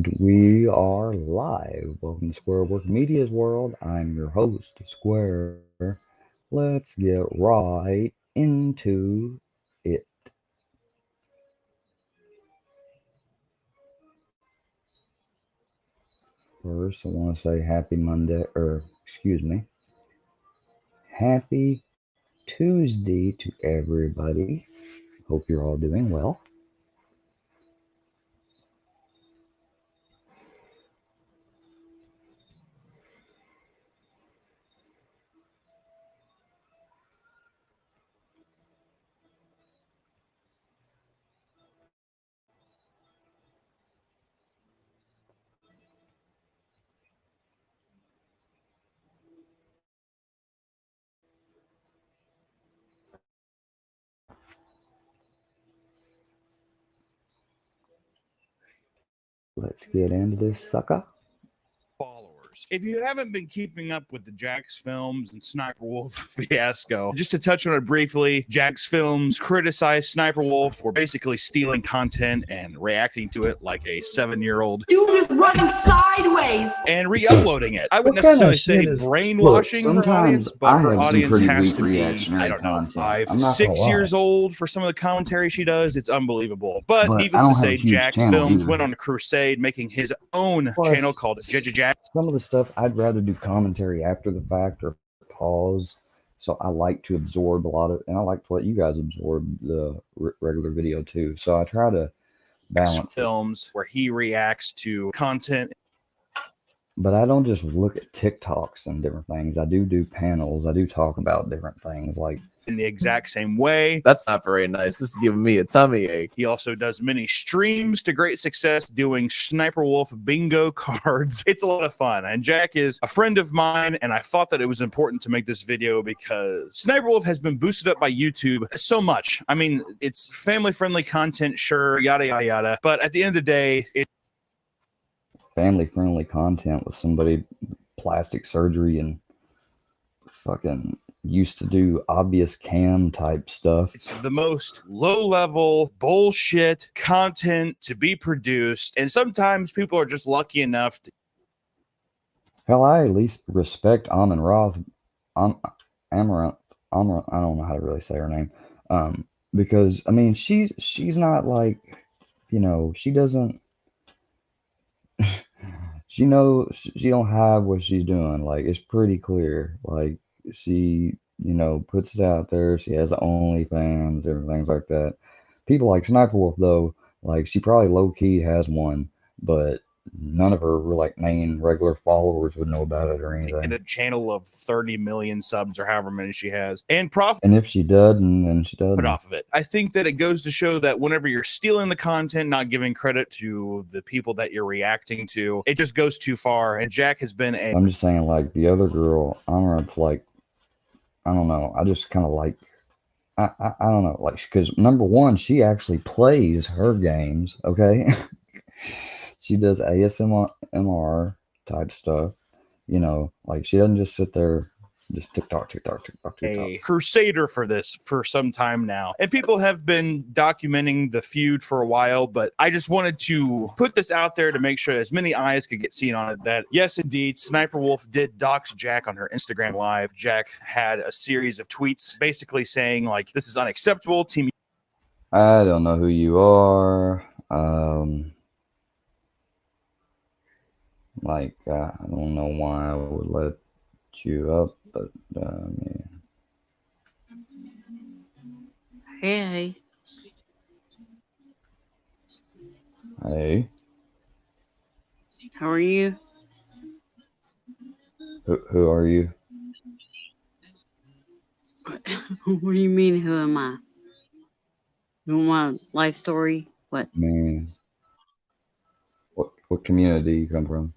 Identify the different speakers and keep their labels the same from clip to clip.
Speaker 1: And we are live. Welcome to Square Work Media's world. I'm your host, Square. Let's get right into it. First, I want to say happy Monday, or excuse me, happy Tuesday to everybody. Hope you're all doing well. Let's get into this sucker.
Speaker 2: Followers. If you haven't been keeping up with the Jax Films and Sniper Wolf fiasco, just to touch on it briefly, Jax Films criticized Sniper Wolf for basically stealing content and reacting to it like a 7-year-old.
Speaker 3: Dude is running sideways
Speaker 2: And re-uploading it. I wouldn't
Speaker 1: What kind of
Speaker 2: necessarily say
Speaker 1: shit is-
Speaker 2: brainwashing
Speaker 1: Look,
Speaker 2: her audience,
Speaker 1: sometimes
Speaker 2: but
Speaker 1: I
Speaker 2: her
Speaker 1: have some
Speaker 2: audience
Speaker 1: pretty
Speaker 2: has
Speaker 1: weak
Speaker 2: to be,
Speaker 1: reactionary
Speaker 2: I don't know,
Speaker 1: content.
Speaker 2: 5,
Speaker 1: I'm not gonna
Speaker 2: 6
Speaker 1: lie.
Speaker 2: years old for some of the commentary she does. It's unbelievable. But
Speaker 1: But I
Speaker 2: needless
Speaker 1: don't
Speaker 2: to
Speaker 1: have a
Speaker 2: say,
Speaker 1: huge
Speaker 2: Jax
Speaker 1: channel
Speaker 2: Films
Speaker 1: either.
Speaker 2: went on a crusade, making his own
Speaker 1: Plus,
Speaker 2: channel called Jack.
Speaker 1: some of the stuff I'd rather do commentary after the fact or pause. So I like to absorb a lot of, and I like to let you guys absorb the regular video too. So I try to balance it.
Speaker 2: Films where he reacts to content.
Speaker 1: But I don't just look at TikToks and different things. I do panels. I do talk about different things like
Speaker 2: In the exact same way.
Speaker 4: That's not very nice. This is giving me a tummy ache.
Speaker 2: He also does many streams to great success doing Sniper Wolf bingo cards. It's a lot of fun. And Jack is a friend of mine, and I thought that it was important to make this video because Sniper Wolf has been boosted up by YouTube so much. I mean, it's family-friendly content, sure, yada, yada, yada. But at the end of the day, it's
Speaker 1: family-friendly content with somebody plastic surgery and fucking used to do obvious cam type stuff.
Speaker 2: It's the most low-level bullshit content to be produced, and sometimes people are just lucky enough to.
Speaker 1: Hell, I at least respect Amon Roth, Amaranth. I don't know how to really say her name, because I mean she's not like, she doesn't. She knows she don't have what she's doing. Like, it's pretty clear. Like, she, puts it out there. She has OnlyFans, everything's like that. People like Sniper Wolf, though, like, she probably low-key has one, but none of her like main regular followers would know about it or anything.
Speaker 2: In a channel of 30 million subs or however many she has, and
Speaker 1: And if she doesn't, then she doesn't.
Speaker 2: profit off of it. I think that it goes to show that whenever you're stealing the content, not giving credit to the people that you're reacting to, it just goes too far. And Jack has been a
Speaker 1: I'm just saying, like, the other girl, Amaranth, like, I don't know. I just kind of like, I don't know, like, because number one, she actually plays her games, okay? She does ASMR type stuff, like she doesn't just sit there, just TikTok.
Speaker 2: a crusader for this for some time now, and people have been documenting the feud for a while, but I just wanted to put this out there to make sure as many eyes could get seen on it that yes, indeed, Sniper Wolf did dox Jack on her Instagram live. Jack had a series of tweets basically saying like, this is unacceptable, team.
Speaker 1: I don't know who you are. Like, I don't know why I would let you up, but yeah.
Speaker 5: Hey,
Speaker 1: Hey,
Speaker 5: how are you?
Speaker 1: who are you?
Speaker 5: What do you mean, who am I? You want my life story? What?
Speaker 1: Man, what community you come from?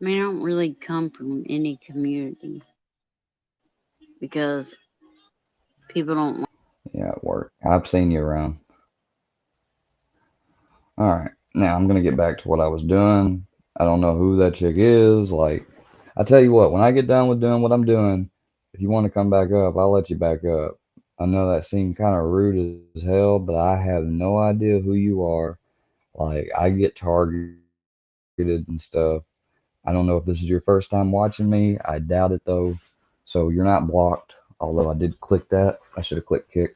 Speaker 5: I mean, I don't really come from any community because people don't.
Speaker 1: Yeah, at work. I've seen you around. All right, now I'm gonna get back to what I was doing. I don't know who that chick is. Like, I tell you what, when I get done with doing what I'm doing, if you want to come back up, I'll let you back up. I know that seemed kind of rude as hell, but I have no idea who you are. Like, I get targeted and stuff. I don't know if this is your first time watching me. I doubt it though. So you're not blocked. Although I did click that. I should have clicked kick.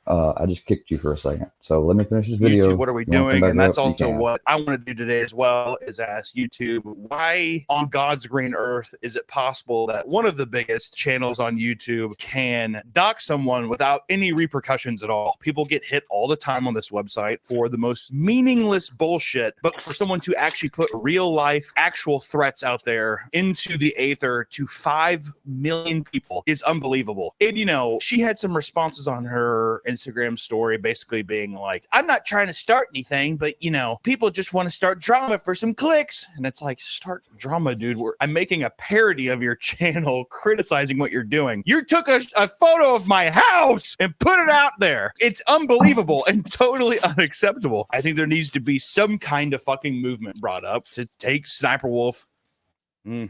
Speaker 1: I just kicked you for a second. So let me finish this video.
Speaker 2: YouTube, what are we
Speaker 1: If you wanna come
Speaker 2: doing?
Speaker 1: back
Speaker 2: And that's
Speaker 1: up, you
Speaker 2: also
Speaker 1: can.
Speaker 2: what I want to do today as well, is ask YouTube, why on God's green earth is it possible that one of the biggest channels on YouTube can dox someone without any repercussions at all? People get hit all the time on this website for the most meaningless bullshit, but for someone to actually put real life, actual threats out there into the aether to 5 million people is unbelievable. And you know, she had some responses on her Instagram story basically being like, I'm not trying to start anything, but you know, people just want to start drama for some clicks. And it's like, start drama, dude. I'm making a parody of your channel criticizing what you're doing. You took a photo of my house and put it out there. It's unbelievable and totally unacceptable. I think there needs to be some kind of fucking movement brought up to take Sniper Wolf,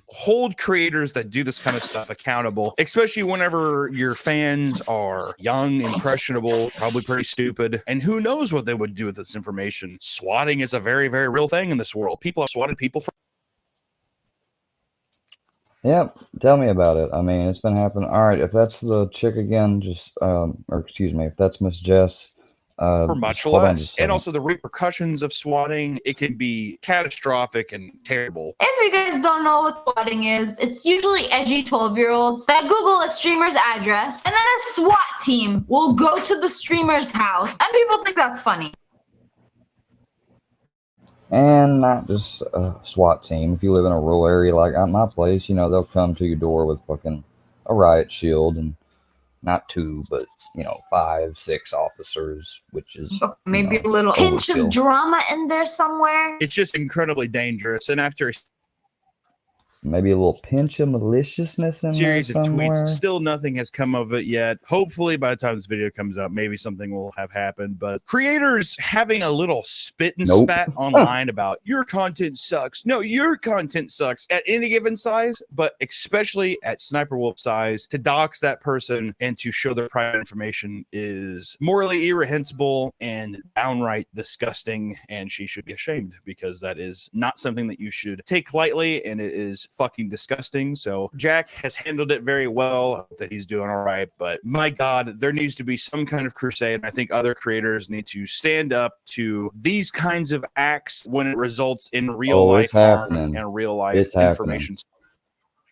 Speaker 2: hold creators that do this kind of stuff accountable, especially whenever your fans are young, impressionable, probably pretty stupid, and who knows what they would do with this information. Swatting is a very, very real thing in this world. People have swatted people for.
Speaker 1: Yep, tell me about it. I mean, it's been happening. All right, if that's the chick again, just or excuse me, if that's Miss Jess,
Speaker 2: For much
Speaker 1: just hold on
Speaker 2: less.
Speaker 1: just a
Speaker 2: And
Speaker 1: second.
Speaker 2: also the repercussions of swatting, it can be catastrophic and terrible.
Speaker 3: If you guys don't know what swatting is, it's usually edgy 12-year-olds that Google a streamer's address, and then a SWAT team will go to the streamer's house, and people think that's funny.
Speaker 1: And not just a SWAT team. If you live in a rural area like at my place, you know, they'll come to your door with fucking a riot shield, and not 2, but you know, 5, 6 officers, which is
Speaker 3: Maybe
Speaker 1: you know,
Speaker 3: a little pinch
Speaker 1: overkill.
Speaker 3: of drama in there somewhere.
Speaker 2: It's just incredibly dangerous. And after
Speaker 1: Maybe a little pinch of maliciousness in
Speaker 2: series
Speaker 1: there
Speaker 2: of
Speaker 1: somewhere.
Speaker 2: tweets. Still nothing has come of it yet. Hopefully by the time this video comes out, maybe something will have happened. But creators having a little spit and
Speaker 1: Nope.
Speaker 2: spat online about your content sucks. No, your content sucks at any given size, but especially at Sniper Wolf size, to dox that person and to show their private information is morally irreprehensible and downright disgusting, and she should be ashamed, because that is not something that you should take lightly, and it is fucking disgusting. So Jack has handled it very well. I hope that he's doing all right, but my God, there needs to be some kind of crusade. I think other creators need to stand up to these kinds of acts when it results in real life
Speaker 1: it's
Speaker 2: harm
Speaker 1: happening.
Speaker 2: and real life
Speaker 1: It's happening.
Speaker 2: information.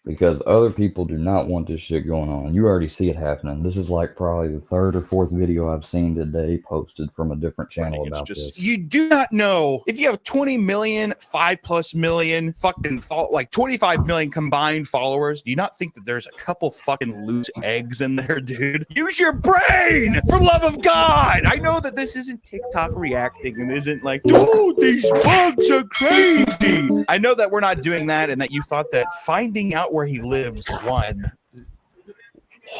Speaker 1: Because other people do not want this shit going on. You already see it happening. This is like probably the 3rd or 4th video I've seen today posted from a different channel
Speaker 2: It's
Speaker 1: about
Speaker 2: just,
Speaker 1: this.
Speaker 2: you do not know if you have 20 million, 5+ million, fucking like 25 million combined followers. Do you not think that there's a couple fucking loose eggs in there, dude? Use your brain, for love of God. I know that this isn't TikTok reacting and isn't like, dude, these bugs are crazy. I know that we're not doing that, and that you thought that finding out where he lives won.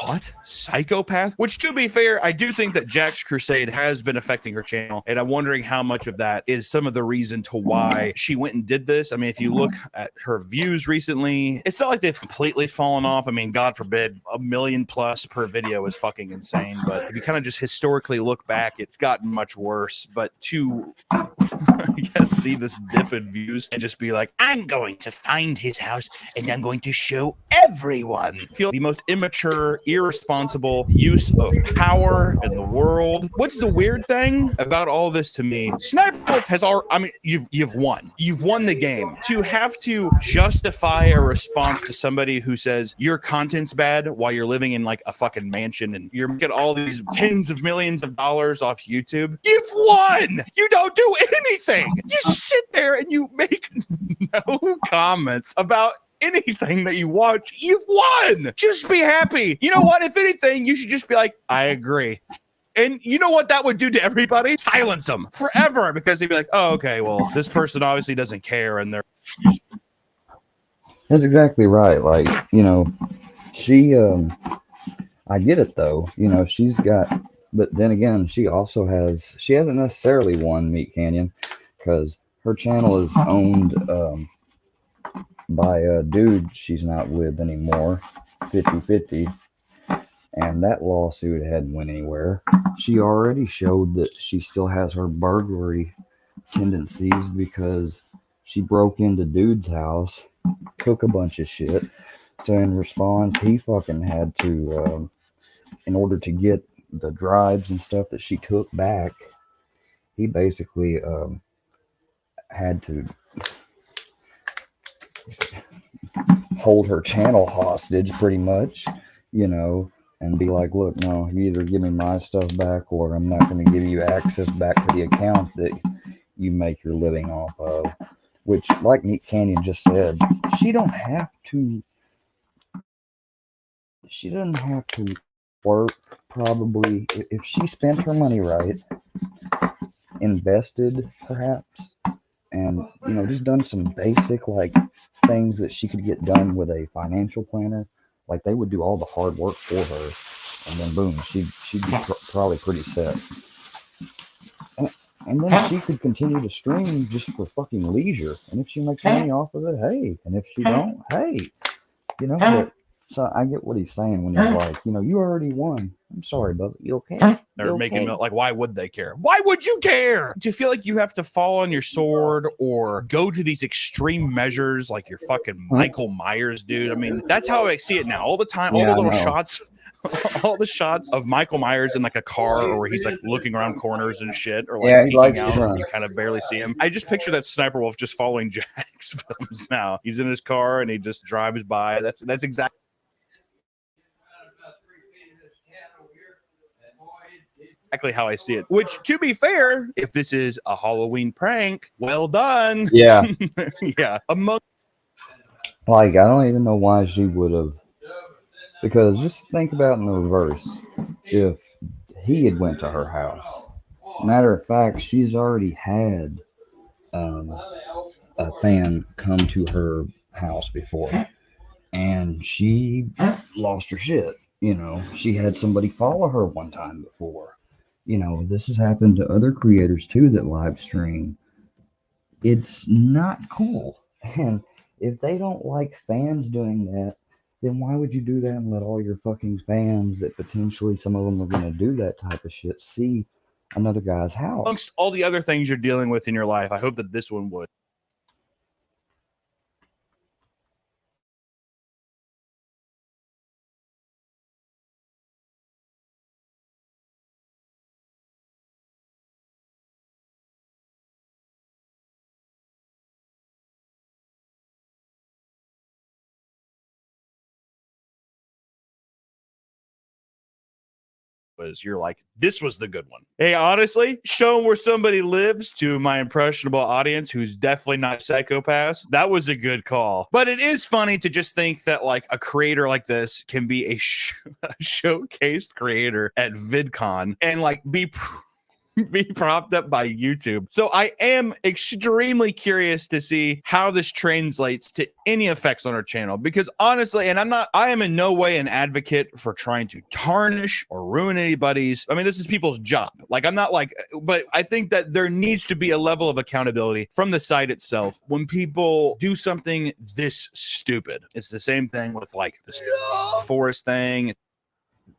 Speaker 2: What? Psychopath? Which, to be fair, I do think that Jack's crusade has been affecting her channel, and I'm wondering how much of that is some of the reason to why she went and did this. I mean, if you look at her views recently, it's not like they've completely fallen off. I mean, God forbid, 1 million+ per video is fucking insane. But if you kind of just historically look back, it's gotten much worse. But to, I guess, see this dip in views and just be like, I'm going to find his house and I'm going to show everyone. I feel the most immature, irresponsible use of power in the world. What's the weird thing about all this to me? Sniper Wolf has already, I mean, you've won. You've won the game. To have to justify a response to somebody who says your content's bad while you're living in like a fucking mansion and you're making all these tens of millions of dollars off YouTube, you've won. You don't do anything. You sit there and you make no comments about anything that you watch. You've won. Just be happy. You know what? If anything, you should just be like, I agree. And you know what that would do to everybody? Silence them forever, because they'd be like, oh, okay, well, this person obviously doesn't care, and they're.
Speaker 1: That's exactly right. Like, you know, she, I get it though. You know, she's got, but then again, she hasn't necessarily won Meat Canyon, because her channel is owned by a dude she's not with anymore, 50-50, and that lawsuit hadn't went anywhere. She already showed that she still has her burglary tendencies because she broke into dude's house, took a bunch of shit. So in response, he fucking had to, in order to get the drives and stuff that she took back, he basically had to hold her channel hostage pretty much, and be like, look, no, you either give me my stuff back or I'm not going to give you access back to the account that you make your living off of. Which, like Nick Canyon just said, she doesn't have to work, probably. If she spent her money right, invested perhaps, and just done some basic like things that she could get done with a financial planner, like they would do all the hard work for her, and then boom, she'd be probably pretty set. And then she could continue to stream just for fucking leisure. And if she makes money off of it, hey. And if she don't, hey. But, so I get what he's saying when he's like, you already won. I'm sorry, but you okay?
Speaker 2: They're making like, why would they care? Why would you care? Do you feel like you have to fall on your sword or go to these extreme measures like you're fucking Michael Myers, dude? I mean, that's how I see it now. All the time, all the little shots. All the shots of Michael Myers in like a car or where he's like looking around corners and shit, or like peeking out and you kind of barely see him. I just picture that Sniper Wolf just following Jack's films now. He's in his car and he just drives by. That's exactly how I see it. Which, to be fair, if this is a Halloween prank, well done.
Speaker 4: Yeah.
Speaker 2: Yeah.
Speaker 1: Like, I don't even know why she would have. Because just think about in the reverse. If he had went to her house, matter of fact, she's already had a fan come to her house before, and she lost her shit. She had somebody follow her one time before. This has happened to other creators too that live stream. It's not cool. And if they don't like fans doing that, then why would you do that and let all your fucking fans that potentially some of them are going to do that type of shit see another guy's house?
Speaker 2: Amongst all the other things you're dealing with in your life, I hope that this one would. You're like, this was the good one. Hey, honestly, showing where somebody lives to my impressionable audience who's definitely not psychopaths, that was a good call. But it is funny to just think that like a creator like this can be a showcased creator at VidCon and like be propped up by YouTube. So I am extremely curious to see how this translates to any effects on our channel, because honestly, and I am in no way an advocate for trying to tarnish or ruin anybody's. I mean, this is people's job. Like, I'm not like, but I think that there needs to be a level of accountability from the site itself when people do something this stupid. It's the same thing with like this forest thing.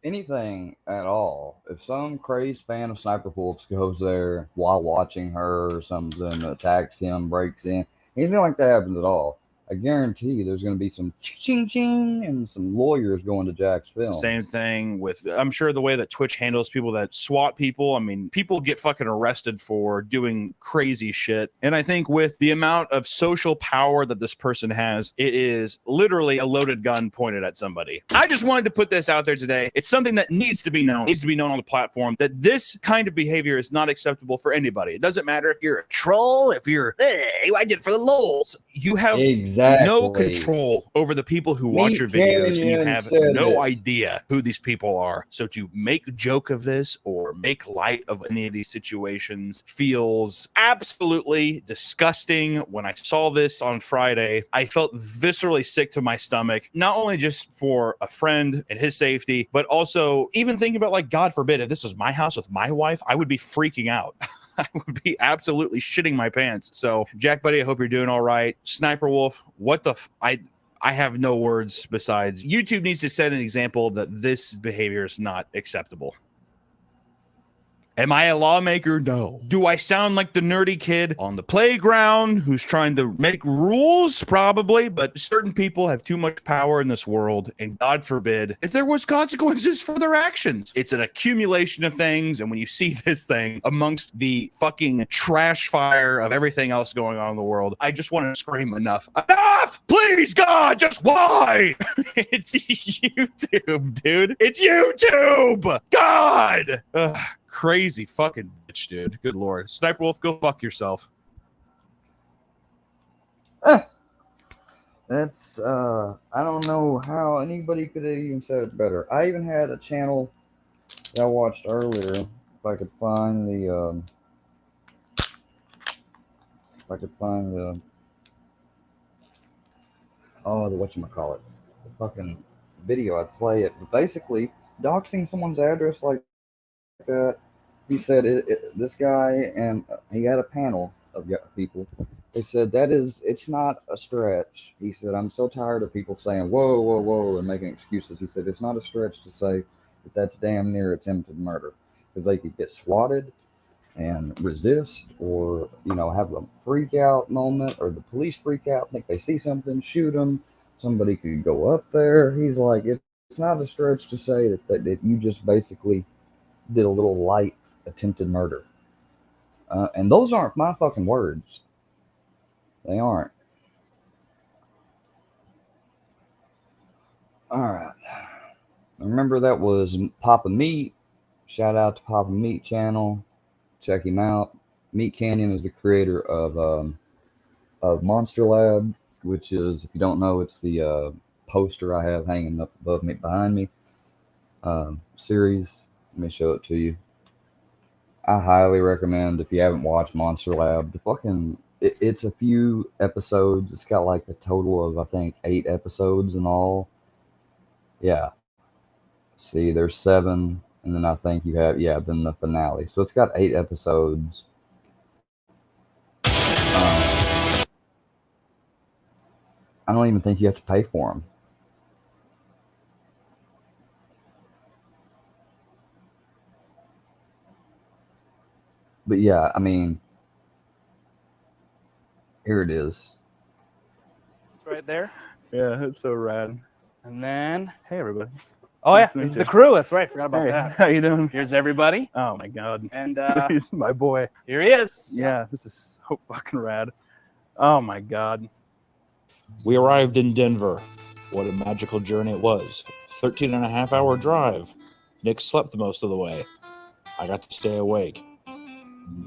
Speaker 1: Anything at all. If some crazed fan of Sniper Wolf goes there while watching her or something, attacks him, breaks in, anything like that happens at all, I guarantee there's going to be some ching and some lawyers going to Jack's film.
Speaker 2: It's the same thing with, I'm sure, the way that Twitch handles people that SWAT people. I mean, people get fucking arrested for doing crazy shit. And I think with the amount of social power that this person has, it is literally a loaded gun pointed at somebody. I just wanted to put this out there today. It's something that needs to be known. It needs to be known on the platform that this kind of behavior is not acceptable for anybody. It doesn't matter if you're a troll, if you're, hey, I did it for the lols. You have no control over the people who watch your videos, and you have no idea who these people are. So to make a joke of this or make light of any of these situations feels absolutely disgusting. When I saw this on Friday, I felt viscerally sick to my stomach, not only just for a friend and his safety, but also even thinking about, like, God forbid, if this was my house with my wife, I would be freaking out. I would be absolutely shitting my pants. So, Jack, buddy, I hope you're doing all right. Sniper Wolf, what the I have no words besides YouTube needs to set an example that this behavior is not acceptable. Am I a lawmaker? No. Do I sound like the nerdy kid on the playground who's trying to make rules? Probably, but certain people have too much power in this world, and God forbid if there was consequences for their actions. It's an accumulation of things, and when you see this thing amongst the fucking trash fire of everything else going on in the world, I just want to scream enough. Enough! Please, God, just why? It's YouTube, dude. It's YouTube! God! Ugh. Crazy fucking bitch, dude. Good lord. Sniper Wolf, go fuck yourself.
Speaker 1: That's I don't know how anybody could have even said it better. I even had a channel that I watched earlier. If I could find the the whatchamacallit, the fucking video, I'd play it. But basically, doxing someone's address like that. He said this guy, and he had a panel of people. They said it's not a stretch. He said, I'm so tired of people saying whoa, whoa, whoa, and making excuses. He said it's not a stretch to say that that's damn near attempted murder, because they could get swatted and resist, or have a freak out moment, or the police freak out, think they see something, shoot them. Somebody could go up there. He's like, it's not a stretch to say that you just basically did a little light attempted murder. And those aren't my fucking words. They aren't. Alright. Remember, that was Papa Meat. Shout out to Papa Meat channel. Check him out. Meat Canyon is the creator of Monster Lab, which is, if you don't know, it's the poster I have hanging up above me, behind me. Series. Let me show it to you. I highly recommend, if you haven't watched Monster Lab, it's a few episodes. It's got like a total of, I think, 8 episodes in all. Yeah. See, there's 7, and then I think you have, then the finale. So it's got 8 episodes. I don't even think you have to pay for them. But yeah, I mean, here it is.
Speaker 6: It's right there.
Speaker 2: Yeah, it's so rad.
Speaker 6: And then,
Speaker 2: Hey, everybody.
Speaker 6: oh yeah,
Speaker 2: Nice to meet
Speaker 6: this is
Speaker 2: you.
Speaker 6: the crew. That's right. Forgot about
Speaker 2: Hey,
Speaker 6: that.
Speaker 2: how you doing?
Speaker 6: Here's everybody.
Speaker 2: Oh my god.
Speaker 6: And
Speaker 2: He's my boy.
Speaker 6: here he is.
Speaker 2: Yeah, this is so fucking rad. Oh my god. We arrived in Denver. What a magical journey it was. 13.5-hour drive. Nick slept the most of the way. I got to stay awake.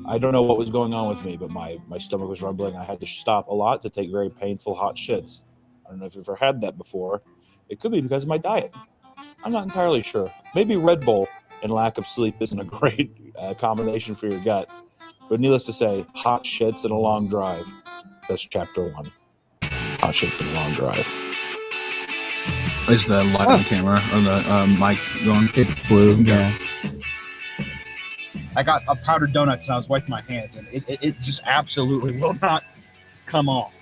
Speaker 2: I don't know what was going on with me, but my stomach was rumbling. I had to stop a lot to take very painful hot shits. I don't know if you've ever had that before. It could be because of my diet. I'm not entirely sure. Maybe Red Bull and lack of sleep isn't a great combination for your gut. But needless to say, hot shits and a long drive. That's chapter 1. Hot shits and a long drive.
Speaker 7: Is the light on camera or the mic going?
Speaker 1: It's blue. Yeah.
Speaker 7: I got a powdered donuts and I was wiping my hands, and it just absolutely will not come off.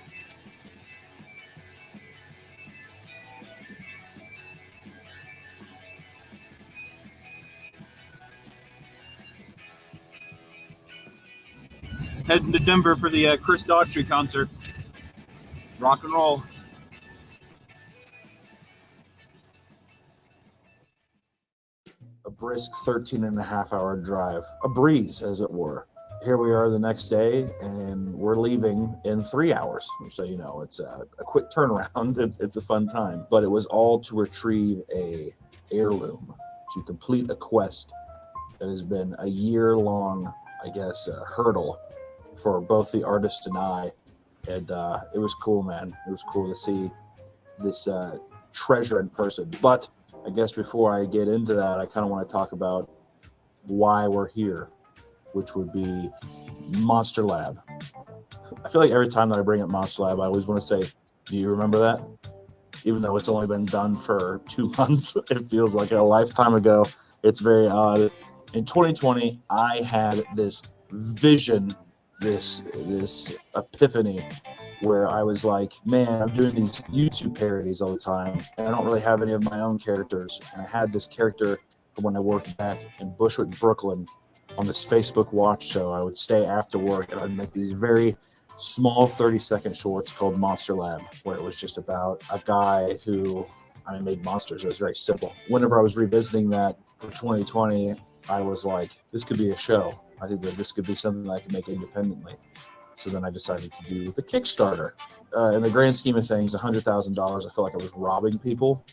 Speaker 7: Heading to Denver for the Chris Daughtry concert. Rock and roll.
Speaker 2: A brisk 13.5-hour drive, a breeze, as it were. Here we are the next day, and we're leaving in 3 hours. So, it's a quick turnaround. It's a fun time. But it was all to retrieve a heirloom, to complete a quest that has been a year-long, I guess, hurdle for both the artist and I. And it was cool, man. It was cool to see this treasure in person. But I guess before I get into that, I kind of want to talk about why we're here, which would be Monster Lab. I feel like every time that I bring up Monster Lab, I always want to say, do you remember that? Even though it's only been done for 2 months, it feels like a lifetime ago. It's very odd. In 2020, I had this vision, this epiphany, where I was like, man, I'm doing these YouTube parodies all the time, and I don't really have any of my own characters. And I had this character from when I worked back in Bushwick, Brooklyn,
Speaker 8: on this Facebook watch show. I would stay after work and I'd make these very small 30-second shorts called Monster Lab, where it was just about a guy who made monsters. It was very simple. Whenever I was revisiting that for 2020, I was like, this could be a show. I think that this could be something that I could make independently. So then I decided to do the Kickstarter. In the grand scheme of things, $100,000, I felt like I was robbing people.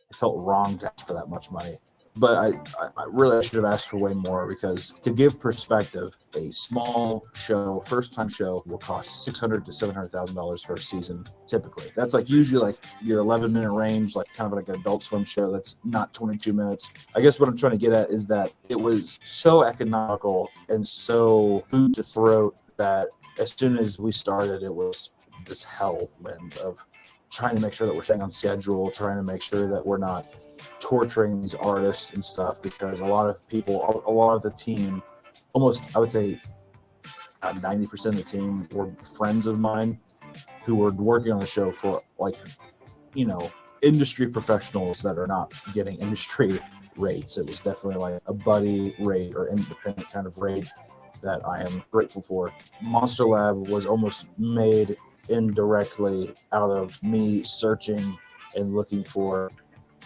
Speaker 8: It felt wrong to ask for that much money. But I really should have asked for way more, because to give perspective, a small show, first-time show, will cost $600,000 to $700,000 for a season, typically. That's like usually like your 11-minute range, like kind of like an Adult Swim show that's not 22 minutes. I guess what I'm trying to get at is that it was so economical and so boot to throat that as soon as we started, it was this whirlwind of trying to make sure that we're staying on schedule, trying to make sure that we're not torturing these artists and stuff, because a lot of the team, almost I would say 90% of the team were friends of mine who were working on the show for, like, you know, industry professionals that are not getting industry rates. It was definitely like a buddy rate or independent kind of rate that I am grateful for. Monster Lab was almost made indirectly out of me searching and looking for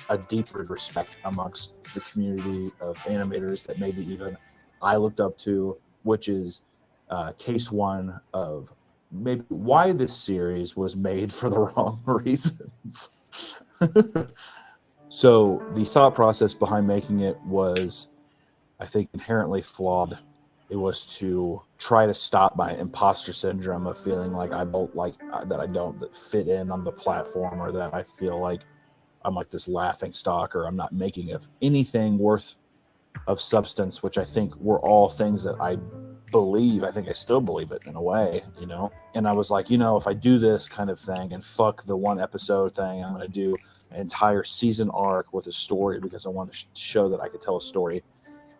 Speaker 8: a deeper respect amongst the community of animators that maybe even I looked up to, which is case one of maybe why this series was made for the wrong reasons. So the thought process behind making it was, I think, inherently flawed. It was to try to stop my imposter syndrome of feeling like I don't fit in on the platform, or that I feel like I'm like this laughing stock, or I'm not making anything worth of substance, which I think were all things that I believe. I think I still believe it in a way, you know? And I was like, you know, if I do this kind of thing and fuck the one episode thing, I'm going to do an entire season arc with a story, because I want to show that I could tell a story.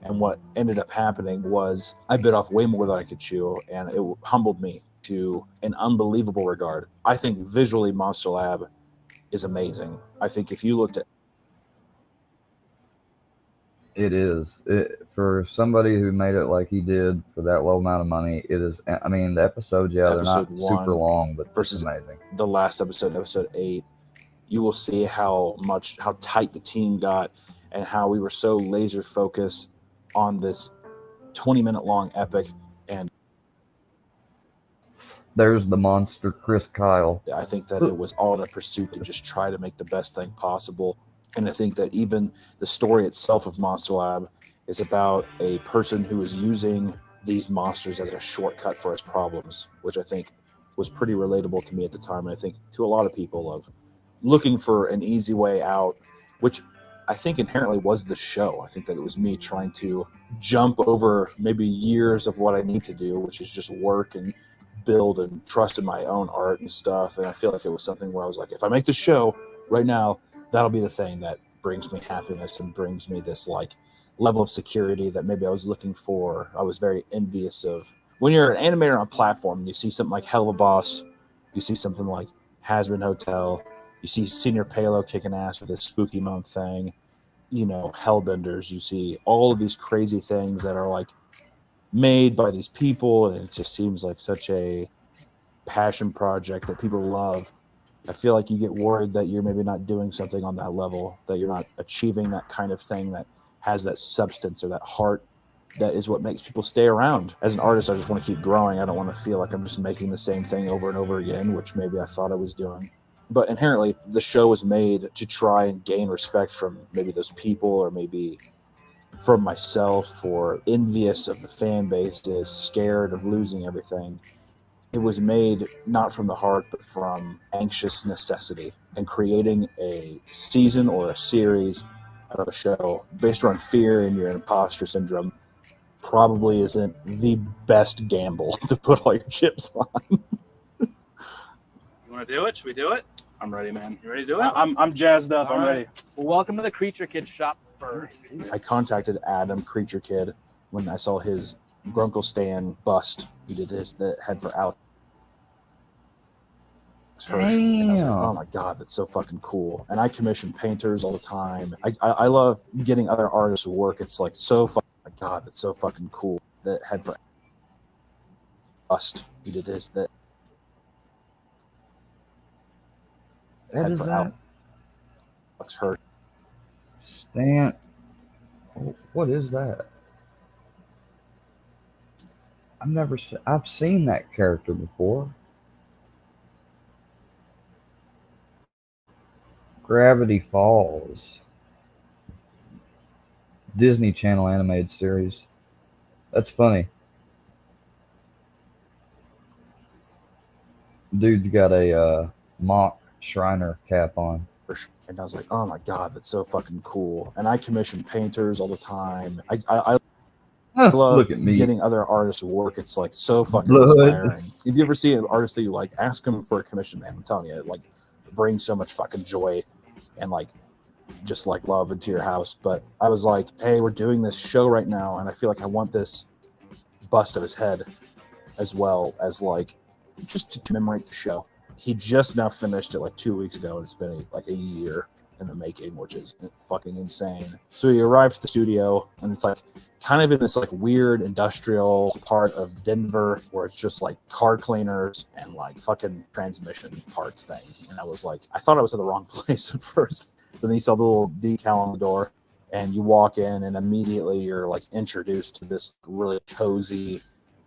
Speaker 8: And what ended up happening was I bit off way more than I could chew, and it humbled me to an unbelievable regard. I think visually Monster Lab is amazing. I think if you looked at
Speaker 1: it is for somebody who made it like he did for that low amount of money. It is. I mean, the episodes, they're not super long, but
Speaker 8: versus
Speaker 1: it's amazing.
Speaker 8: The last episode 8, you will see how tight the team got, and how we were so laser focused on this 20-minute long epic. And
Speaker 1: there's the monster, Chris Kyle.
Speaker 8: I think that it was all in a pursuit to just try to make the best thing possible. And I think that even the story itself of Monster Lab is about a person who is using these monsters as a shortcut for his problems, which I think was pretty relatable to me at the time. And I think to a lot of people, of looking for an easy way out, which I think inherently was the show. I think that it was me trying to jump over maybe years of what I need to do, which is just work and build and trust in my own art and stuff. And I feel like it was something where I was like, if I make this show right now, that'll be the thing that brings me happiness and brings me this like level of security that maybe I was looking for. I was very envious of. When you're an animator on platform, you see something like Hell of a Boss, you see something like Hazbin Hotel, you see Senior Palo kicking ass with his Spooky Month thing, you know, Hellbenders, you see all of these crazy things that are like made by these people, and it just seems like such a passion project that people love. I feel like you get worried that you're maybe not doing something on that level, that you're not achieving that kind of thing that has that substance or that heart that is what makes people stay around. As an artist, I just want to keep growing. I don't want to feel like I'm just making the same thing over and over again, which maybe I thought I was doing. But inherently, the show was made to try and gain respect from maybe those people, or maybe from myself, or envious of the fan base, is scared of losing everything. It was made not from the heart, but from anxious necessity. And creating a season or a series of a show based around fear and your imposter syndrome probably isn't the best gamble to put all your chips on.
Speaker 6: You want to do it? Should we do it?
Speaker 2: I'm ready, man.
Speaker 6: You ready to do it?
Speaker 7: I'm jazzed up. I'm ready.
Speaker 6: Well, welcome to the Creature Kid shop first.
Speaker 8: I contacted Adam Creature Kid when I saw his Grunkle Stan bust. He did the head for Alex Hirsch. And I was like, oh my God, that's so fucking cool. And I commission painters all the time. I love getting other artists' work. It's like so fucking, oh my God, that's so fucking cool. that had for bust. He did his that.
Speaker 1: What
Speaker 8: had
Speaker 1: is
Speaker 8: for
Speaker 1: that?
Speaker 8: Alex Hurd.
Speaker 1: Stan. What is that? I've seen that character before. Gravity Falls. Disney Channel animated series. That's funny. Dude's got a mock Shriner cap on.
Speaker 8: And I was like, oh my God, that's so fucking cool. And I commission painters all the time. I love
Speaker 1: Look at me.
Speaker 8: getting other artists to work. It's like so fucking
Speaker 1: Blood.
Speaker 8: inspiring. If you ever see an artist that you like, ask him for a commission, man. I'm telling you, it like brings so much fucking joy and like just like love into your house. But I was like, hey, we're doing this show right now, and I feel like I want this bust of his head as well as like just to commemorate the show. He just now finished it like 2 weeks ago, and it's been like a year in the making, which is fucking insane. So he arrived at the studio, and it's like kind of in this like weird industrial part of Denver where it's just like car cleaners and like fucking transmission parts thing. And I was like, I thought I was in the wrong place at first. But then you saw the little decal on the door, and you walk in, and immediately you're like introduced to this really cozy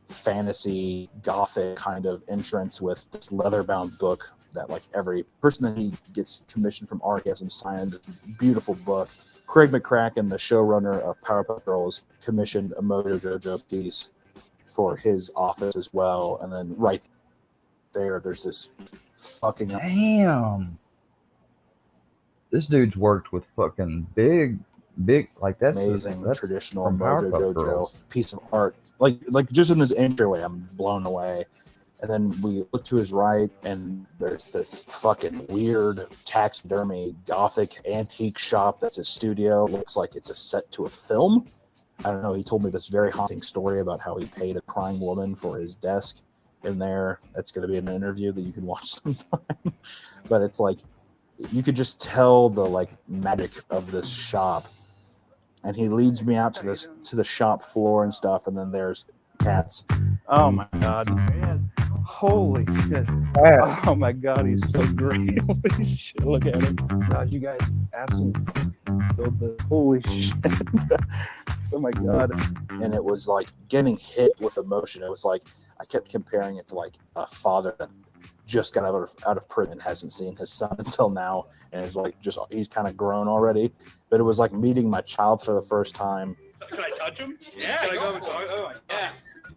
Speaker 8: fantasy gothic kind of entrance with this leather-bound book that like every person that he gets commissioned from ARC has him signed. Beautiful book. Craig McCracken, the showrunner of Powerpuff Girls, commissioned a Mojo Jojo piece for his office as well. And then right there's this fucking
Speaker 1: Damn. This dude's worked with fucking big like that's
Speaker 8: amazing
Speaker 1: that's
Speaker 8: traditional
Speaker 1: from
Speaker 8: Mojo
Speaker 1: Powerpuff
Speaker 8: Jojo
Speaker 1: Girls.
Speaker 8: piece of art. Like just in this entryway, I'm blown away. And then we look to his right, and there's this fucking weird taxidermy gothic antique shop that's a studio. Looks like it's a set to a film. I don't know. He told me this very haunting story about how he paid a crying woman for his desk in there. That's going to be an interview that you can watch sometime. But it's like you could just tell the like magic of this shop. And he leads me out to the shop floor and stuff, and then there's cats.
Speaker 2: Oh my God. Holy shit. Oh my God, he's so great. Holy shit, look at him. God, you guys absolutely built this. Holy shit. Oh my God.
Speaker 8: And it was like getting hit with emotion. It was like I kept comparing it to like a father that just got out of prison and hasn't seen his son until now, and is like just he's kind of grown already. But it was like meeting my child for the first time.
Speaker 6: Can I touch him? Yeah. Can I go over and talk? Oh, yeah.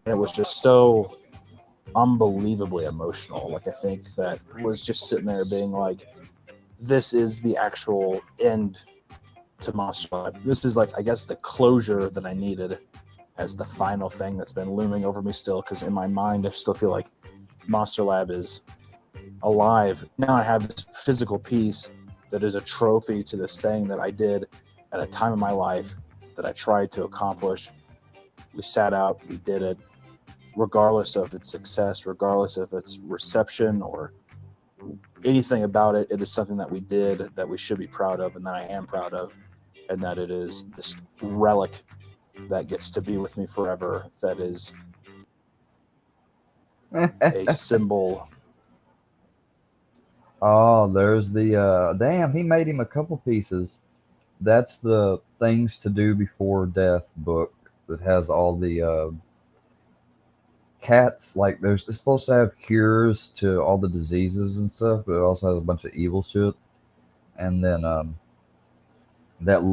Speaker 8: And it was just so unbelievably emotional. Like I think that was just sitting there being like, this is the actual end to Monster Lab. This is like, I guess, the closure that I needed as the final thing that's been looming over me still, because in my mind I still feel like Monster Lab is alive. Now I have this physical piece that is a trophy to this thing that I did at a time in my life that I tried to accomplish. We sat out, we did it, regardless of its success, regardless of its reception or anything about it. It is something that we did that we should be proud of, and that I am proud of, and that it is this relic that gets to be with me forever, that is a symbol.
Speaker 1: Oh, there's the damn, he made him a couple pieces. That's the Things to Do Before Death book that has all the cats, like it's supposed to have cures to all the diseases and stuff, but it also has a bunch of evil shit. And then that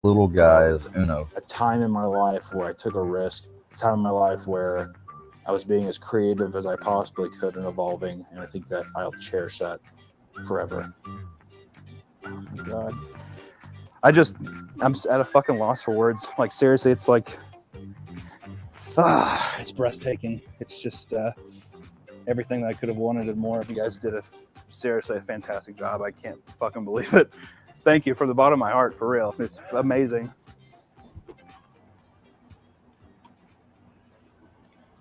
Speaker 1: little guy is Uno.
Speaker 8: A time in my life where I took a risk, a time in my life where I was being as creative as I possibly could and evolving, and I think that I'll cherish that forever.
Speaker 2: Oh my God. I'm at a fucking loss for words. Like, seriously, it's like, it's breathtaking. It's just everything that I could have wanted and more. You guys did seriously a fantastic job. I can't fucking believe it. Thank you from the bottom of my heart, for real. It's amazing.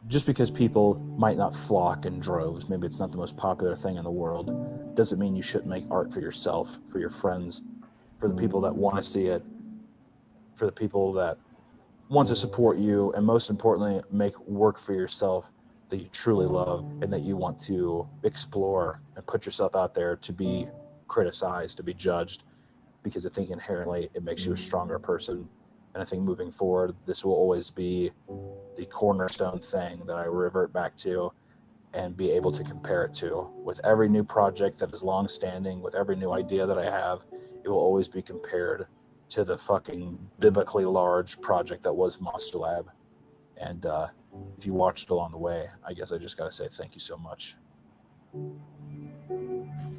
Speaker 8: Just because people might not flock in droves, maybe it's not the most popular thing in the world, doesn't mean you shouldn't make art for yourself, for your friends, for the people that want to see it, for the people that want to support you, and most importantly, make work for yourself that you truly love and that you want to explore and put yourself out there to be criticized, to be judged, because I think inherently it makes you a stronger person. And I think moving forward, this will always be the cornerstone thing that I revert back to and be able to compare it to. With every new project that is long-standing, with every new idea that I have, it will always be compared to the fucking biblically large project that was Monster Lab. And if you watched along the way, I guess I just got to say thank you so much.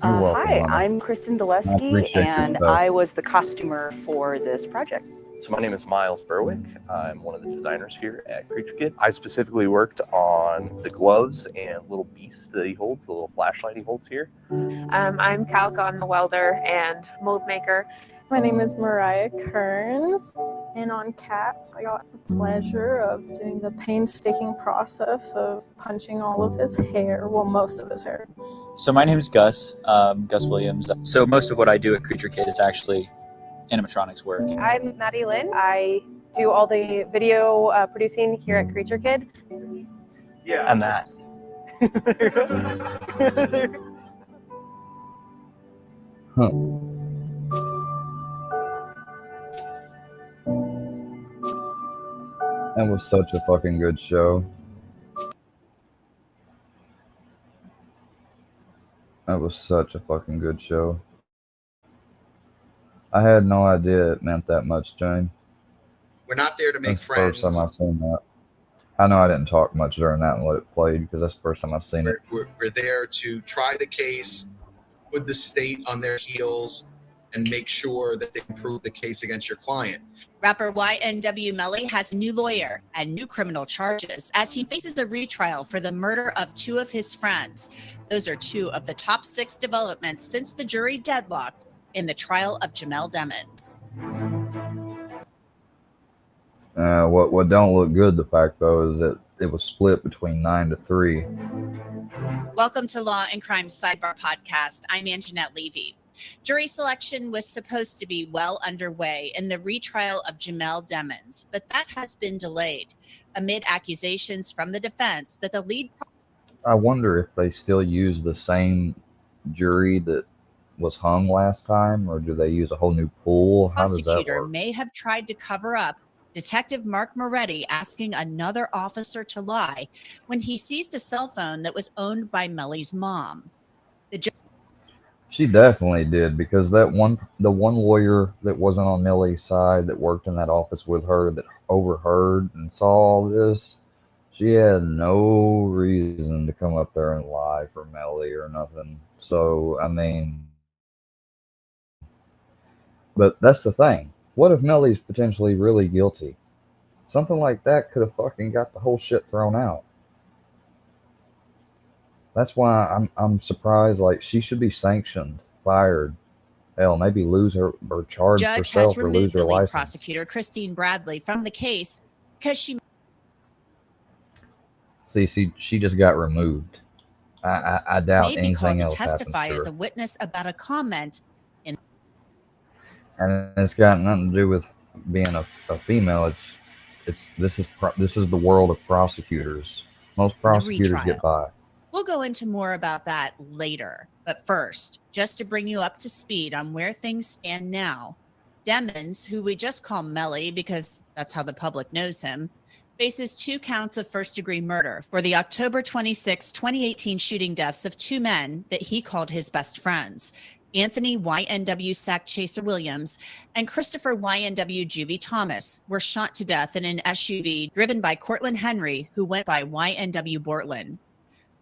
Speaker 1: welcome,
Speaker 9: Hi,
Speaker 1: honey.
Speaker 9: I'm Kristen
Speaker 1: I
Speaker 9: Dulesky,
Speaker 1: appreciate
Speaker 9: and
Speaker 1: your stuff.
Speaker 9: I was the costumer for this project.
Speaker 10: So my name is Miles Berwick. I'm one of the designers here at Creature Kid. I specifically worked on the gloves and little beast that he holds, the little flashlight he holds here.
Speaker 11: I'm Calgon, the welder and mold maker.
Speaker 12: My name is Mariah Kearns, and on Cats, I got the pleasure of doing the painstaking process of punching all of his hair, well, most of his hair.
Speaker 13: So my name is Gus, Gus Williams. So most of what I do at Creature Kid is actually animatronics work.
Speaker 11: I'm Maddie Lynn. I do all the video producing here at Creature Kid.
Speaker 10: Yeah. And that.
Speaker 1: Huh. That was such a fucking good show. That was such a fucking good show. I had no idea it meant that much, Jane.
Speaker 14: We're not there to make
Speaker 1: That's
Speaker 14: friends.
Speaker 1: the first time I've seen that. I know I didn't talk much during that and let it play because that's the first time I've seen it.
Speaker 14: We're there to try the case, put the state on their heels, and make sure that they improve the case against your client.
Speaker 15: Rapper YNW Melly has a new lawyer and new criminal charges as he faces a retrial for the murder of two of his friends. Those are two of the top 6 developments since the jury deadlocked in the trial of Jamel Demons.
Speaker 1: What don't look good, the fact though, is that it was split between 9-3.
Speaker 15: Welcome to Law and Crime Sidebar Podcast. I'm Anjanette Levy. Jury selection was supposed to be well underway in the retrial of Jamel Demons, but that has been delayed amid accusations from the defense that the lead.
Speaker 1: I wonder if they still use the same jury that was hung last time, or do they use a whole new pool? How does that
Speaker 15: Prosecutor
Speaker 1: work?
Speaker 15: may have tried to cover up Detective Mark Moretti asking another officer to lie when he seized a cell phone that was owned by Melly's mom.
Speaker 1: She definitely did, because the one lawyer that wasn't on Millie's side that worked in that office with her that overheard and saw all this, she had no reason to come up there and lie for Mellie or nothing. So, I mean, but that's the thing. What if Mellie's potentially really guilty? Something like that could have fucking got the whole shit thrown out. That's why I'm surprised. Like, she should be sanctioned, fired, hell, maybe lose her or charge
Speaker 15: Judge
Speaker 1: herself
Speaker 15: has
Speaker 1: or lose
Speaker 15: removed
Speaker 1: her
Speaker 15: the lead
Speaker 1: license.
Speaker 15: prosecutor, Christine Bradley, from the case because she
Speaker 1: She just got removed. I doubt
Speaker 15: may be
Speaker 1: anything
Speaker 15: called to
Speaker 1: else
Speaker 15: testify
Speaker 1: happens
Speaker 15: as
Speaker 1: to
Speaker 15: a
Speaker 1: her.
Speaker 15: witness about a comment in.
Speaker 1: And it's got nothing to do with being a female. This is the world of prosecutors. Most prosecutors
Speaker 15: retrial.
Speaker 1: get by.
Speaker 15: We'll go into more about that later. But first, just to bring you up to speed on where things stand now, Demons, who we just call Melly because that's how the public knows him, faces 2 counts of first-degree murder for the October 26, 2018 shooting deaths of 2 men that he called his best friends, Anthony YNW Sack Chaser Williams and Christopher YNW Juvie Thomas, were shot to death in an SUV driven by Cortland Henry, who went by YNW Bortland.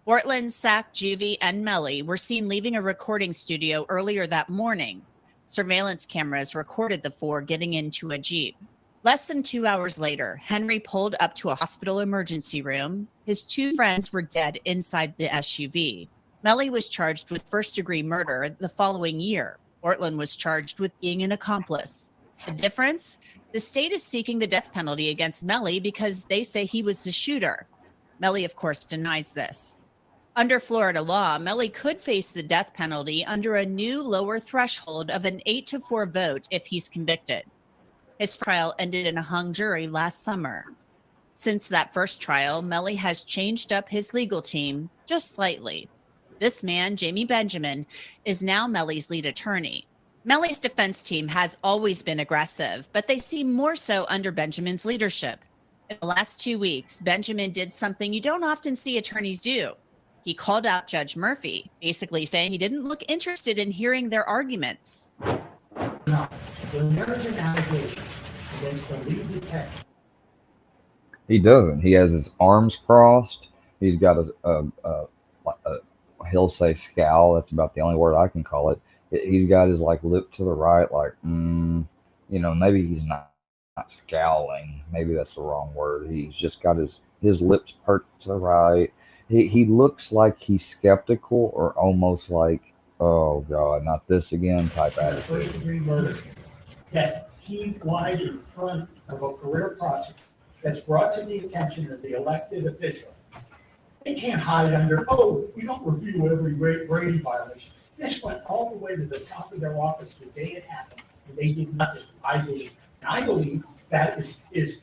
Speaker 15: Bortland, Sack, Juvie, and Melly were seen leaving a recording studio earlier that morning. Surveillance cameras recorded the 4 getting into a Jeep. Less than 2 hours later, Henry pulled up to a hospital emergency room. His 2 friends were dead inside the SUV. Melly was charged with first-degree murder the following year. Bortland was charged with being an accomplice. The difference? The state is seeking the death penalty against Melly because they say he was the shooter. Melly, of course, denies this. Under Florida law, Melly could face the death penalty under a new lower threshold of an 8-4 vote if he's convicted. His trial ended in a hung jury last summer. Since that first trial, Melly has changed up his legal team just slightly. This man, Jamie Benjamin, is now Melly's lead attorney. Melly's defense team has always been aggressive, but they seem more so under Benjamin's leadership. In the last 2 weeks, Benjamin did something you don't often see attorneys do. He called out Judge Murphy, basically saying he didn't look interested in hearing their arguments.
Speaker 16: When there is an allegation against the lead detective,
Speaker 1: He doesn't. He has his arms crossed. He's got a he'll say scowl. That's about the only word I can call it. He's got his like lip to the right, like, maybe he's not scowling. Maybe that's the wrong word. He's just got his lips perked to the right. He looks like he's skeptical or almost like, oh God, not this again type attitude.
Speaker 16: first degree murder, that he lied in front of a career prosecutor that's brought to the attention of the elected official. They can't hide under, we don't review every Brady violation. This went all the way to the top of their office the day it happened, and they did nothing, I believe. And I believe that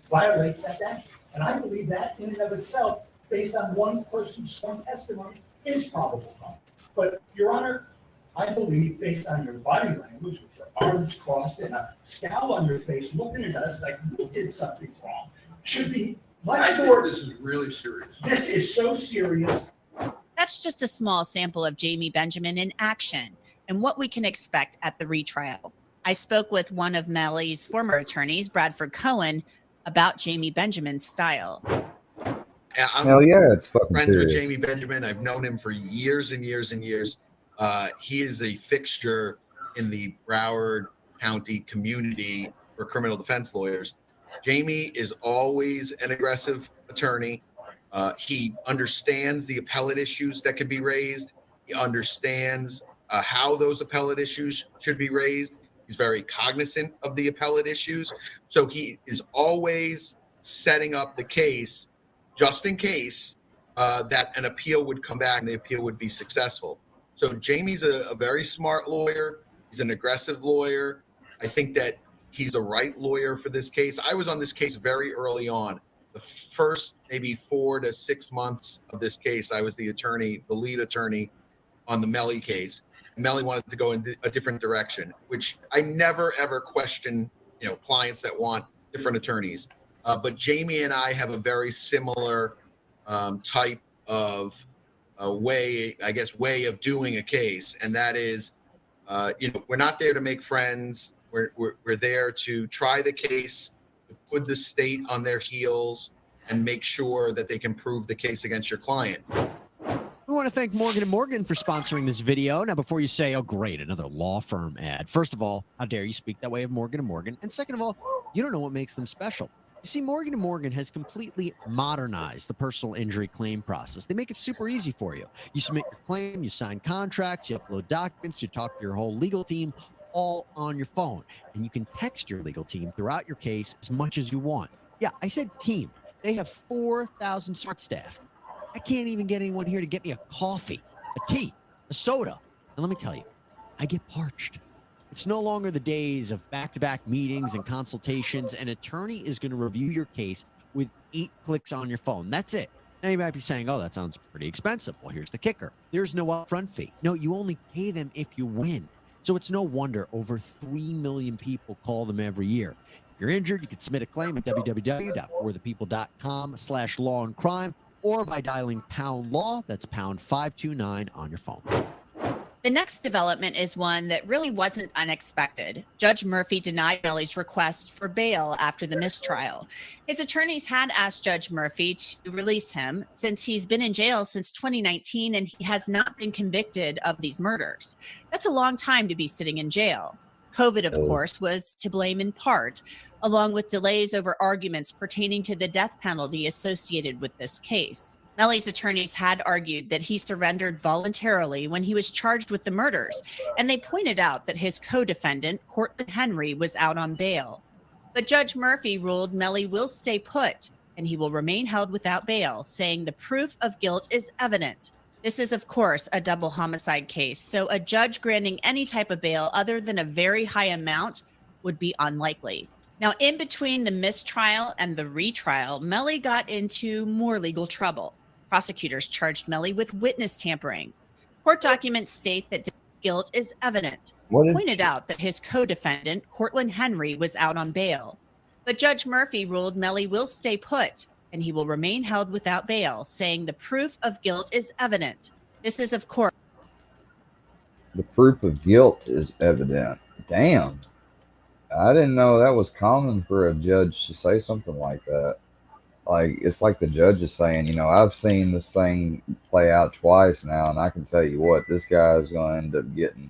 Speaker 16: violates that statute. And I believe that in and of itself, based on one person's sworn testimony, is probable cause. But, Your Honor, I believe based on your body language, with your arms crossed and a scowl on your face, looking at us like we did something wrong, should be much more.
Speaker 14: This is really serious.
Speaker 16: This is so serious.
Speaker 15: That's just a small sample of Jamie Benjamin in action and what we can expect at the retrial. I spoke with one of Melly's former attorneys, Bradford Cohen, about Jamie Benjamin's style.
Speaker 1: Hell yeah, it's fucking
Speaker 14: friends
Speaker 1: serious.
Speaker 14: with Jamie Benjamin. I've known him for years and years and years. He is a fixture in the Broward County community for criminal defense lawyers. Jamie is always an aggressive attorney. He understands the appellate issues that can be raised. He understands how those appellate issues should be raised. He's very cognizant of the appellate issues. So he is always setting up the case just in case that an appeal would come back and the appeal would be successful. So Jamie's a very smart lawyer. He's an aggressive lawyer. I think that he's the right lawyer for this case. I was on this case very early on. The first maybe 4 to 6 months of this case, I was the lead attorney on the Melly case. Melly wanted to go in a different direction, which I never, ever question, clients that want different attorneys. But Jamie and I have a very similar type of way of doing a case. And that is, we're not there to make friends. We're there to try the case, to put the state on their heels and make sure that they can prove the case against your client.
Speaker 17: We want to thank Morgan & Morgan for sponsoring this video. Now, before you say, oh, great, another law firm ad. First of all, how dare you speak that way of Morgan & Morgan? And second of all, you don't know what makes them special. You see, Morgan & Morgan has completely modernized the personal injury claim process. They make it super easy for you. You submit your claim, you sign contracts, you upload documents, you talk to your whole legal team, all on your phone. And you can text your legal team throughout your case as much as you want. Yeah, I said team. They have 4,000 smart staff. I can't even get anyone here to get me a coffee, a tea, a soda. And let me tell you, I get parched. It's no longer the days of back-to-back meetings and consultations. An attorney is going to review your case with 8 clicks on your phone. That's it. Now you might be saying, oh, that sounds pretty expensive. Well, here's the kicker. There's no upfront fee. No, you only pay them if you win. So it's no wonder over 3 million people call them every year. If you're injured, you can submit a claim at www.forthepeople.com/law and crime or by dialing pound law. That's pound 529 on your phone.
Speaker 15: The next development is one that really wasn't unexpected. Judge Murphy denied Melly's request for bail after the mistrial. His attorneys had asked Judge Murphy to release him since he's been in jail since 2019 and he has not been convicted of these murders. That's a long time to be sitting in jail. COVID, of course, was to blame in part, along with delays over arguments pertaining to the death penalty associated with this case. Melly's attorneys had argued that he surrendered voluntarily when he was charged with the murders, and they pointed out that his co-defendant, Cortland Henry, was out on bail. But Judge Murphy ruled Melly will stay put, and he will remain held without bail, saying the proof of guilt is evident. This is, of course, a double homicide case, so a judge granting any type of bail other than a very high amount would be unlikely. Now, in between the mistrial and the retrial, Melly got into more legal trouble. Prosecutors charged Melly with witness tampering. Court documents state that guilt is evident. Pointed out that his co-defendant, Cortland Henry, was out on bail. But Judge Murphy ruled Melly will stay put and he will remain held without bail, saying the proof of guilt is evident. This is, of course,
Speaker 1: The proof of guilt is evident. Damn. I didn't know that was common for a judge to say something like that. Like, it's like the judge is saying, you know, I've seen this thing play out twice now, and I can tell you what, this guy's going to end up getting.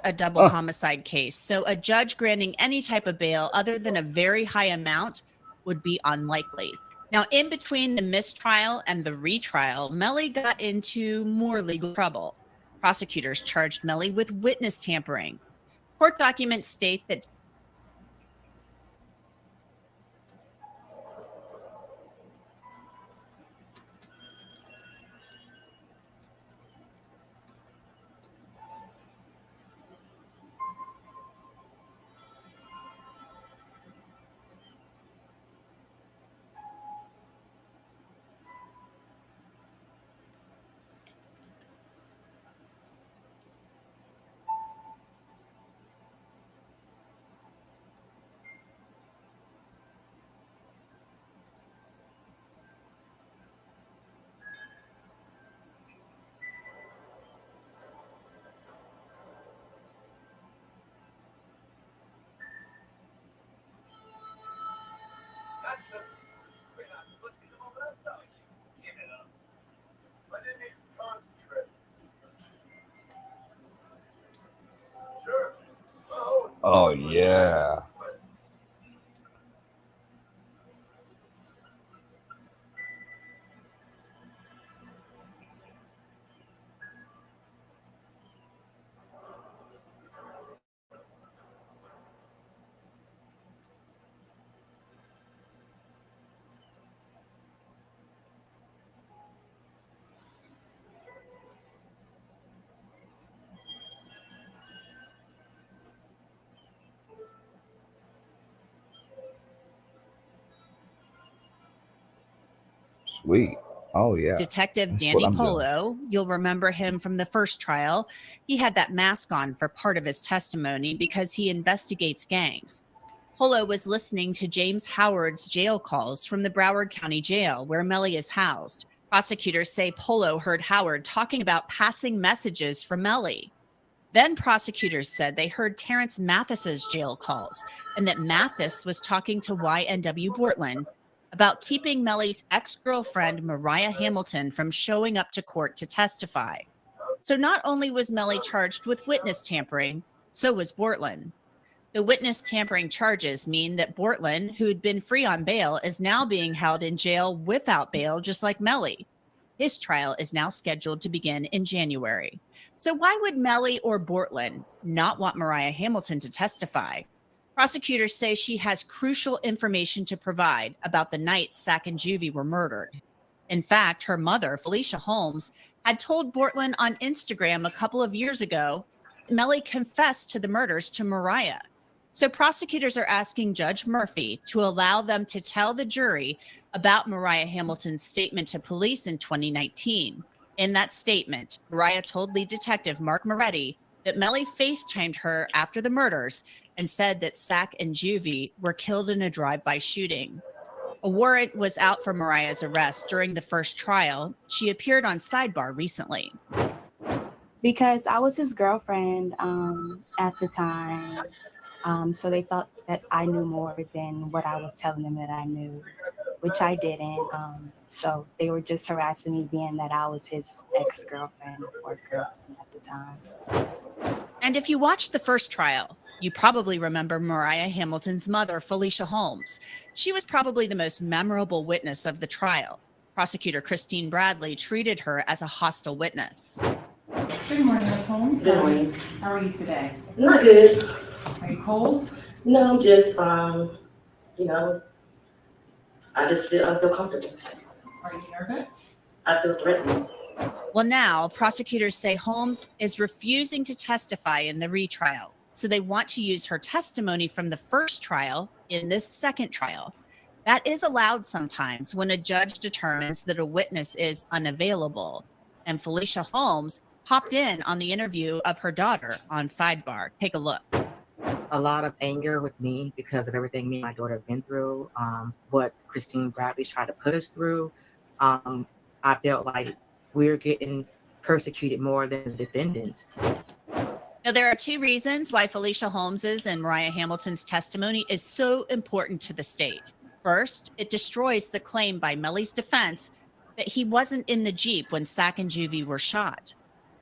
Speaker 15: a double homicide case. So a judge granting any type of bail other than a very high amount would be unlikely. Now, in between the mistrial and the retrial, Melly got into more legal trouble. Prosecutors charged Melly with witness tampering. Court documents state that
Speaker 1: Oh, yeah. Sweet. Oh, yeah.
Speaker 15: Detective
Speaker 1: That's
Speaker 15: Danny
Speaker 1: what I'm doing.
Speaker 15: Polo, you'll remember him from the first trial. He had that mask on for part of his testimony because he investigates gangs. Polo was listening to James Howard's jail calls from the Broward County Jail, where Melly is housed. Prosecutors say Polo heard Howard talking about passing messages from Melly. Then prosecutors said they heard Terrence Mathis's jail calls and that Mathis was talking to YNW Bortland about keeping Melly's ex-girlfriend Mariah Hamilton from showing up to court to testify. So not only was Melly charged with witness tampering, so was Bortland. The witness tampering charges mean that Bortland, who'd been free on bail, is now being held in jail without bail, just like Melly. His trial is now scheduled to begin in January. So why would Melly or Bortland not want Mariah Hamilton to testify? Prosecutors say she has crucial information to provide about the night Sack and Juvie were murdered. In fact, her mother, Felicia Holmes, had told Bortland on Instagram a couple of years ago, Melly confessed to the murders to Mariah. So prosecutors are asking Judge Murphy to allow them to tell the jury about Mariah Hamilton's statement to police in 2019. In that statement, Mariah told lead detective Mark Moretti that Melly FaceTimed her after the murders and said that Sack and Juvie were killed in a drive-by shooting. A warrant was out for Mariah's arrest during the first trial. She appeared on Sidebar recently.
Speaker 18: Because I was his girlfriend at the time. So they thought that I knew more than what I was telling them that I knew, which I didn't. So they were just harassing me being that I was his ex-girlfriend or girlfriend at the time.
Speaker 15: And if you watched the first trial, you probably remember Mariah Hamilton's mother, Felicia Holmes. She was probably the most memorable witness of the trial. Prosecutor Christine Bradley treated her as a hostile witness.
Speaker 19: Good morning, Ms. Holmes.
Speaker 20: Good morning.
Speaker 19: How are you today?
Speaker 20: Not good.
Speaker 19: Are you cold?
Speaker 20: No, I'm just, you know, I feel comfortable.
Speaker 19: Are you nervous?
Speaker 20: I feel threatened.
Speaker 15: Well, now prosecutors say Holmes is refusing to testify in the retrial, so they want to use her testimony from the first trial in this second trial. That is allowed sometimes when a judge determines that a witness is unavailable. And Felicia Holmes hopped in on the interview of her daughter on Sidebar. Take a look.
Speaker 20: A lot of anger with me because of everything me and my daughter have been through, what Christine Bradley's tried to put us through. I felt like we're getting persecuted more than the defendants.
Speaker 15: Now, there are two reasons why Felicia Holmes's and Mariah Hamilton's testimony is so important to the state. First, it destroys the claim by Melly's defense that he wasn't in the Jeep when Sack and Juvie were shot.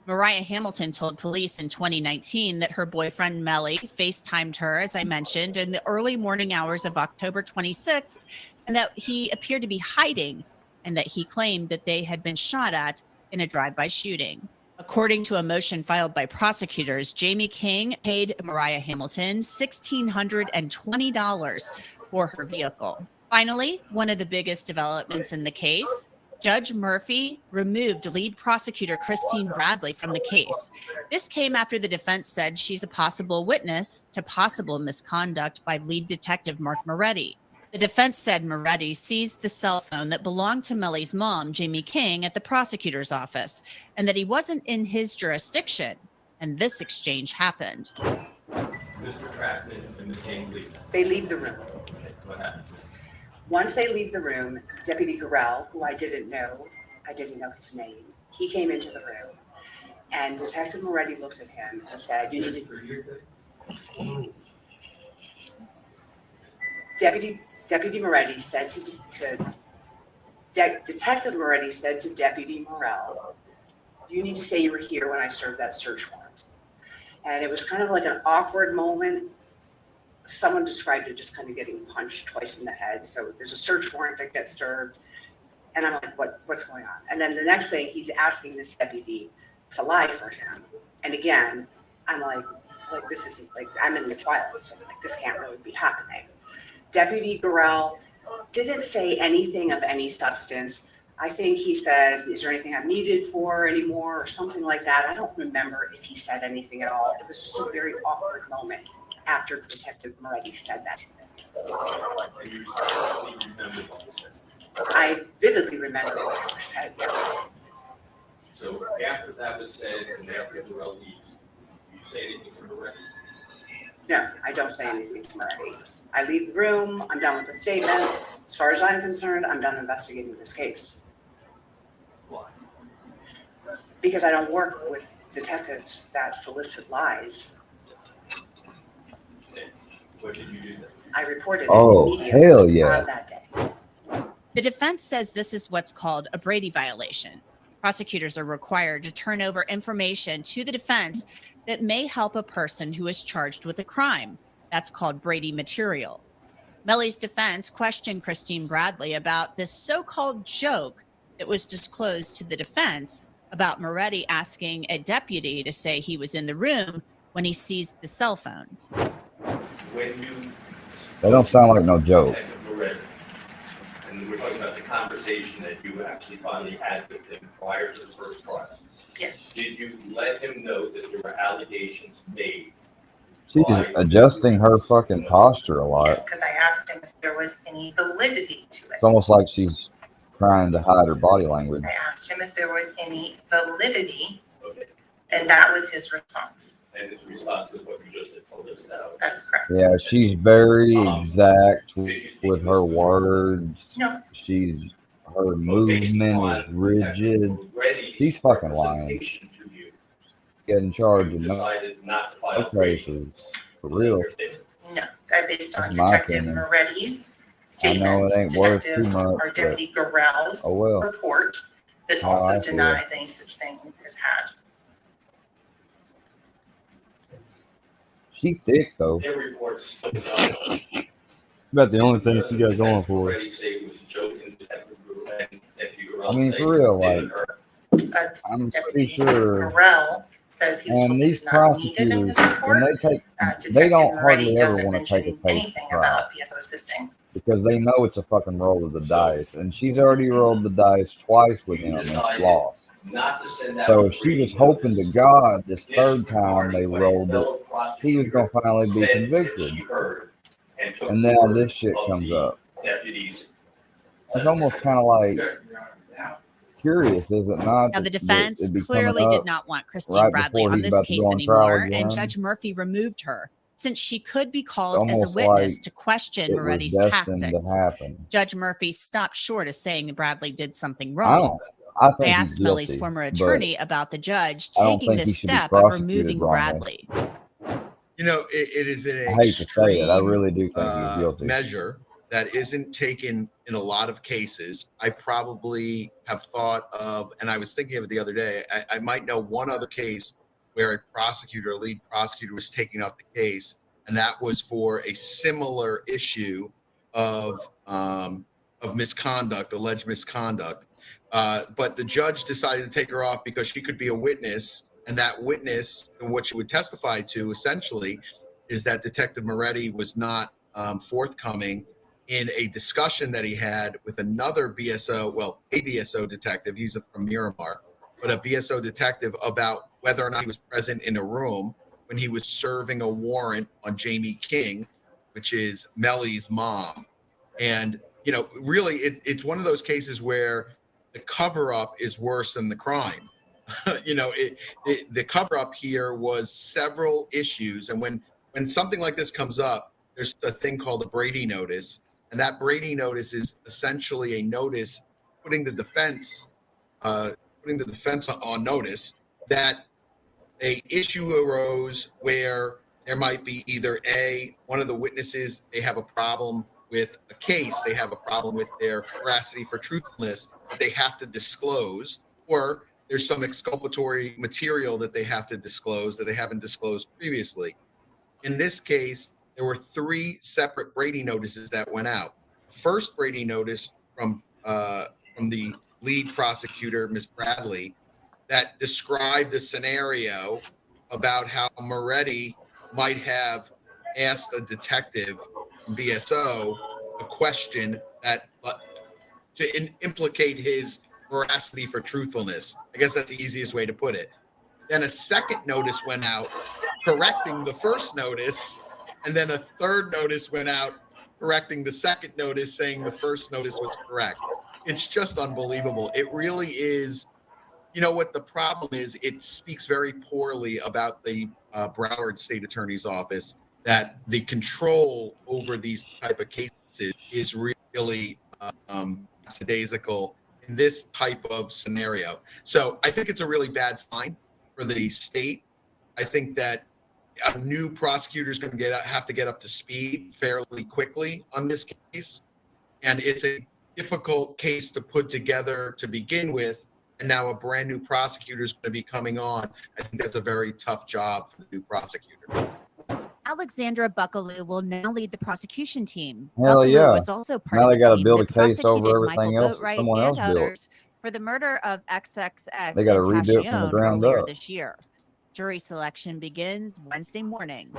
Speaker 15: Mariah Hamilton told police in 2019 that her boyfriend Melly FaceTimed her, as I mentioned, in the early morning hours of October 26th, and that he appeared to be hiding, and that he claimed that they had been shot at in a drive-by shooting. According to a motion filed by prosecutors, Jamie King paid Mariah Hamilton $1,620 for her vehicle. Finally, one of the biggest developments in the case, Judge Murphy removed lead prosecutor Christine Bradley from the case. This came after the defense said she's a possible witness to possible misconduct by lead detective Mark Moretti. The defense said Moretti seized the cell phone that belonged to Melly's mom, Jamie King, at the prosecutor's office, and that he wasn't in his jurisdiction. And this exchange happened.
Speaker 21: Mr. Trackman and Ms. King leave.
Speaker 22: They leave the room.
Speaker 21: What happens?
Speaker 22: Once they leave the room, Deputy Gorell, who I didn't know his name, he came into the room, and Detective Moretti looked at him and said, "You need to." Deputy Moretti said Detective Moretti said to Deputy Morell, "You need to say you were here when I served that search warrant." And it was kind of like an awkward moment. Someone described it just kind of getting punched twice in the head. So there's a search warrant that gets served, and I'm like, what's going on? And then the next thing, he's asking this deputy to lie for him. And again, I'm like this isn't like I'm in the trial, so like this can't really be happening. Deputy Gorell didn't say anything of any substance. I think he said, "Is there anything I'm needed for anymore?" or something like that. I don't remember if he said anything at all. It was just a very awkward moment after Detective Moretti said that to me. I vividly remember what was said, yes.
Speaker 21: So after that was said and after Gorell leaves, you say anything to Moretti?
Speaker 22: No, I don't say anything to Moretti. I leave the room, I'm done with the statement. As far as I'm concerned, I'm done investigating this case.
Speaker 21: Why?
Speaker 22: Because I don't work with detectives that solicit lies.
Speaker 21: What did you do then?
Speaker 22: I reported
Speaker 1: Oh,
Speaker 22: it
Speaker 1: hell
Speaker 22: immediately
Speaker 1: yeah.
Speaker 22: on that day.
Speaker 15: The defense says this is what's called a Brady violation. Prosecutors are required to turn over information to the defense that may help a person who is charged with a crime. That's called Brady material. Melly's defense questioned Christine Bradley about this so-called joke that was disclosed to the defense about Moretti asking a deputy to say he was in the room when he seized the cell phone.
Speaker 21: When you
Speaker 1: That don't sound like no joke.
Speaker 21: Moretti, and we're talking about the conversation that you actually finally had with him prior to the first trial.
Speaker 22: Yes.
Speaker 21: Did you let him know that there were allegations made?
Speaker 1: She's adjusting her fucking posture a lot.
Speaker 22: Yes, because I asked him if there was any validity to it.
Speaker 1: It's almost like she's trying to hide her body language.
Speaker 22: I asked him if there was any validity, and that was his response.
Speaker 21: And his response is what you just told us now.
Speaker 22: That's correct.
Speaker 1: Yeah, she's very exact with her words.
Speaker 22: No.
Speaker 1: Her movement is rigid. She's fucking lying. Getting charged with no
Speaker 21: Decided not to file
Speaker 1: cases. For real.
Speaker 22: No, I based on
Speaker 1: That's my
Speaker 22: Detective
Speaker 1: opinion.
Speaker 22: Moretti's
Speaker 1: I know
Speaker 22: statement,
Speaker 1: it ain't worth too
Speaker 22: Detective
Speaker 1: much,
Speaker 22: or
Speaker 1: but
Speaker 22: Deputy Gorell's
Speaker 1: oh well.
Speaker 22: report that
Speaker 1: Oh,
Speaker 22: also
Speaker 1: I see
Speaker 22: denied
Speaker 1: it.
Speaker 22: any such thing as had.
Speaker 1: She thick though.
Speaker 21: Their reports.
Speaker 1: About the only thing she got going for her.
Speaker 21: Moretti say it was a joke, and Deputy Gorell
Speaker 1: I mean,
Speaker 21: say
Speaker 1: for real,
Speaker 21: it
Speaker 1: like,
Speaker 21: didn't hurt.
Speaker 1: I'm pretty sure.
Speaker 22: Gorell says he was
Speaker 1: And these
Speaker 22: not needed in
Speaker 1: prosecutors,
Speaker 22: his report.
Speaker 1: when they take, they
Speaker 22: Detective
Speaker 1: don't
Speaker 22: Moretti
Speaker 1: hardly ever
Speaker 22: doesn't
Speaker 1: want to take a
Speaker 22: mention
Speaker 1: case
Speaker 22: anything
Speaker 1: to trial
Speaker 22: about PSO assisting.
Speaker 1: because they know it's a fucking roll of the dice, and she's already rolled the dice twice with him and lost.
Speaker 21: not to send out.
Speaker 1: So she was hoping to God this third time they rolled it, he was going to finally be convicted. And now this shit comes up.
Speaker 21: Deputies.
Speaker 1: It's almost kind of like curious, is it not?
Speaker 15: Now, the defense clearly did not want Christine
Speaker 1: right
Speaker 15: Bradley
Speaker 1: before
Speaker 15: on
Speaker 1: he's
Speaker 15: this
Speaker 1: about to
Speaker 15: case
Speaker 1: go on trial
Speaker 15: anymore,
Speaker 1: again.
Speaker 15: and Judge Murphy removed her since she could be called as a
Speaker 1: Almost
Speaker 15: witness
Speaker 1: like
Speaker 15: to question
Speaker 1: it was
Speaker 15: Moretti's
Speaker 1: destined to
Speaker 15: tactics.
Speaker 1: happen.
Speaker 15: Judge Murphy stopped short of saying that Bradley did something
Speaker 1: I
Speaker 15: wrong.
Speaker 1: think he's
Speaker 15: asked Melly's
Speaker 1: guilty,
Speaker 15: former
Speaker 1: but
Speaker 15: attorney about the judge
Speaker 1: I don't
Speaker 15: taking
Speaker 1: think he
Speaker 15: this
Speaker 1: should be
Speaker 15: step of
Speaker 1: prosecuted
Speaker 15: removing
Speaker 1: wrongly.
Speaker 15: Bradley.
Speaker 14: You know, it is an
Speaker 1: I hate to say it, I
Speaker 14: extreme
Speaker 1: really do think he's guilty.
Speaker 14: measure that isn't taken in a lot of cases. I probably have thought of, and I was thinking of it the other day, I might know one other case where a lead prosecutor was taking off the case, and that was for a similar issue of misconduct, alleged misconduct. But the judge decided to take her off because she could be a witness, and that witness, and what she would testify to essentially, is that Detective Moretti was not forthcoming in a discussion that he had with another BSO, well, a BSO detective, he's from Miramar, but a BSO detective about whether or not he was present in a room when he was serving a warrant on Jamie King, which is Melly's mom. And, you know, really, it's one of those cases where the cover-up is worse than the crime. You know, the cover-up here was several issues. And when something like this comes up, there's a thing called a Brady notice. And that Brady notice is essentially a notice putting the defense on notice that a issue arose where there might be either one of the witnesses, they have a problem with a case, they have a problem with their veracity for truthfulness that they have to disclose, or there's some exculpatory material that they have to disclose that they haven't disclosed previously. In this case, there were 3 separate Brady notices that went out. First Brady notice from the lead prosecutor, Ms. Bradley, that described a scenario about how Moretti might have asked a detective from BSO a question that to implicate his veracity for truthfulness. I guess that's the easiest way to put it. Then a second notice went out correcting the first notice, and then a third notice went out correcting the second notice, saying the first notice was correct. It's just unbelievable. It really is. You know what the problem is? It speaks very poorly about the Broward State Attorney's Office that the control over these type of cases is really lackadaisical in this type of scenario. So I think it's a really bad sign for the state. I think that a new prosecutor is going to have to get up to speed fairly quickly on this case. And it's a difficult case to put together to begin with. And now a brand new prosecutor is going to be coming on. I think that's a very tough job for the new prosecutor.
Speaker 3: Alexandra Buckaloo will now lead the prosecution team.
Speaker 1: Hell
Speaker 3: Buckaloo
Speaker 1: yeah.
Speaker 3: was also part
Speaker 1: Now
Speaker 3: of
Speaker 1: they
Speaker 3: the
Speaker 1: got to
Speaker 3: team
Speaker 1: build a
Speaker 3: that
Speaker 1: case over
Speaker 3: prosecuted
Speaker 1: everything
Speaker 3: Michael
Speaker 1: else that
Speaker 3: Boatwright
Speaker 1: someone else
Speaker 3: and
Speaker 1: built.
Speaker 3: others for the murder of XXX
Speaker 1: They got to
Speaker 3: and
Speaker 1: redo it from the
Speaker 3: Tashion
Speaker 1: ground
Speaker 3: earlier
Speaker 1: up.
Speaker 3: this year. Jury selection begins Wednesday morning.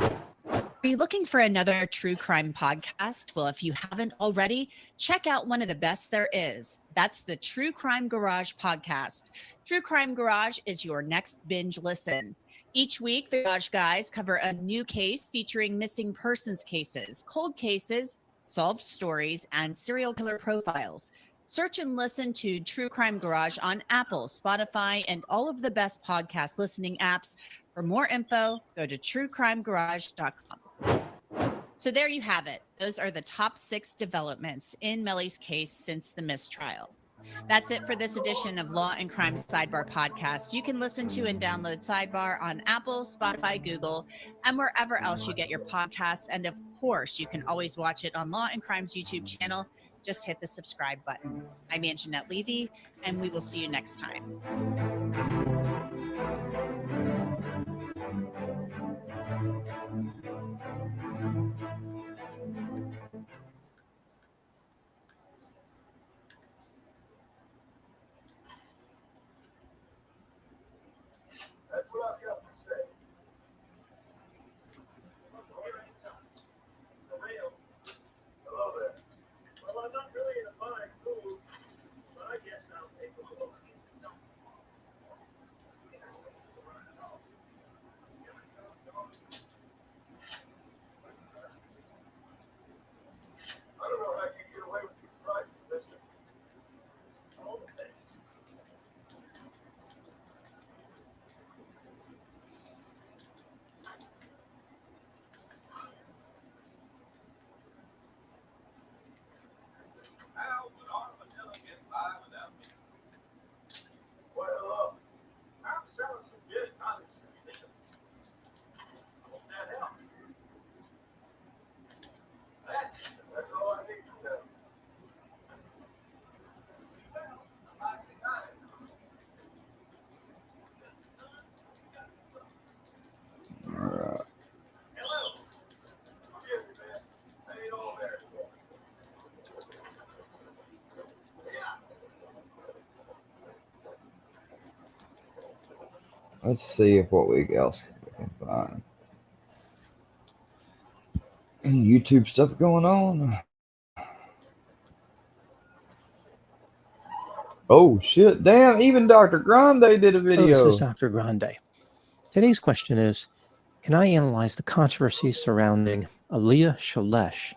Speaker 15: Are you looking for another true crime podcast? Well, if you haven't already, check out one of the best there is. That's the True Crime Garage podcast. True Crime Garage is your next binge listen. Each week, the Garage guys cover a new case featuring missing persons cases, cold cases, solved stories, and serial killer profiles. Search and listen to True Crime Garage on Apple, Spotify, and all of the best podcast listening apps. For more info, go to truecrimegarage.com. So there you have it. Those are the top 6 developments in Melly's case since the mistrial. That's it for this edition of Law and Crime Sidebar Podcast. You can listen to and download Sidebar on Apple, Spotify, Google, and wherever else you get your podcasts. And of course, you can always watch it on Law and Crime's YouTube channel. Just hit the subscribe button. I'm Anjanette Levy, and we will see you next time.
Speaker 1: Let's see if what we else can find. Any YouTube stuff going on? Oh shit! Damn! Even Dr. Grande did a video.
Speaker 4: Hello, this is Dr. Grande. Today's question is, can I analyze the controversy surrounding Aaliyah Shalesh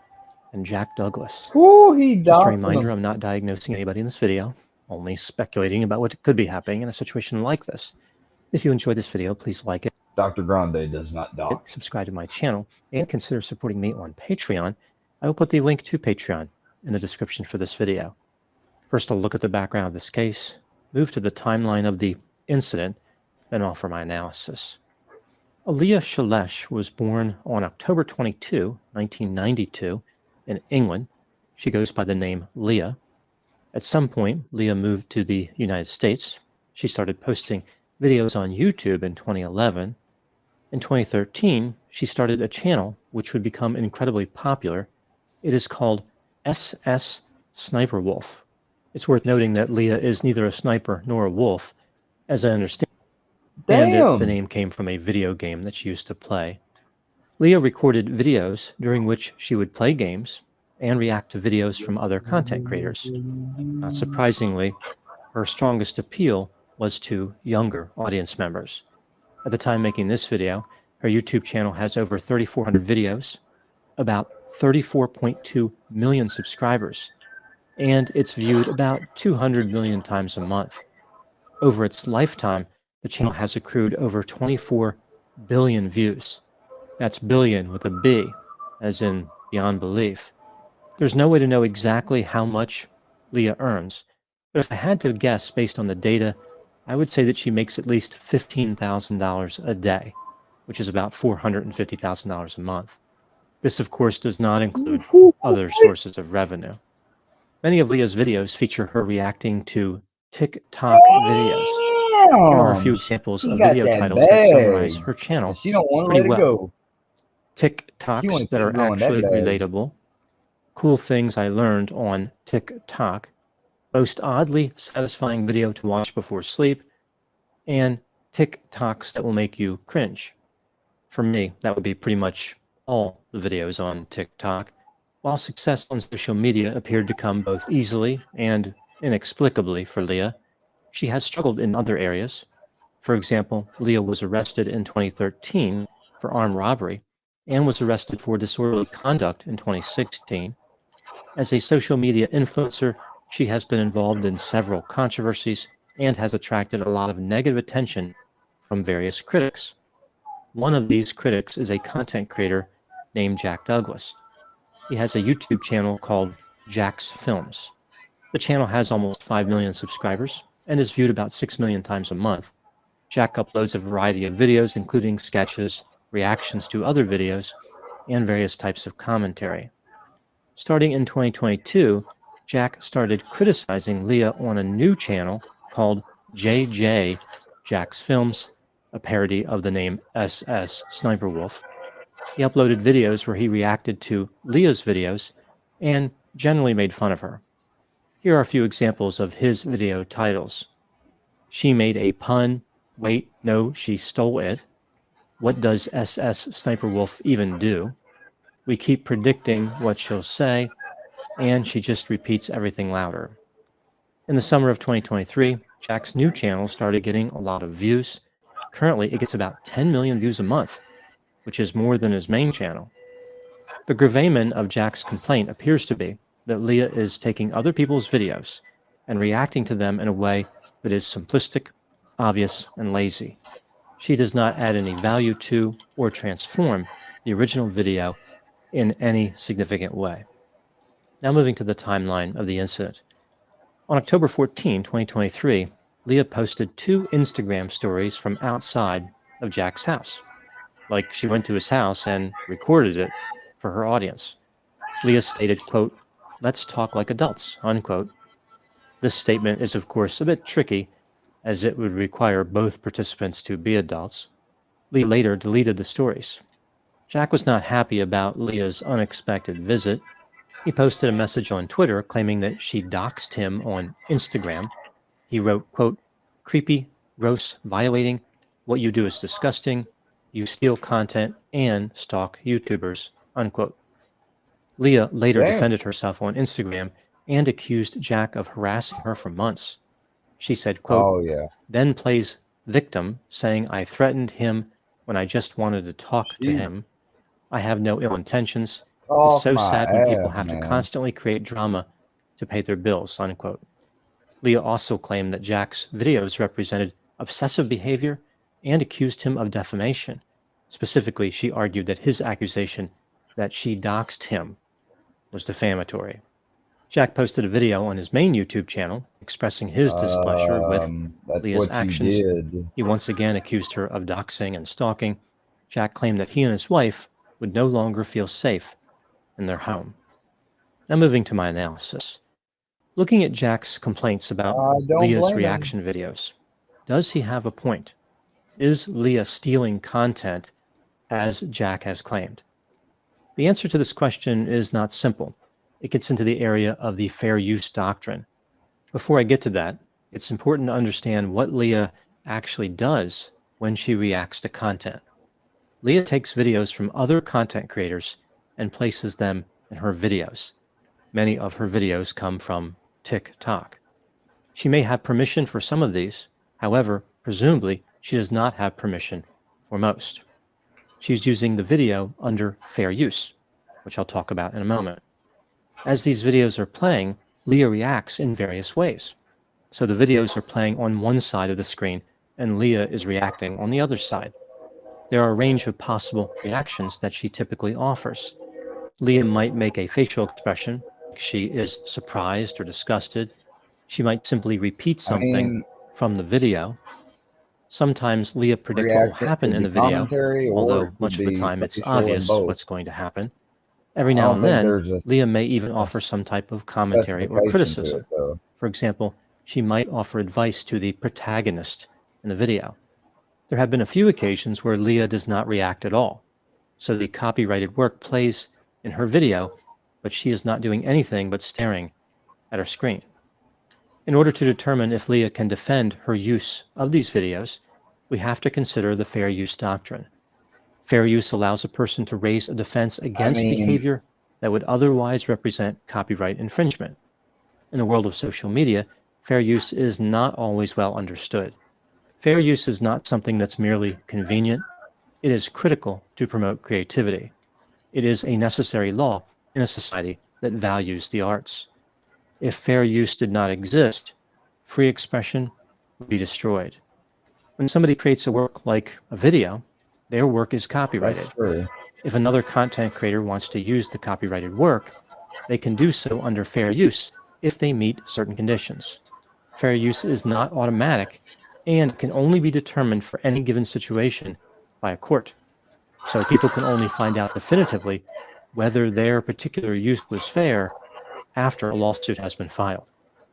Speaker 4: and Jack Douglas?
Speaker 1: Oh, he died.
Speaker 4: Just a reminder, I'm not diagnosing anybody in this video, only speculating about what could be happening in a situation like this. If you enjoyed this video, please like it.
Speaker 1: Dr. Grande does not dox.
Speaker 4: Subscribe to my channel and consider supporting me on Patreon. I will put the link to Patreon in the description for this video. First, I'll look at the background of this case, move to the timeline of the incident, then offer my analysis. Aaliyah Shalesh was born on October 22, 1992, in England. She goes by the name Leah. At some point, Leah moved to the United States. She started posting videos on YouTube in 2011. In 2013, she started a channel which would become incredibly popular. It is called SS Sniper Wolf. It's worth noting that Leah is neither a sniper nor a wolf, as I understand.
Speaker 1: Damn.
Speaker 4: The name came from a video game that she used to play. Leah recorded videos during which she would play games and react to videos from other content creators. Not surprisingly, her strongest appeal was to younger audience members. At the time making this video, her YouTube channel has over 3,400 videos, about 34.2 million subscribers, and it's viewed about 200 million times a month. Over its lifetime, the channel has accrued over 24 billion views. That's billion with a B, as in beyond belief. There's no way to know exactly how much Leah earns, but if I had to guess based on the data, I would say that she makes at least $15,000 a day, which is about $450,000 a month. This, of course, does not include other sources of revenue. Many of Leah's videos feature her reacting to TikTok videos. Here are a few examples of video titles that summarize her channel
Speaker 1: She don't want to
Speaker 4: pretty
Speaker 1: let it
Speaker 4: well.
Speaker 1: go.
Speaker 4: TikToks that are actually relatable, cool things I learned on TikTok, most oddly satisfying video to watch before sleep, and TikToks that will make you cringe. For me, that would be pretty much all the videos on TikTok. While success on social media appeared to come both easily and inexplicably for Leah, she has struggled in other areas. For example, Leah was arrested in 2013 for armed robbery and was arrested for disorderly conduct in 2016. As a social media influencer, she has been involved in several controversies and has attracted a lot of negative attention from various critics. One of these critics is a content creator named Jack Douglas. He has a YouTube channel called Jack's Films. The channel has almost 5 million subscribers and is viewed about 6 million times a month. Jack uploads a variety of videos, including sketches, reactions to other videos, and various types of commentary. Starting in 2022, Jack started criticizing Leah on a new channel called JJ Jack's Films, a parody of the name SS Sniper Wolf. He uploaded videos where he reacted to Leah's videos and generally made fun of her. Here are a few examples of his video titles. She made a pun. Wait, no, she stole it. What does SS Sniper Wolf even do? We keep predicting what she'll say, and she just repeats everything louder. In the summer of 2023, Jack's new channel started getting a lot of views. Currently, it gets about 10 million views a month, which is more than his main channel. The gravamen of Jack's complaint appears to be that Leah is taking other people's videos and reacting to them in a way that is simplistic, obvious, and lazy. She does not add any value to or transform the original video in any significant way. Now moving to the timeline of the incident. On October 14, 2023, Leah posted 2 Instagram stories from outside of Jack's house. Like she went to his house and recorded it for her audience. Leah stated, quote, "Let's talk like adults," unquote. This statement is, of course, a bit tricky, as it would require both participants to be adults. Leah later deleted the stories. Jack was not happy about Leah's unexpected visit. He posted a message on Twitter claiming that she doxed him on Instagram. He wrote, quote, "Creepy, gross, violating, What you do is disgusting. You steal content and stalk YouTubers, unquote. Leah later
Speaker 1: Damn.
Speaker 4: defended herself on Instagram and accused Jack of harassing her for months. She said, quote,
Speaker 1: Oh, yeah.
Speaker 4: then plays victim, saying, I threatened him when I just wanted to talk to him. I have no ill intentions. It's so sad when people have to constantly create drama to pay their bills, unquote. Leah also claimed that Jack's videos represented obsessive behavior and accused him of defamation. Specifically, she argued that his accusation that she doxed him was defamatory. Jack posted a video on his main YouTube channel expressing his displeasure with Leah's actions. He once again accused her of doxing and stalking. Jack claimed that he and his wife would no longer feel safe in their home. Now moving to my analysis. Looking at Jack's complaints about Leah's reaction videos, does he have a point? Is Leah stealing content as Jack has claimed? The answer to this question is not simple. It gets into the area of the fair use doctrine. Before I get to that, it's important to understand what Leah actually does when she reacts to content. Leah takes videos from other content creators and places them in her videos. Many of her videos come from TikTok. She may have permission for some of these. However, presumably, she does not have permission for most. She's using the video under fair use, which I'll talk about in a moment. As these videos are playing, Leah reacts in various ways. So the videos are playing on one side of the screen, and Leah is reacting on the other side. There are a range of possible reactions that she typically offers. Leah might make a facial expression, like she is surprised or disgusted. She might simply repeat something from the video. Sometimes Leah predicts what will happen in the video, although much of the time it's obvious what's going to happen. Every now and then, Leah may even offer some type of commentary or criticism. For example, she might offer advice to the protagonist in the video. There have been a few occasions where Leah does not react at all. So the copyrighted work plays in her video, but she is not doing anything but staring at her screen. In order to determine if Leah can defend her use of these videos, we have to consider the fair use doctrine. Fair use allows a person to raise a defense against behavior that would otherwise represent copyright infringement. In the world of social media, fair use is not always well understood. Fair use is not something that's merely convenient. It is critical to promote creativity. It is a necessary law in a society that values the arts. If fair use did not exist, free expression would be destroyed. When somebody creates a work like a video, their work is copyrighted. If another content creator wants to use the copyrighted work, they can do so under fair use if they meet certain conditions. Fair use is not automatic and can only be determined for any given situation by a court. So people can only find out definitively whether their particular use was fair after a lawsuit has been filed.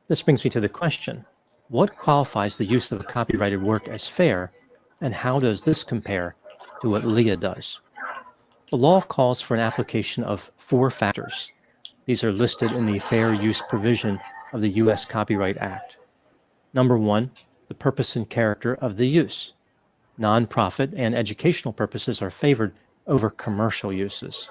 Speaker 4: This brings me to the question, what qualifies the use of a copyrighted work as fair, and how does this compare to what Leah does? The law calls for an application of 4 factors. These are listed in the fair use provision of the U.S. Copyright Act. Number 1, the purpose and character of the use. Non-profit and educational purposes are favored over commercial uses.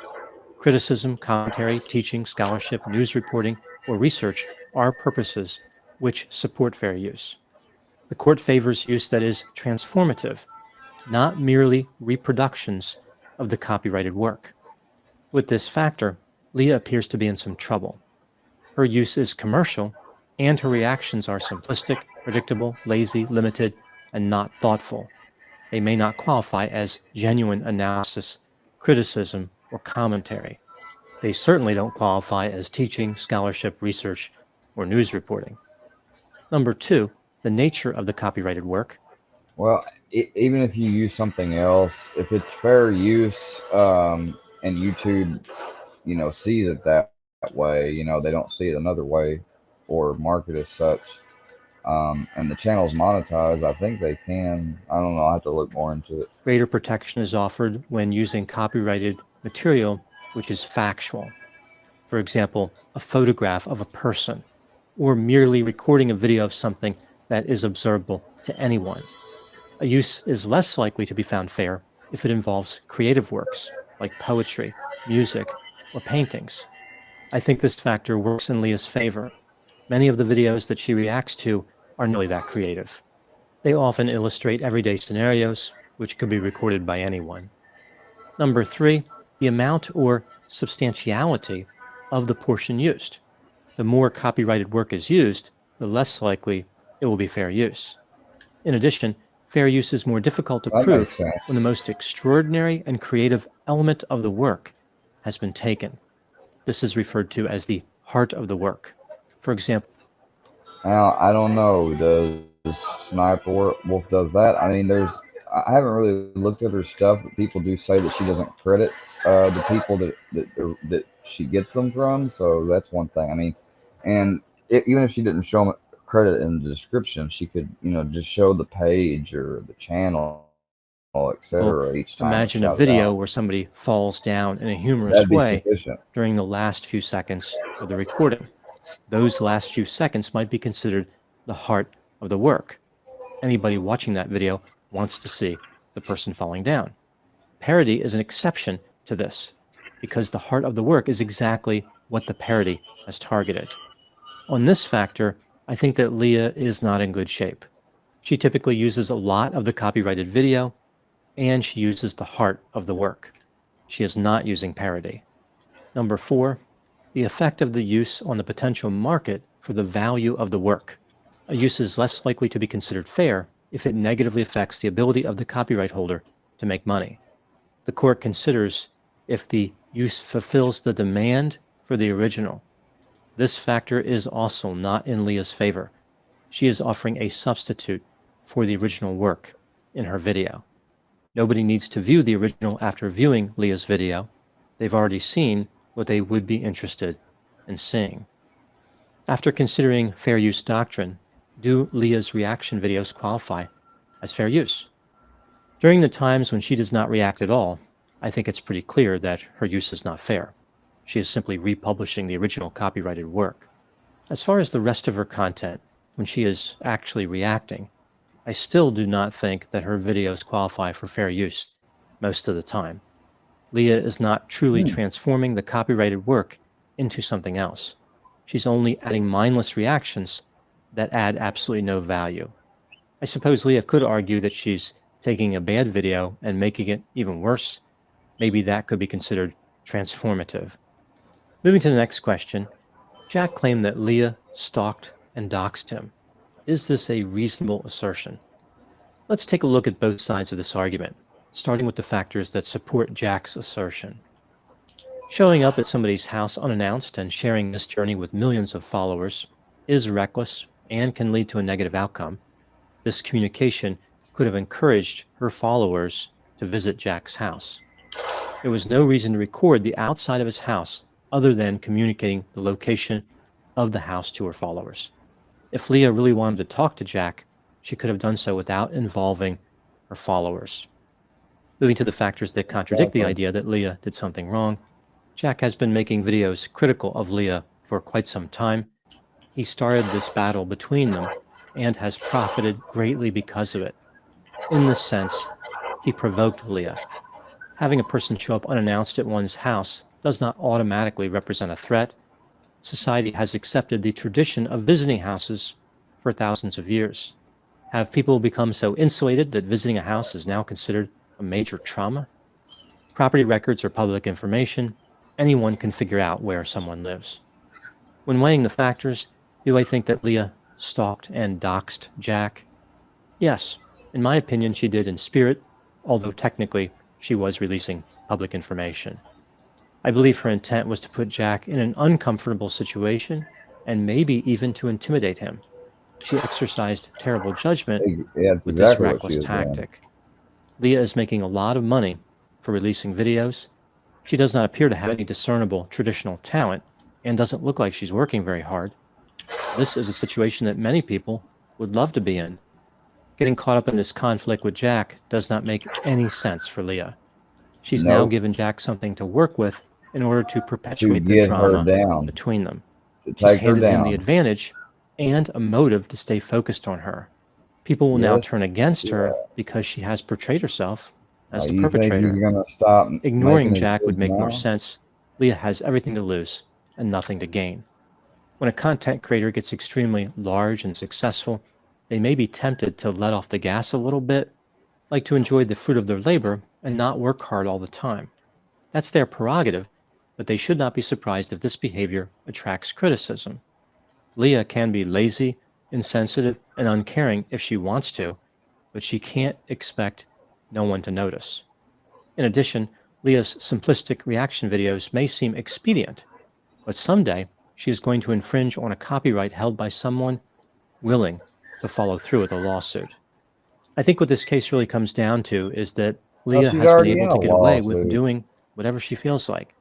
Speaker 4: Criticism, commentary, teaching, scholarship, news reporting, or research are purposes which support fair use. The court favors use that is transformative, not merely reproductions of the copyrighted work. With this factor, Leah appears to be in some trouble. Her use is commercial, and her reactions are simplistic, predictable, lazy, limited, and not thoughtful. They may not qualify as genuine analysis, criticism, or commentary. They certainly don't qualify as teaching, scholarship, research, or news reporting. Number 2, the nature of the copyrighted work.
Speaker 1: Well, even if you use something else, if it's fair use, and YouTube, sees it that way, they don't see it another way or market as such, and the channel's monetized, I think they can. I don't know. I have to look more into it.
Speaker 4: Greater protection is offered when using copyrighted material which is factual. For example, a photograph of a person, or merely recording a video of something that is observable to anyone. A use is less likely to be found fair if it involves creative works like poetry, music, or paintings. I think this factor works in Leah's favor. Many of the videos that she reacts to are nearly that creative. They often illustrate everyday scenarios, which could be recorded by anyone. Number 3, the amount or substantiality of the portion used. The more copyrighted work is used, the less likely it will be fair use. In addition, fair use is more difficult to prove when the most extraordinary and creative element of the work has been taken. This is referred to as the heart of the work. For example,
Speaker 1: now I don't know, does Sniper Wolf does that? I mean, I haven't really looked at her stuff, but people do say that she doesn't credit the people that she gets them from, so that's one thing. I mean, and even if she didn't show them credit in the description, she could, just show the page or the channel, etc. each time.
Speaker 4: Imagine a video where somebody falls down in a humorous way during the last few seconds of the recording. Those last few seconds might be considered the heart of the work. Anybody watching that video wants to see the person falling down. Parody is an exception to this because the heart of the work is exactly what the parody has targeted. On this factor, I think that Leah is not in good shape. She typically uses a lot of the copyrighted video, and she uses the heart of the work. She is not using parody. Number 4, the effect of the use on the potential market for the value of the work. A use is less likely to be considered fair if it negatively affects the ability of the copyright holder to make money. The court considers if the use fulfills the demand for the original. This factor is also not in Leah's favor. She is offering a substitute for the original work in her video. Nobody needs to view the original after viewing Leah's video. They've already seen what they would be interested in seeing. After considering fair use doctrine, do Leah's reaction videos qualify as fair use? During the times when she does not react at all, I think it's pretty clear that her use is not fair. She is simply republishing the original copyrighted work. As far as the rest of her content, when she is actually reacting, I still do not think that her videos qualify for fair use most of the time. Leah is not truly transforming the copyrighted work into something else. She's only adding mindless reactions that add absolutely no value. I suppose Leah could argue that she's taking a bad video and making it even worse. Maybe that could be considered transformative. Moving to the next question, Jack claimed that Leah stalked and doxed him. Is this a reasonable assertion? Let's take a look at both sides of this argument, starting with the factors that support Jack's assertion. Showing up at somebody's house unannounced and sharing this journey with millions of followers is reckless and can lead to a negative outcome. This communication could have encouraged her followers to visit Jack's house. There was no reason to record the outside of his house other than communicating the location of the house to her followers. If Leah really wanted to talk to Jack, she could have done so without involving her followers. Moving to the factors that contradict the idea that Leah did something wrong, Jack has been making videos critical of Leah for quite some time. He started this battle between them and has profited greatly because of it. In this sense, he provoked Leah. Having a person show up unannounced at one's house does not automatically represent a threat. Society has accepted the tradition of visiting houses for thousands of years. Have people become so insulated that visiting a house is now considered a major trauma? Property records are public information. Anyone can figure out where someone lives. When weighing the factors, do I think that Leah stalked and doxed Jack? Yes, in my opinion, she did in spirit, although technically she was releasing public information. I believe her intent was to put Jack in an uncomfortable situation and maybe even to intimidate him. She exercised terrible judgment with this reckless tactic. Leah is making a lot of money for releasing videos. She does not appear to have any discernible traditional talent and doesn't look like she's working very hard. This is a situation that many people would love to be in. Getting caught up in this conflict with Jack does not make any sense for Leah. She's now given Jack something to work with in order to perpetuate the drama between them. She's handed him the advantage and a motive to stay focused on her. People will now
Speaker 1: Yes.
Speaker 4: turn against her
Speaker 1: Yeah.
Speaker 4: because she has portrayed herself as
Speaker 1: Are
Speaker 4: the
Speaker 1: you think
Speaker 4: perpetrator.
Speaker 1: he's gonna stop
Speaker 4: Ignoring
Speaker 1: making his
Speaker 4: Jack would
Speaker 1: kids
Speaker 4: make more
Speaker 1: now?
Speaker 4: sense. Leah has everything to lose and nothing to gain. When a content creator gets extremely large and successful, they may be tempted to let off the gas a little bit, like to enjoy the fruit of their labor and not work hard all the time. That's their prerogative, but they should not be surprised if this behavior attracts criticism. Leah can be lazy, insensitive, and uncaring if she wants to, but she can't expect no one to notice. In addition, Leah's simplistic reaction videos may seem expedient, but someday she is going to infringe on a copyright held by someone willing to follow through with a lawsuit. I think what this case really comes down to is that Leah
Speaker 1: she's
Speaker 4: has been
Speaker 1: already
Speaker 4: able
Speaker 1: in
Speaker 4: to
Speaker 1: a
Speaker 4: get away with
Speaker 1: lawsuit.
Speaker 4: doing whatever she feels like.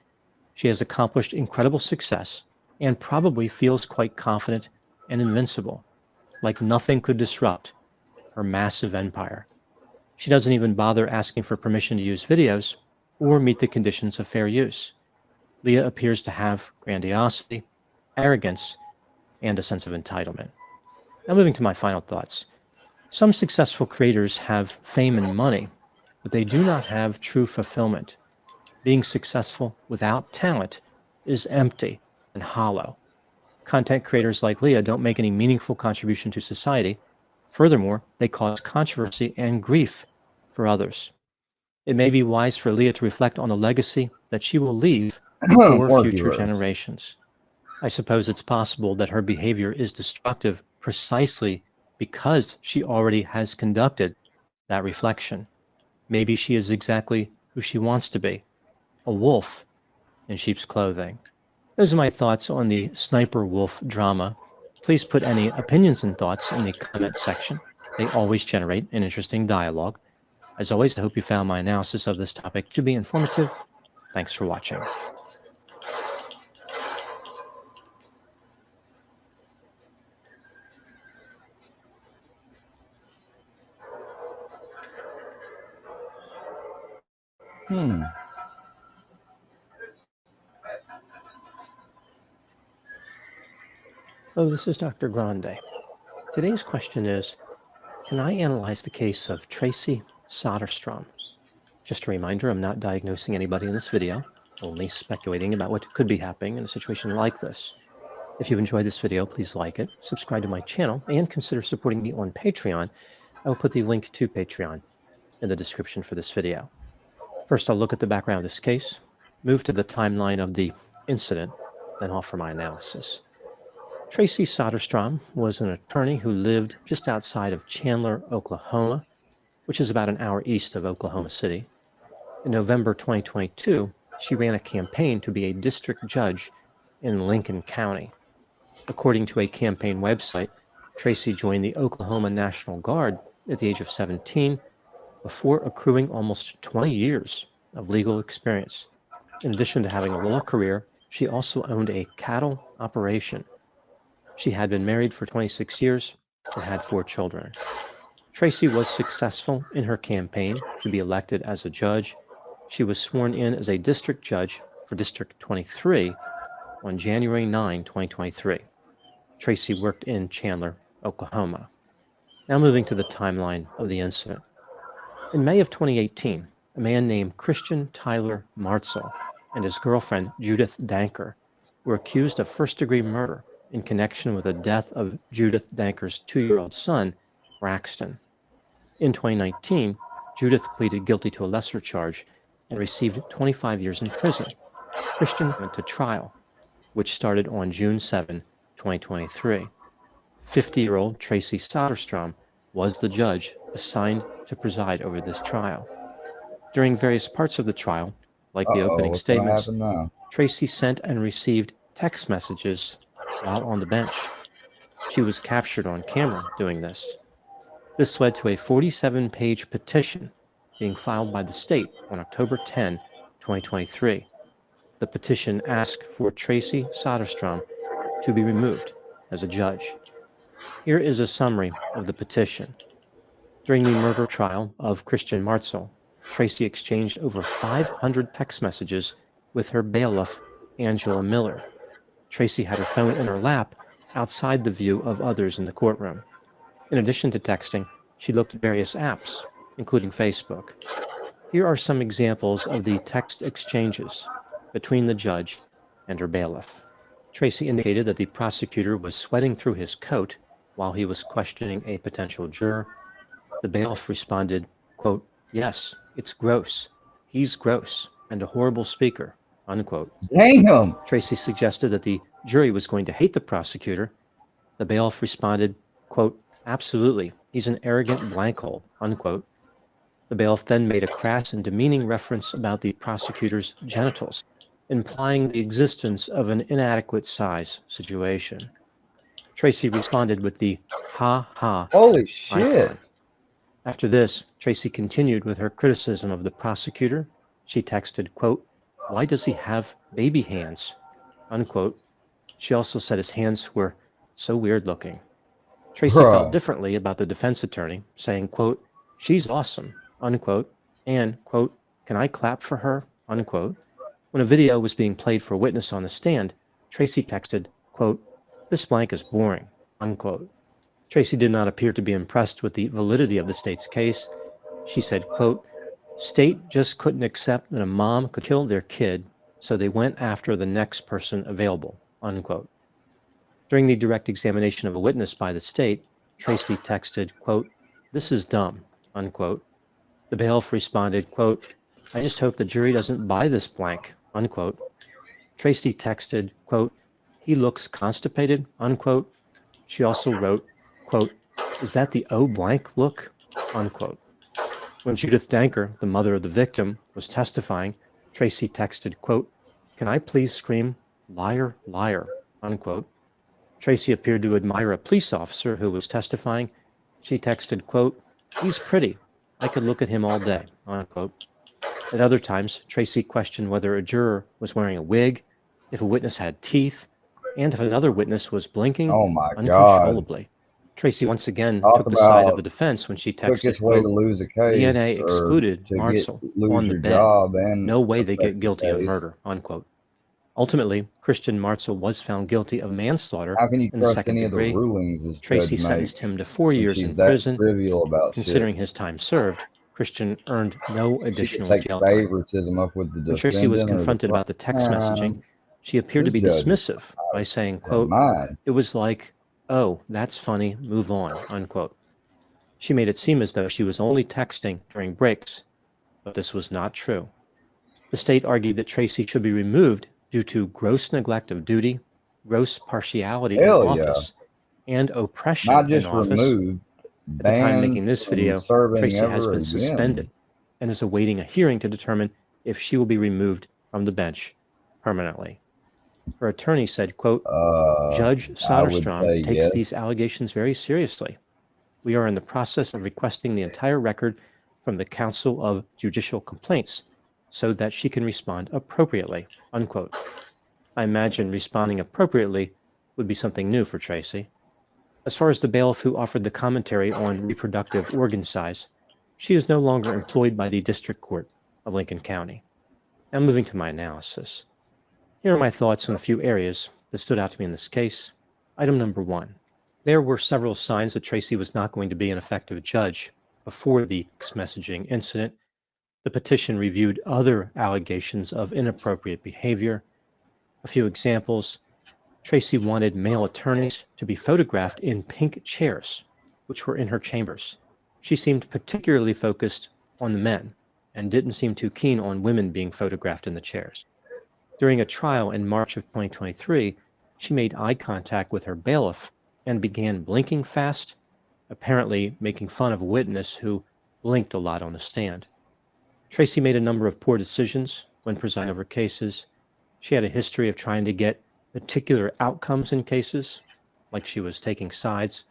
Speaker 4: She has accomplished incredible success and probably feels quite confident and invincible, like nothing could disrupt her massive empire. She doesn't even bother asking for permission to use videos or meet the conditions of fair use. Leah appears to have grandiosity, arrogance, and a sense of entitlement. Now moving to my final thoughts. Some successful creators have fame and money, but they do not have true fulfillment. Being successful without talent is empty and hollow. Content creators like Leah don't make any meaningful contribution to society. Furthermore, they cause controversy and grief for others. It may be wise for Leah to reflect on the legacy that she will leave for
Speaker 1: Or
Speaker 4: future
Speaker 1: viewers.
Speaker 4: generations. I suppose it's possible that her behavior is destructive precisely because she already has conducted that reflection. Maybe she is exactly who she wants to be, a wolf in sheep's clothing. Those are my thoughts on the Sniper Wolf drama. Please put any opinions and thoughts in the comment section. They always generate an interesting dialogue. As always, I hope you found my analysis of this topic to be informative. Thanks for watching. Hello, this is Dr. Grande. Today's question is, can I analyze the case of Tracy Soderstrom? Just a reminder, I'm not diagnosing anybody in this video, only speculating about what could be happening in a situation like this. If you enjoyed this video, please like it, subscribe to my channel, and consider supporting me on Patreon. I will put the link to Patreon in the description for this video. First, I'll look at the background of this case, move to the timeline of the incident, then offer my analysis. Tracy Soderstrom was an attorney who lived just outside of Chandler, Oklahoma, which is about an hour east of Oklahoma City. In November 2022, she ran a campaign to be a district judge in Lincoln County. According to a campaign website, Tracy joined the Oklahoma National Guard at the age of 17 before accruing almost 20 years of legal experience. In addition to having a law career, she also owned a cattle operation. She had been married for 26 years and had 4 children. Tracy was successful in her campaign to be elected as a judge. She was sworn in as a district judge for District 23 on January 9, 2023. Tracy worked in Chandler, Oklahoma. Now moving to the timeline of the incident. In May of 2018, a man named Christian Tyler Martzel and his girlfriend Judith Danker were accused of first-degree murder in connection with the death of Judith Danker's 2-year-old son, Braxton. In 2019, Judith pleaded guilty to a lesser charge and received 25 years in prison. Christian went to trial, which started on June 7, 2023. 50-year-old Tracy Soderstrom was the judge assigned to preside over this trial. During various parts of the trial, like the opening
Speaker 1: what's gonna
Speaker 4: statements,
Speaker 1: happen now?
Speaker 4: Tracy sent and received text messages while on the bench. She was captured on camera doing this. This led to a 47-page petition being filed by the state on October 10, 2023. The petition asked for Tracy Soderstrom to be removed as a judge. Here is a summary of the petition. During the murder trial of Christian Martzel, Tracy exchanged over 500 text messages with her bailiff, Angela Miller. Tracy had her phone in her lap outside the view of others in the courtroom. In addition to texting, she looked at various apps, including Facebook. Here are some examples of the text exchanges between the judge and her bailiff. Tracy indicated that the prosecutor was sweating through his coat while he was questioning a potential juror. The bailiff responded, quote, "Yes, it's gross. He's gross and a horrible speaker," unquote.
Speaker 1: Damn!
Speaker 4: Tracy suggested that the jury was going to hate the prosecutor. The bailiff responded, quote, "Absolutely. He's an arrogant blank hole," unquote. The bailiff then made a crass and demeaning reference about the prosecutor's genitals, implying the existence of an inadequate size situation. Tracy responded with the "ha ha"
Speaker 1: Holy shit.
Speaker 4: icon. After this, Tracy continued with her criticism of the prosecutor. She texted, quote, "Why does he have baby hands?" unquote. She also said his hands were so weird looking. Tracy felt differently about the defense attorney, saying, quote, "She's awesome," unquote, and, quote, "Can I clap for her?" unquote. When a video was being played for a witness on the stand, Tracy texted, quote, "This blank is boring," unquote. Tracy did not appear to be impressed with the validity of the state's case. She said, quote, "State just couldn't accept that a mom could kill their kid, so they went after the next person available," unquote. During the direct examination of a witness by the state, Tracy texted, quote, "This is dumb," unquote. The bailiff responded, quote, "I just hope the jury doesn't buy this blank," unquote. Tracy texted, quote, "He looks constipated," unquote. She also wrote, quote, "Is that the O blank look?" unquote. When Judith Danker, the mother of the victim, was testifying, Tracy texted, quote, "Can I please scream, 'Liar, liar,' unquote." Tracy appeared to admire a police officer who was testifying. She texted, quote, "He's pretty. I could look at him all day," unquote. At other times, Tracy questioned whether a juror was wearing a wig, if a witness had teeth, and if another witness was blinking uncontrollably. Tracy once again took the side of the defense when she texted,
Speaker 1: way to
Speaker 4: quote,
Speaker 1: lose a case
Speaker 4: "DNA
Speaker 1: or
Speaker 4: excluded
Speaker 1: to
Speaker 4: Marcel
Speaker 1: lose
Speaker 4: on the
Speaker 1: your
Speaker 4: bed.
Speaker 1: job and
Speaker 4: No way they
Speaker 1: affect
Speaker 4: get guilty
Speaker 1: the
Speaker 4: of
Speaker 1: case."
Speaker 4: murder," unquote. Ultimately, Christian Marcel was found guilty of manslaughter
Speaker 1: How can you
Speaker 4: in the
Speaker 1: trust
Speaker 4: second
Speaker 1: any of the
Speaker 4: degree.
Speaker 1: rulings this
Speaker 4: Tracy
Speaker 1: judge
Speaker 4: sentenced
Speaker 1: makes
Speaker 4: him to 4
Speaker 1: when
Speaker 4: years
Speaker 1: she's
Speaker 4: in
Speaker 1: that
Speaker 4: prison.
Speaker 1: trivial about
Speaker 4: Considering
Speaker 1: shit?
Speaker 4: his time served, Christian earned no
Speaker 1: She could
Speaker 4: additional
Speaker 1: take
Speaker 4: jail time.
Speaker 1: favoritism up with the
Speaker 4: When Tracy was
Speaker 1: defendant or the
Speaker 4: confronted about the text messaging, she appeared to
Speaker 1: this
Speaker 4: be
Speaker 1: judge is
Speaker 4: dismissive by saying, quote,
Speaker 1: mind.
Speaker 4: "It was like, oh, that's funny, move on," unquote. She made it seem as though she was only texting during breaks, but this was not true. The state argued that Tracy should be removed due to gross neglect of duty, gross partiality in
Speaker 1: Hell
Speaker 4: office, and oppression
Speaker 1: Not
Speaker 4: in
Speaker 1: just
Speaker 4: office.
Speaker 1: removed,
Speaker 4: At the time
Speaker 1: banned
Speaker 4: making this
Speaker 1: from
Speaker 4: video,
Speaker 1: serving
Speaker 4: Tracy has
Speaker 1: ever
Speaker 4: been
Speaker 1: again.
Speaker 4: suspended and is awaiting a hearing to determine if she will be removed from the bench permanently. Her attorney said, quote, "Judge
Speaker 1: I would
Speaker 4: Soderstrom
Speaker 1: say
Speaker 4: takes these
Speaker 1: yes.
Speaker 4: allegations very seriously. We are in the process of requesting the entire record from the Council of Judicial Complaints so that she can respond appropriately," unquote. I imagine responding appropriately would be something new for Tracy. As far as the bailiff who offered the commentary on reproductive organ size, she is no longer employed by the District Court of Lincoln County. Now moving to my analysis. Here are my thoughts on a few areas that stood out to me in this case. Item number 1. There were several signs that Tracy was not going to be an effective judge before the text messaging incident. The petition reviewed other allegations of inappropriate behavior. A few examples. Tracy wanted male attorneys to be photographed in pink chairs, which were in her chambers. She seemed particularly focused on the men and didn't seem too keen on women being photographed in the chairs. During a trial in March of 2023, she made eye contact with her bailiff and began blinking fast, apparently making fun of a witness who blinked a lot on the stand. Tracy made a number of poor decisions when presiding over cases. She had a history of trying to get particular outcomes in cases, like she was taking sides,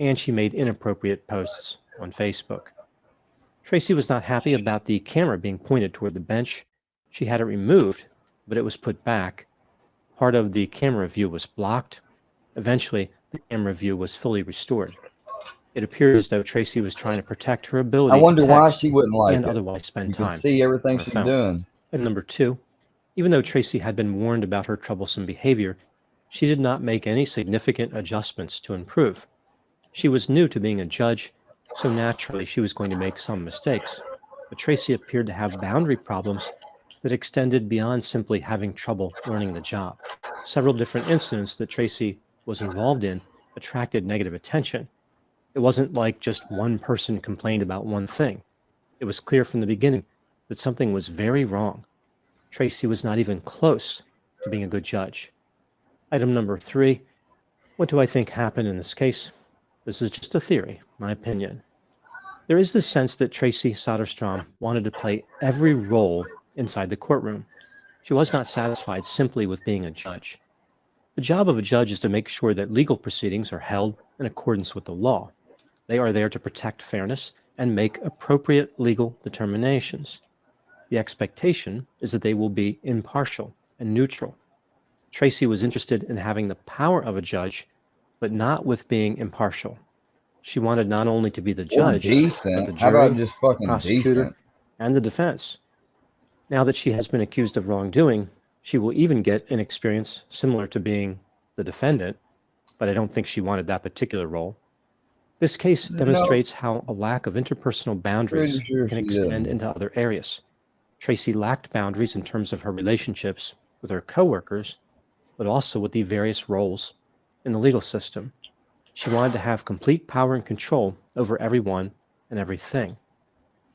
Speaker 4: and she made inappropriate posts on Facebook. Tracy was not happy about the camera being pointed toward the bench. She had it removed, but it was put back. Part of the camera view was blocked. Eventually, the camera view was fully restored. It appeared as though Tracy was trying to protect her ability
Speaker 1: I wonder
Speaker 4: to
Speaker 1: why
Speaker 4: text
Speaker 1: she wouldn't like
Speaker 4: and
Speaker 1: it.
Speaker 4: otherwise spend
Speaker 1: You
Speaker 4: time
Speaker 1: can see everything
Speaker 4: on her
Speaker 1: she's
Speaker 4: phone.
Speaker 1: doing.
Speaker 4: And number 2, even though Tracy had been warned about her troublesome behavior, she did not make any significant adjustments to improve. She was new to being a judge, so naturally she was going to make some mistakes. But Tracy appeared to have boundary problems that extended beyond simply having trouble learning the job. Several different incidents that Tracy was involved in attracted negative attention. It wasn't like just one person complained about one thing. It was clear from the beginning that something was very wrong. Tracy was not even close to being a good judge. Item number 3, what do I think happened in this case? This is just a theory, my opinion. There is this sense that Tracy Soderstrom wanted to play every role inside the courtroom. She was not satisfied simply with being a judge. The job of a judge is to make sure that legal proceedings are held in accordance with the law. They are there to protect fairness and make appropriate legal determinations. The expectation is that they will be impartial and neutral. Tracy was interested in having the power of a judge, but not with being impartial. She wanted not only to be the judge, but the
Speaker 1: How about
Speaker 4: jury,
Speaker 1: just fucking
Speaker 4: prosecutor,
Speaker 1: decent?
Speaker 4: and the defense. Now that she has been accused of wrongdoing, she will even get an experience similar to being the defendant, but I don't think she wanted that particular role. This case demonstrates how a lack of interpersonal boundaries
Speaker 1: Pretty sure
Speaker 4: can
Speaker 1: she
Speaker 4: extend
Speaker 1: didn't.
Speaker 4: into other areas. Tracy lacked boundaries in terms of her relationships with her coworkers, but also with the various roles in the legal system. She wanted to have complete power and control over everyone and everything.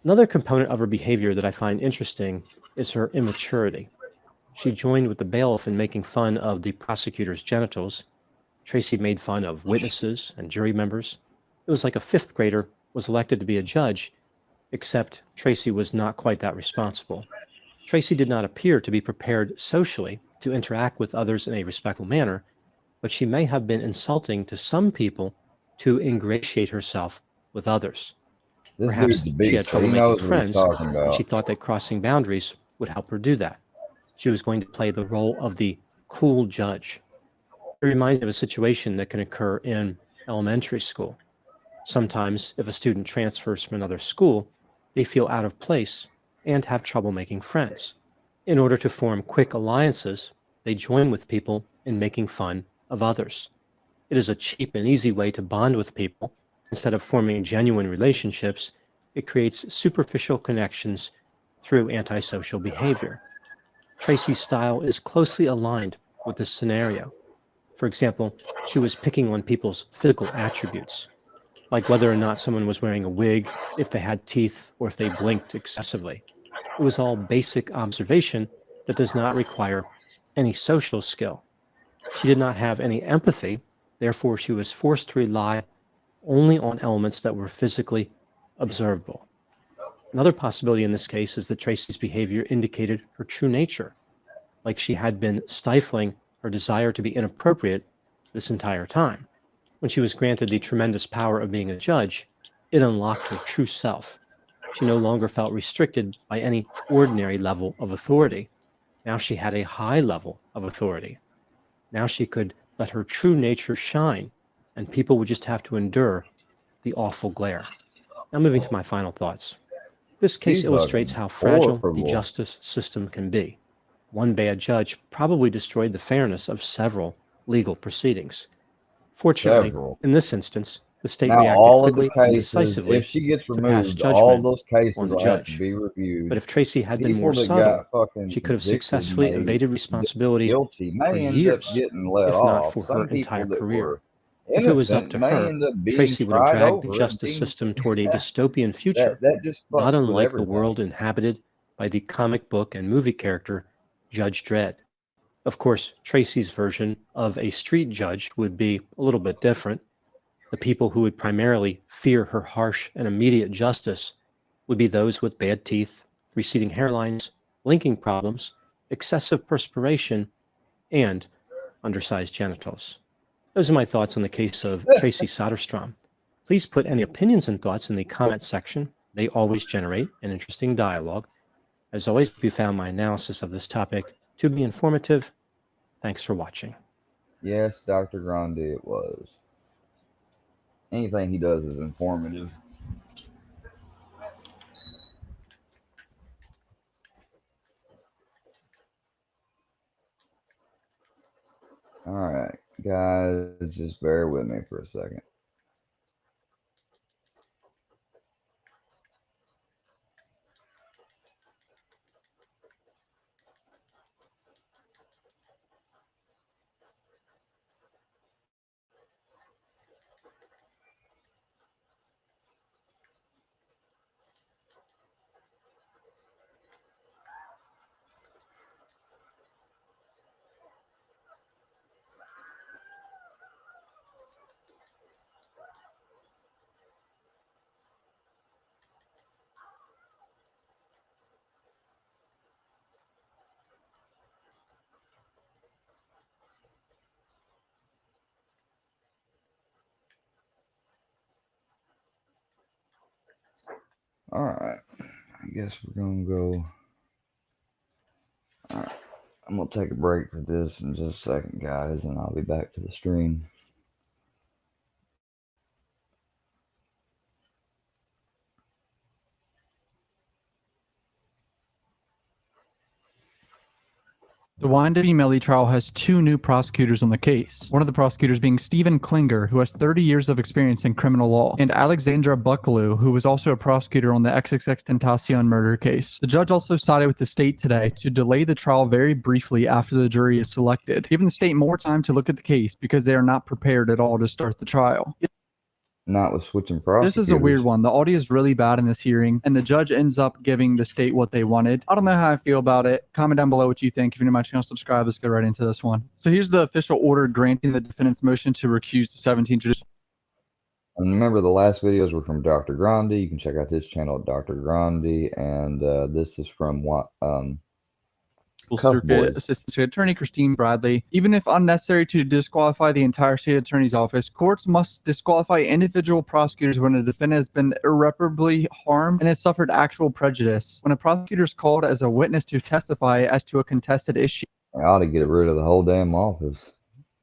Speaker 4: Another component of her behavior that I find interesting is her immaturity. She joined with the bailiff in making fun of the prosecutor's genitals. Tracy made fun of witnesses and jury members. It was like a 5th grader was elected to be a judge, except Tracy was not quite that responsible. Tracy did not appear to be prepared socially to interact with others in a respectful manner, but she may have been insulting to some people to ingratiate herself with others.
Speaker 1: This
Speaker 4: Perhaps
Speaker 1: dude's a
Speaker 4: she
Speaker 1: beast,
Speaker 4: had
Speaker 1: so
Speaker 4: trouble
Speaker 1: he
Speaker 4: making
Speaker 1: knows what he's
Speaker 4: friends,
Speaker 1: talking
Speaker 4: and
Speaker 1: about.
Speaker 4: she thought that crossing boundaries would help her do that. She was going to play the role of the cool judge. It reminds me of a situation that can occur in elementary school. Sometimes, if a student transfers from another school, they feel out of place and have trouble making friends. In order to form quick alliances, they join with people in making fun of others. It is a cheap and easy way to bond with people. Instead of forming genuine relationships, it creates superficial connections through antisocial behavior. Tracy's style is closely aligned with this scenario. For example, she was picking on people's physical attributes, like whether or not someone was wearing a wig, if they had teeth, or if they blinked excessively. It was all basic observation that does not require any social skill. She did not have any empathy, therefore she was forced to rely only on elements that were physically observable. Another possibility in this case is that Tracy's behavior indicated her true nature, like she had been stifling her desire to be inappropriate this entire time. When she was granted the tremendous power of being a judge, it unlocked her true self. She no longer felt restricted by any ordinary level of authority. Now she had a high level of authority. Now she could let her true nature shine, and people would just have to endure the awful glare. Now moving to my final thoughts. This case illustrates how fragile the justice system can be. One bad judge probably destroyed the fairness of several legal proceedings. Fortunately, in this instance, the state
Speaker 1: Now,
Speaker 4: reacted
Speaker 1: all of the
Speaker 4: quickly and
Speaker 1: cases,
Speaker 4: decisively
Speaker 1: if she gets
Speaker 4: to pass
Speaker 1: removed, all
Speaker 4: judgment
Speaker 1: those
Speaker 4: on
Speaker 1: cases
Speaker 4: the
Speaker 1: will have to
Speaker 4: judge.
Speaker 1: be reviewed.
Speaker 4: But if Tracy had been more
Speaker 1: People that
Speaker 4: subtle,
Speaker 1: got fucking
Speaker 4: she could have
Speaker 1: convicted
Speaker 4: successfully
Speaker 1: may
Speaker 4: evaded responsibility
Speaker 1: guilty
Speaker 4: for
Speaker 1: may end up
Speaker 4: years,
Speaker 1: getting let
Speaker 4: if not
Speaker 1: off.
Speaker 4: for her
Speaker 1: Some people
Speaker 4: entire
Speaker 1: that
Speaker 4: career.
Speaker 1: were
Speaker 4: If it was up
Speaker 1: innocent
Speaker 4: to
Speaker 1: may
Speaker 4: her,
Speaker 1: end up being
Speaker 4: Tracy would have
Speaker 1: tried
Speaker 4: dragged the
Speaker 1: over and
Speaker 4: justice
Speaker 1: being
Speaker 4: system toward a dystopian future,
Speaker 1: that just
Speaker 4: not
Speaker 1: fucks with
Speaker 4: unlike the
Speaker 1: everything.
Speaker 4: world inhabited by the comic book and movie character Judge Dredd. Of course, Tracy's version of a street judge would be a little bit different. The people who would primarily fear her harsh and immediate justice would be those with bad teeth, receding hairlines, blinking problems, excessive perspiration, and undersized genitals. Those are my thoughts on the case of Tracy Soderstrom. Please put any opinions and thoughts in the comment section. They always generate an interesting dialogue. As always, if you found my analysis of this topic to be informative, thanks for watching.
Speaker 1: Yes, Dr. Grande, it was. Anything he does is informative. All right, guys, just bear with me for a second. All right. I guess we're going to go. All right. I'm going to take a break for this in just a second, guys, and I'll be back to the stream.
Speaker 5: The Wine W. Melly trial has two new prosecutors on the case. One of the prosecutors being Stephen Klinger, who has 30 years of experience in criminal law, and Alexandra Buckaloo, who was also a prosecutor on the XXX Tentacion murder case. The judge also sided with the state today to delay the trial very briefly after the jury is selected, giving the state more time to look at the case because they are not prepared at all to start the trial.
Speaker 1: Not with switching prosecutors.
Speaker 5: This is a weird one. The audio is really bad in this hearing, and the judge ends up giving the state what they wanted. I don't know how I feel about it. Comment down below what you think. If you're new to my channel, subscribe. Let's go right into this one. So here's the official order granting the defendant's motion to recuse the 17 judicial.
Speaker 1: And remember, the last videos were from Dr. Grande. You can check out his channel at Dr. Grande, and this is from what
Speaker 5: Circuit Assistant State Attorney Christine Bradley. Even if unnecessary to disqualify the entire state attorney's office, courts must disqualify individual prosecutors when a defendant has been irreparably harmed and has suffered actual prejudice. When a prosecutor is called as a witness to testify as to a contested issue,
Speaker 1: they ought to get rid of the whole damn office.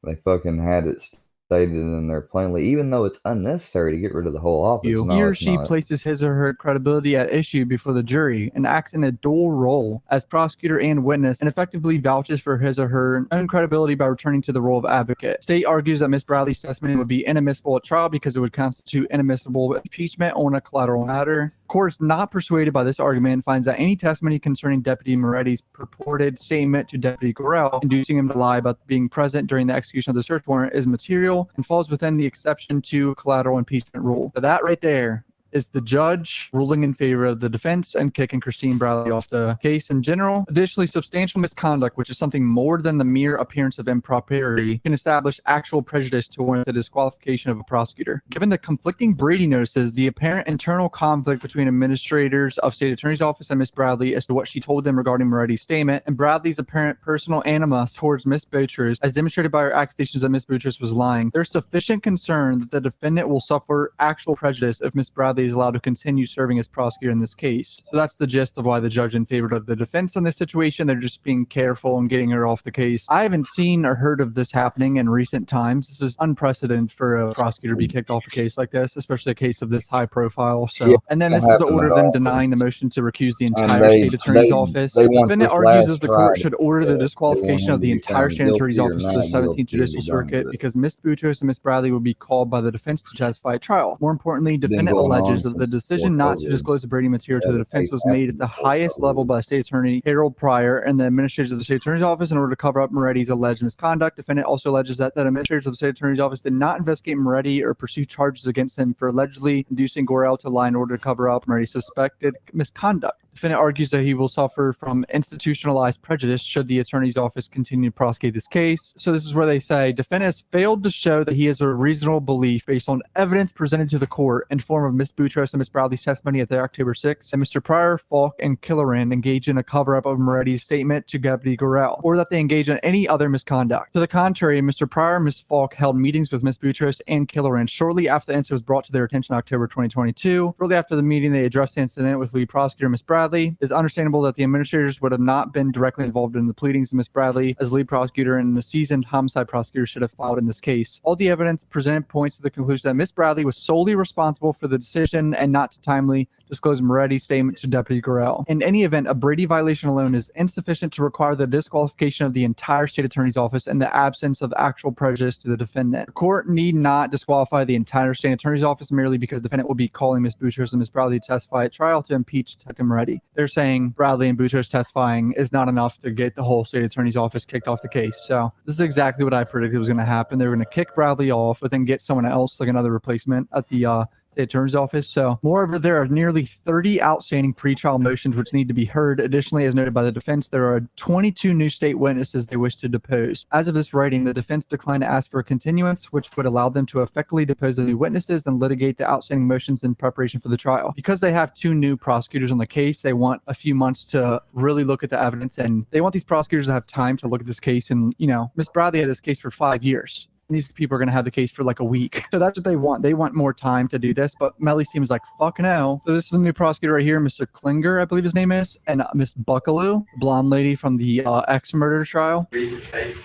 Speaker 1: They fucking had it stated in there plainly, even though it's unnecessary to get rid of the whole office.
Speaker 5: he or she places his or her credibility at issue before the jury and acts in a dual role as prosecutor and witness and effectively vouches for his or her own credibility by returning to the role of advocate. State argues that Ms. Bradley's testimony would be inadmissible at trial because it would constitute inadmissible impeachment on a collateral matter. Court is not persuaded by this argument and finds that any testimony concerning Deputy Moretti's purported statement to Deputy Gorell, inducing him to lie about being present during the execution of the search warrant, is material and falls within the exception to collateral impeachment rule. So that right there is the judge ruling in favor of the defense and kicking Christine Bradley off the case in general. Additionally, substantial misconduct, which is something more than the mere appearance of impropriety, can establish actual prejudice to warrant the disqualification of a prosecutor. Given the conflicting Brady notices, the apparent internal conflict between administrators of State Attorney's Office and Ms. Bradley as to what she told them regarding Moretti's statement, and Bradley's apparent personal animus towards Ms. Boutros, as demonstrated by her accusations that Ms. Boutros was lying, there's sufficient concern that the defendant will suffer actual prejudice if Ms. Bradley is allowed to continue serving as prosecutor in this case. So that's the gist of why the judge in favor of the defense in this situation. They're just being careful and getting her off the case. I haven't seen or heard of this happening in recent times. This is unprecedented for a prosecutor to be kicked off a case like this, especially a case of this high profile. So,
Speaker 1: yeah,
Speaker 5: and then this is the order of them denying the motion to recuse the entire state attorney's office. The defendant argues that the court should order the disqualification of the entire state attorney's office for the 17th Judicial Circuit because Ms. Boutros and Ms. Bradley would be called by the defense to testify at trial. More importantly, defendant alleges that the decision not to disclose the Brady material to the defense was made at the highest level by State Attorney Harold Pryor and the administrators of the State Attorney's Office in order to cover up Moretti's alleged misconduct. Defendant also alleges that the administrators of the State Attorney's Office did not investigate Moretti or pursue charges against him for allegedly inducing Gorell to lie in order to cover up Moretti's suspected misconduct. Defendant argues that he will suffer from institutionalized prejudice should the attorney's office continue to prosecute this case. So this is where they say defendant has failed to show that he has a reasonable belief based on evidence presented to the court in form of Ms. Boutros and Ms. Bradley's testimony at the October 6th, and Mr. Pryor, Falk, and Killoran engage in a cover-up of Moretti's statement to Deputy Gorell, or that they engage in any other misconduct. To the contrary, Mr. Pryor and Ms. Falk held meetings with Ms. Boutros and Killoran shortly after the incident was brought to their attention in October 2022. Shortly after the meeting, they addressed the incident with lead prosecutor Ms. Bradley. It is understandable that the administrators would have not been directly involved in the pleadings of Ms. Bradley as lead prosecutor and the seasoned homicide prosecutor should have filed in this case. All the evidence presented points to the conclusion that Ms. Bradley was solely responsible for the decision and not to timely disclose Moretti's statement to Deputy Gorell. In any event, a Brady violation alone is insufficient to require the disqualification of the entire state attorney's office in the absence of actual prejudice to the defendant. The court need not disqualify the entire state attorney's office merely because the defendant will be calling Ms. Boutros and Ms. Bradley to testify at trial to impeach Detective Moretti. They're saying Bradley and Boutros testifying is not enough to get the whole state attorney's office kicked off the case. So this is exactly what I predicted was going to happen. They were going to kick Bradley off, but then get someone else, like another replacement at the State Attorney's Office. So moreover, there are nearly 30 outstanding pretrial motions which need to be heard. Additionally, as noted by the defense, there are 22 new state witnesses they wish to depose. As of this writing, the defense declined to ask for a continuance, which would allow them to effectively depose the new witnesses and litigate the outstanding motions in preparation for the trial. Because they have two new prosecutors on the case, they want a few months to really look at the evidence, and they want these prosecutors to have time to look at this case. And, you know, Ms. Bradley had this case for 5 years. These people are going to have the case for like a week. So that's what they want. They want more time to do this. But Melly's team is like, fuck no. So this is the new prosecutor right here, Mr. Klinger, I believe his name is, and Miss Buckaloo, blonde lady from the ex-murder trial.
Speaker 6: Read the tape.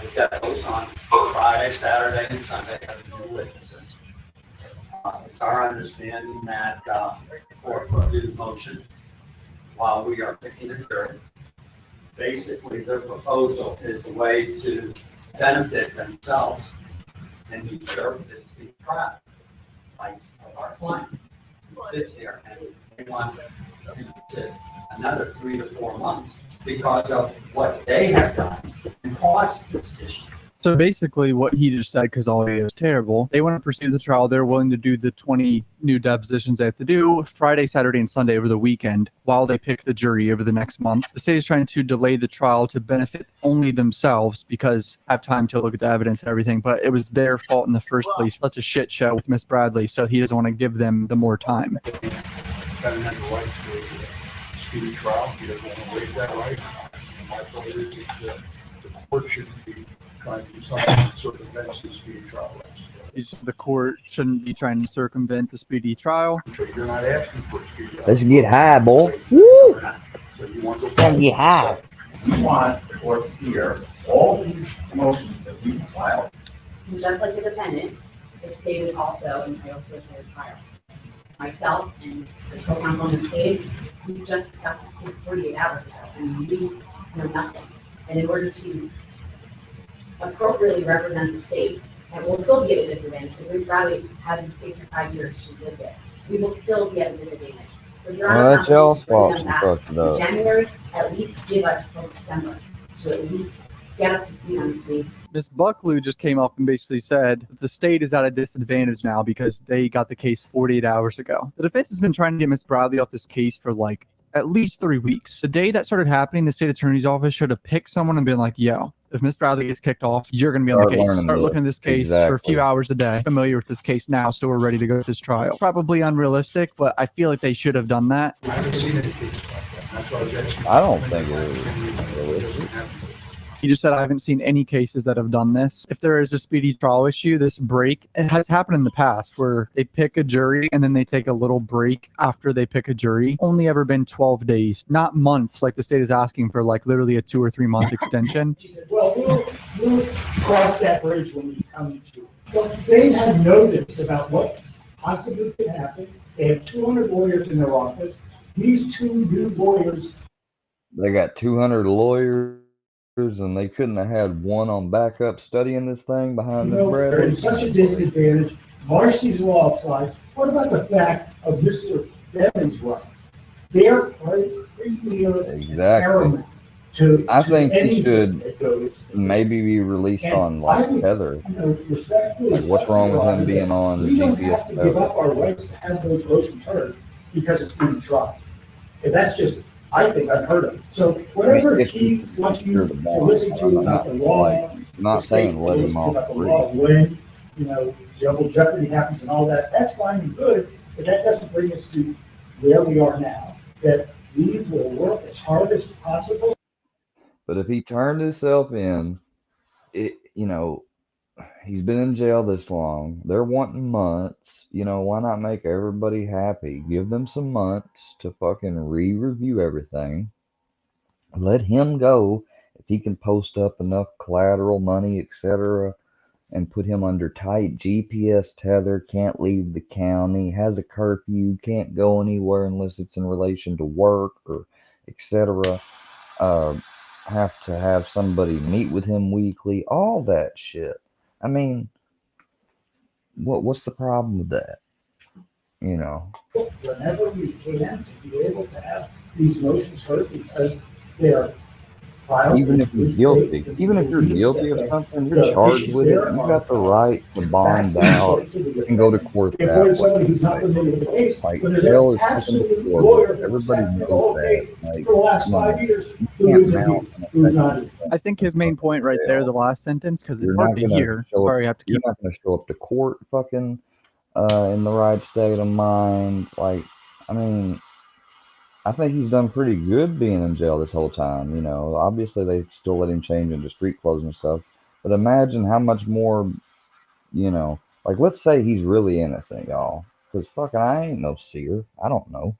Speaker 6: The depots on Friday, Saturday, and Sunday have new witnesses. It's our understanding that the court will do the motion while we are picking a jury. Basically, their proposal is a way to benefit themselves and be served as the trial, like of our client who sits there and they want to sit another 3 to 4 months because of what they have done and caused this issue.
Speaker 5: So basically what he just said, because all he is terrible, they want to pursue the trial. They're willing to do the 20 new depositions they have to do Friday, Saturday, and Sunday over the weekend while they pick the jury over the next month. The state is trying to delay the trial to benefit only themselves because I have time to look at the evidence and everything, but it was their fault in the first place. Such a shit show with Miss Bradley, so he doesn't want to give them the more time.
Speaker 7: Defendant has the right to a speedy trial. He doesn't want to waive that right. My point is that the court shouldn't be trying to do something to circumvent the speedy trial rights.
Speaker 5: The court shouldn't be trying to circumvent the speedy trial.
Speaker 7: You're not asking for a speedy trial.
Speaker 1: Let's get high, boy. Woo!
Speaker 7: So you want to
Speaker 1: get high.
Speaker 6: We want the court to hear all these motions that we filed.
Speaker 23: And just like the defendant, the state is also entitled to a fair trial. Myself and the co-counsel in this case, we just got this case 48 hours ago, and we know nothing. And in order to appropriately represent the state, and we'll still be at a disadvantage. If Ms. Bradley had this case for 5 years, she lived it. We will still be at a disadvantage. So Your Honor,
Speaker 1: That's y'all's fault.
Speaker 23: in January, at least give us till December to at least get up to speed on the case.
Speaker 5: Ms. Buckaloo just came up and basically said that the state is at a disadvantage now because they got the case 48 hours ago. The defense has been trying to get Ms. Bradley off this case for like at least 3 weeks. The day that started happening, the state attorney's office should have picked someone and been like, yo, if Miss Bradley gets kicked off, you're going to be on the case. Start looking at this case for a few hours a day. Familiar with this case now, so we're ready to go with this trial. Probably unrealistic, but I feel like they should have done that.
Speaker 1: I don't think it is realistic.
Speaker 5: He just said, I haven't seen any cases that have done this. If there is a speedy trial issue, this break, it has happened in the past where they pick a jury and then they take a little break after they pick a jury. Only ever been 12 days, not months like the state is asking for, like literally a 2 or 3 month extension.
Speaker 16: She said, well, we'll cross that bridge when we come to it. But they had notice about what possibly could happen. They have 200 lawyers in their office. These 2 new lawyers.
Speaker 1: They got 200 lawyers. And they couldn't have had one on backup studying this thing behind this bread.
Speaker 16: They're in such a disadvantage. Marcy's law applies. What about the fact of Mr. Devon's rights? They're premier paramount to
Speaker 1: I think he
Speaker 16: anything
Speaker 1: should
Speaker 16: that goes.
Speaker 1: maybe be released on like tether. Like, what's wrong with him being on
Speaker 16: We don't have
Speaker 1: GPS
Speaker 16: to give up
Speaker 1: tether?
Speaker 16: our rights to have those motions heard because it's being tried. And that's just, I think, unheard of. So whatever he wants you to listen to about the law,
Speaker 1: Not saying let him off
Speaker 16: about the
Speaker 1: free.
Speaker 16: law, when, double jeopardy happens and all that, that's fine and good, but that doesn't bring us to where we are now, that we will work as hard as possible.
Speaker 1: But if he turned himself in, he's been in jail this long. They're wanting months. Why not make everybody happy? Give them some months to fucking re-review everything. Let him go if he can post up enough collateral money, etc., and put him under tight GPS tether, can't leave the county, has a curfew, can't go anywhere unless it's in relation to work or etc. Have to have somebody meet with him weekly, all that shit. I mean, what's the problem with that?
Speaker 16: Whenever we can, to be able to have these motions heard because they are filed.
Speaker 1: Even if you're guilty, even if you're guilty of something, you're charged with it. You got the right to bond out and go to court that way. Like, jail is fucking horrible. Everybody knows that. Like,
Speaker 16: for the last 5 years,
Speaker 5: I think his main point right there, the last sentence, because it's
Speaker 1: You're
Speaker 5: hard
Speaker 1: not
Speaker 5: to
Speaker 1: gonna
Speaker 5: hear.
Speaker 1: show up-
Speaker 5: Sorry, I have to
Speaker 1: You're
Speaker 5: keep.
Speaker 1: not going to show up to court fucking in the right state of mind. Like, I mean, I think he's done pretty good being in jail this whole time. Obviously they still let him change into street clothes and stuff, But imagine how much more, like let's say he's really innocent, y'all. Because fucking I ain't no seer. I don't know.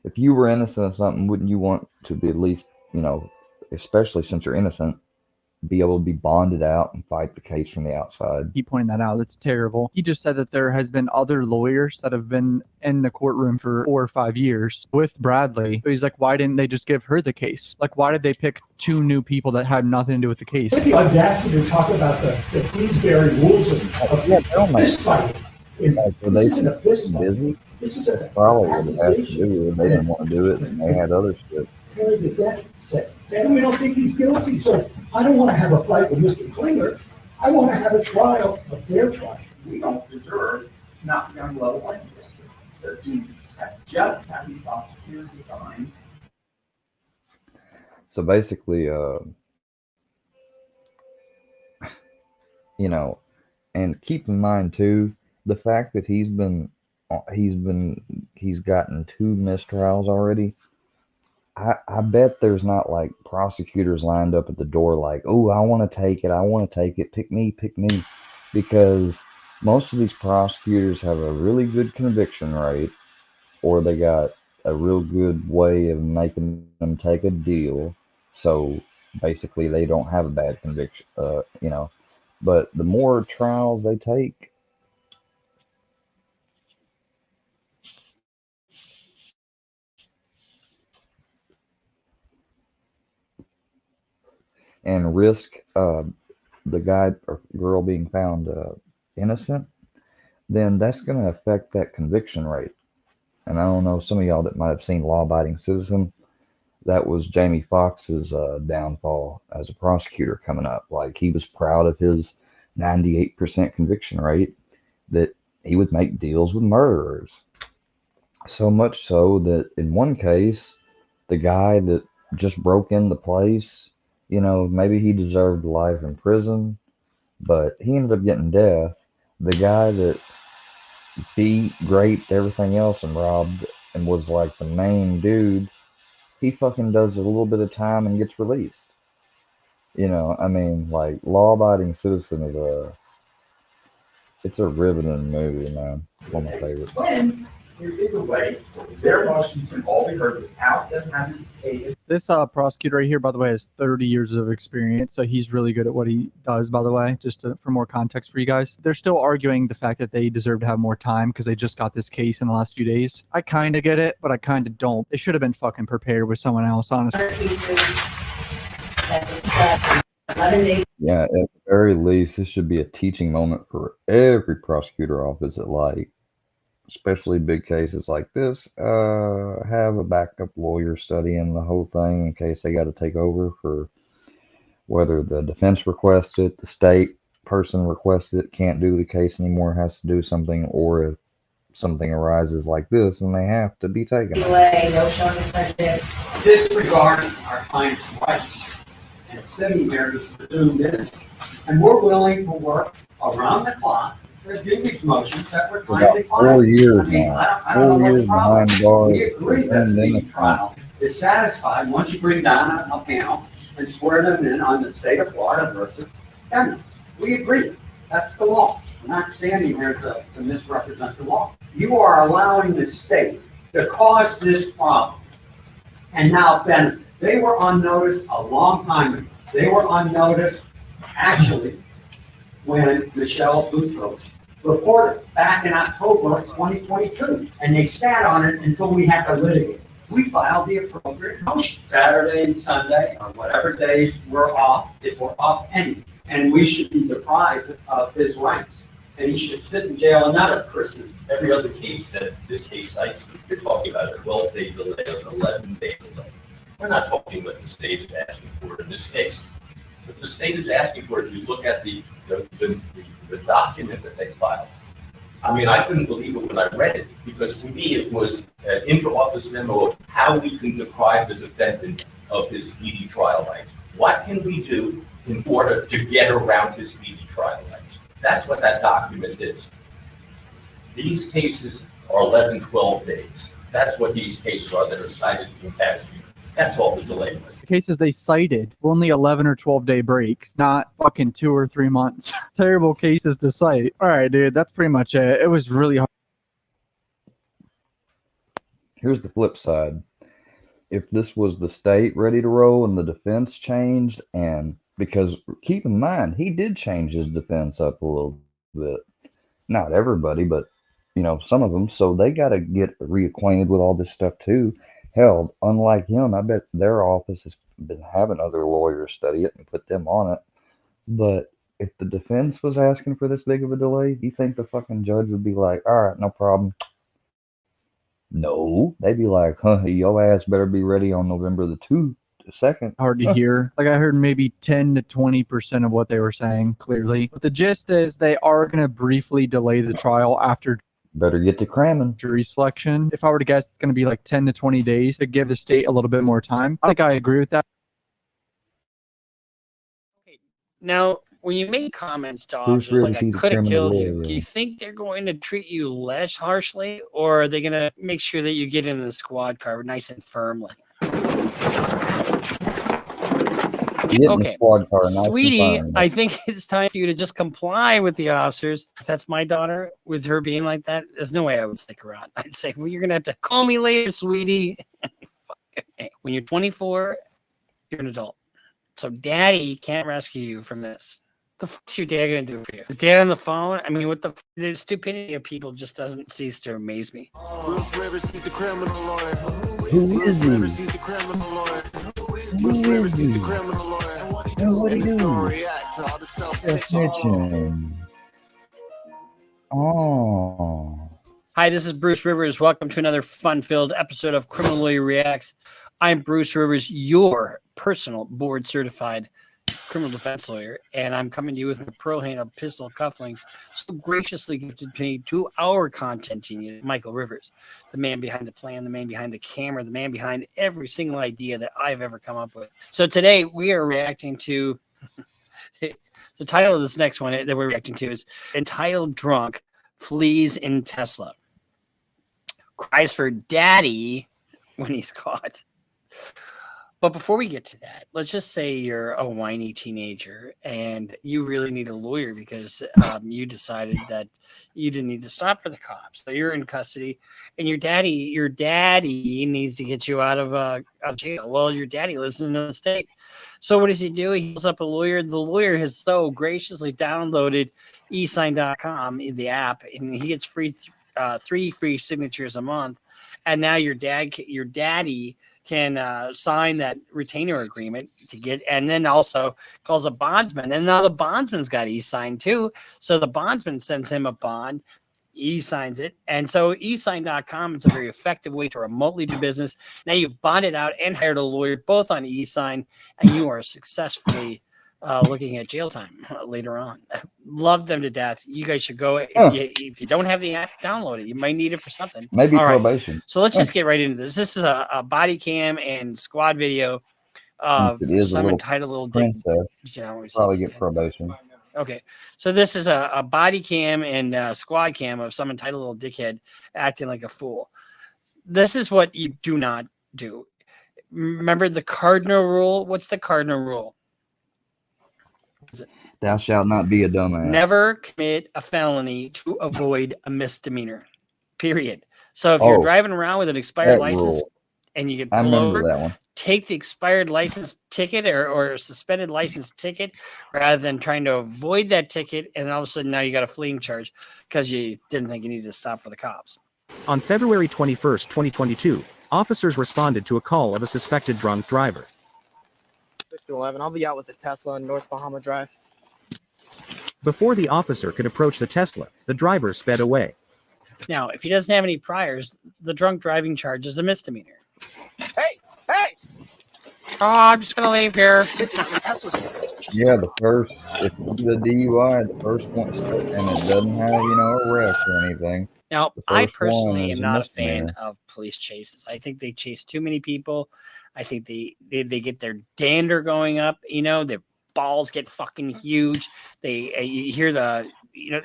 Speaker 1: If you were innocent of something, wouldn't you want to be at least, especially since you're innocent, be able to be bonded out and fight the case from the outside?
Speaker 5: Keep pointing that out. It's terrible. He just said that there has been other lawyers that have been in the courtroom for 4 or 5 years with Bradley. So he's like, why didn't they just give her the case? Like, why did they pick 2 new people that had nothing to do with the case?
Speaker 16: The audacity to talk about the Queensberry rules of fist fight.
Speaker 1: Were they busy?
Speaker 16: That's
Speaker 1: probably what it has to do with. They didn't want to do it, and they had other shit.
Speaker 16: And we don't think he's guilty, so I don't want to have a fight with Mr. Klinger. I want to have a trial, a fair trial.
Speaker 2: We don't deserve not young low like this. To just have these prosecutors design.
Speaker 1: So basically, and keep in mind too, the fact that he's gotten 2 mistrials already. I bet there's not like prosecutors lined up at the door like, oh, I want to take it, pick me, because most of these prosecutors have a really good conviction rate, or they got a real good way of making them take a deal. So basically they don't have a bad conviction, but the more trials they take, and risk the guy or girl being found innocent, then that's going to affect that conviction rate. And I don't know, some of y'all that might have seen Law Abiding Citizen, that was Jamie Foxx's downfall as a prosecutor coming up. Like, he was proud of his 98% conviction rate, that he would make deals with murderers. So much so that in one case, the guy that just broke in the place, maybe he deserved life in prison, but he ended up getting death. The guy that beat, raped, everything else and robbed and was like the main dude, he fucking does a little bit of time and gets released. Like, Law Abiding Citizen is it's a riveting movie, man. It's one of my favorites.
Speaker 2: When there is a way their motions can all be heard without them having to take it.
Speaker 5: This prosecutor right here, by the way, has 30 years of experience, so he's really good at what he does, by the way, for more context for you guys. They're still arguing the fact that they deserve to have more time because they just got this case in the last few days. I kind of get it, but I kind of don't. They should have been fucking prepared with someone else, honestly.
Speaker 1: Yeah, at the very least, this should be a teaching moment for every prosecutor office that, like, especially big cases like this, have a backup lawyer studying the whole thing in case they got to take over, for whether the defense requests it, the state person requests it, can't do the case anymore, has to do something, or if something arises like this and they have to be taken.
Speaker 22: No showing of prejudice.
Speaker 6: Disregarding our client's rights and sitting here just presumed innocent. And we're willing to work around the clock to do these motions that we're trying to find.
Speaker 1: 4 years now. 4 years behind bars.
Speaker 6: We agree that the trial is satisfied once you bring down a panel and swear them in on the state of Florida versus Dennis. We agree. That's the law. We're not standing here to misrepresent the law. You are allowing the state to cause this problem and now benefit. They were on notice a long time ago. They were on notice, actually, when Michelle Boutros reported back in October of 2022, and they sat on it until we had to litigate. We filed the appropriate motion Saturday and Sunday, or whatever days we're off, if we're off any, and we should be deprived of his rights. And he should sit in jail another Christmas.
Speaker 21: Every other case that this case cites, you're talking about a 12-day delay or an 11-day delay. We're not talking what the state is asking for in this case. What the state is asking for, if you look at the document that they filed, I mean, I couldn't believe it when I read it, because to me it was an inter-office memo of how we can deprive the defendant of his speedy trial rights. What can we do in order to get around his speedy trial rights? That's what that document is. These cases are 11, 12 days. That's what these cases are that are cited in capacity. That's all the delay was.
Speaker 5: The cases they cited were only 11 or 12-day breaks, not fucking 2 or 3 months. Terrible cases to cite. All right, dude, that's pretty much it. It was really hard.
Speaker 1: Here's the flip side. If this was the state ready to roll and the defense changed, and because keep in mind, he did change his defense up a little bit. Not everybody, but some of them. So they got to get reacquainted with all this stuff too. Hell, unlike him, I bet their office has been having other lawyers study it and put them on it. But if the defense was asking for this big of a delay, do you think the fucking judge would be like, all right, no problem? No, they'd be like, your ass better be ready on November the 2nd.
Speaker 5: Hard to hear. Like I heard maybe 10 to 20% of what they were saying clearly. But the gist is they are going to briefly delay the trial after.
Speaker 1: Better get to cramming.
Speaker 5: Jury selection. If I were to guess, it's going to be like 10 to 20 days to give the state a little bit more time. I think I agree with that.
Speaker 8: Now, when you make comments to officers like I could have killed you, do you think they're going to treat you less harshly, or are they going to make sure that you get into the squad car nice and firmly? Okay, sweetie, I think it's time for you to just comply with the officers. If that's my daughter, with her being like that, there's no way I would stick around. I'd say, well, you're going to have to call me later, sweetie. When you're 24, you're an adult. So daddy can't rescue you from this. What the fuck's your dad going to do for you? Is dad on the phone? I mean, the stupidity of people just doesn't cease to amaze me.
Speaker 9: Bruce Rivers, he's the criminal lawyer.
Speaker 1: Who is he?
Speaker 9: Bruce Rivers, he's the criminal lawyer. Bruce Rivers, he's the criminal lawyer.
Speaker 1: What do you do?
Speaker 9: React to all the
Speaker 1: Snitching. Oh.
Speaker 8: Hi, this is Bruce Rivers. Welcome to another fun-filled episode of Criminal Lawyer Reacts. I'm Bruce Rivers, your personal board-certified criminal defense lawyer, and I'm coming to you with my pro-handled pistol cufflinks so graciously gifted to me to our content genius, Michael Rivers, the man behind the plan, the man behind the camera, the man behind every single idea that I've ever come up with. So today we are reacting to the title of this next one that we're reacting to is entitled Drunk Flees in Tesla. Cries for daddy when he's caught. But before we get to that, let's just say you're a whiny teenager and you really need a lawyer because you decided that you didn't need to stop for the cops. So you're in custody, and your daddy needs to get you out of jail. Well, your daddy lives in another state. So what does he do? He calls up a lawyer. The lawyer has so graciously downloaded eSign.com, the app, and he gets 3 free signatures a month. And now your daddy can sign that retainer agreement to get, and then also calls a bondsman. And now the bondsman's got e-sign too. So the bondsman sends him a bond, e-signs it. And so eSign.com is a very effective way to remotely do business. Now you've bonded out and hired a lawyer, both on e-sign, and you are successfully looking at jail time later on. Love them to death. You guys should go. If you don't have the app, download it. You might need it for something.
Speaker 1: Maybe
Speaker 8: all
Speaker 1: probation.
Speaker 8: Right. So let's just get right into this. This is a body cam and squad video of some entitled little
Speaker 1: princess. Probably get probation.
Speaker 8: Okay, so this is a body cam and squad cam of some entitled little dickhead acting like a fool. This is what you do not do. Remember the cardinal rule? What's the cardinal rule?
Speaker 1: Thou shalt not be a dumbass.
Speaker 8: Never commit a felony to avoid a misdemeanor. Period. So if you're driving around with an expired license and you get pulled over, take the expired license ticket or suspended license ticket rather than trying to avoid that ticket, and all of a sudden now you got a fleeing charge because you didn't think you needed to stop for the cops.
Speaker 12: On February 21st, 2022, officers responded to a call of a suspected drunk driver.
Speaker 24: 11. I'll be out with the Tesla on North Bahama Drive.
Speaker 12: Before the officer could approach the Tesla, the driver sped away.
Speaker 8: Now, if he doesn't have any priors, the drunk driving charge is a misdemeanor.
Speaker 24: Hey!
Speaker 8: Oh, I'm just going to leave here.
Speaker 1: Yeah, the first, if the DUI, the first one, and it doesn't have, arrest or anything.
Speaker 8: Now, I personally am not a fan of police chases. I think they chase too many people. I think they get their dander going up. Their balls get fucking huge. You hear the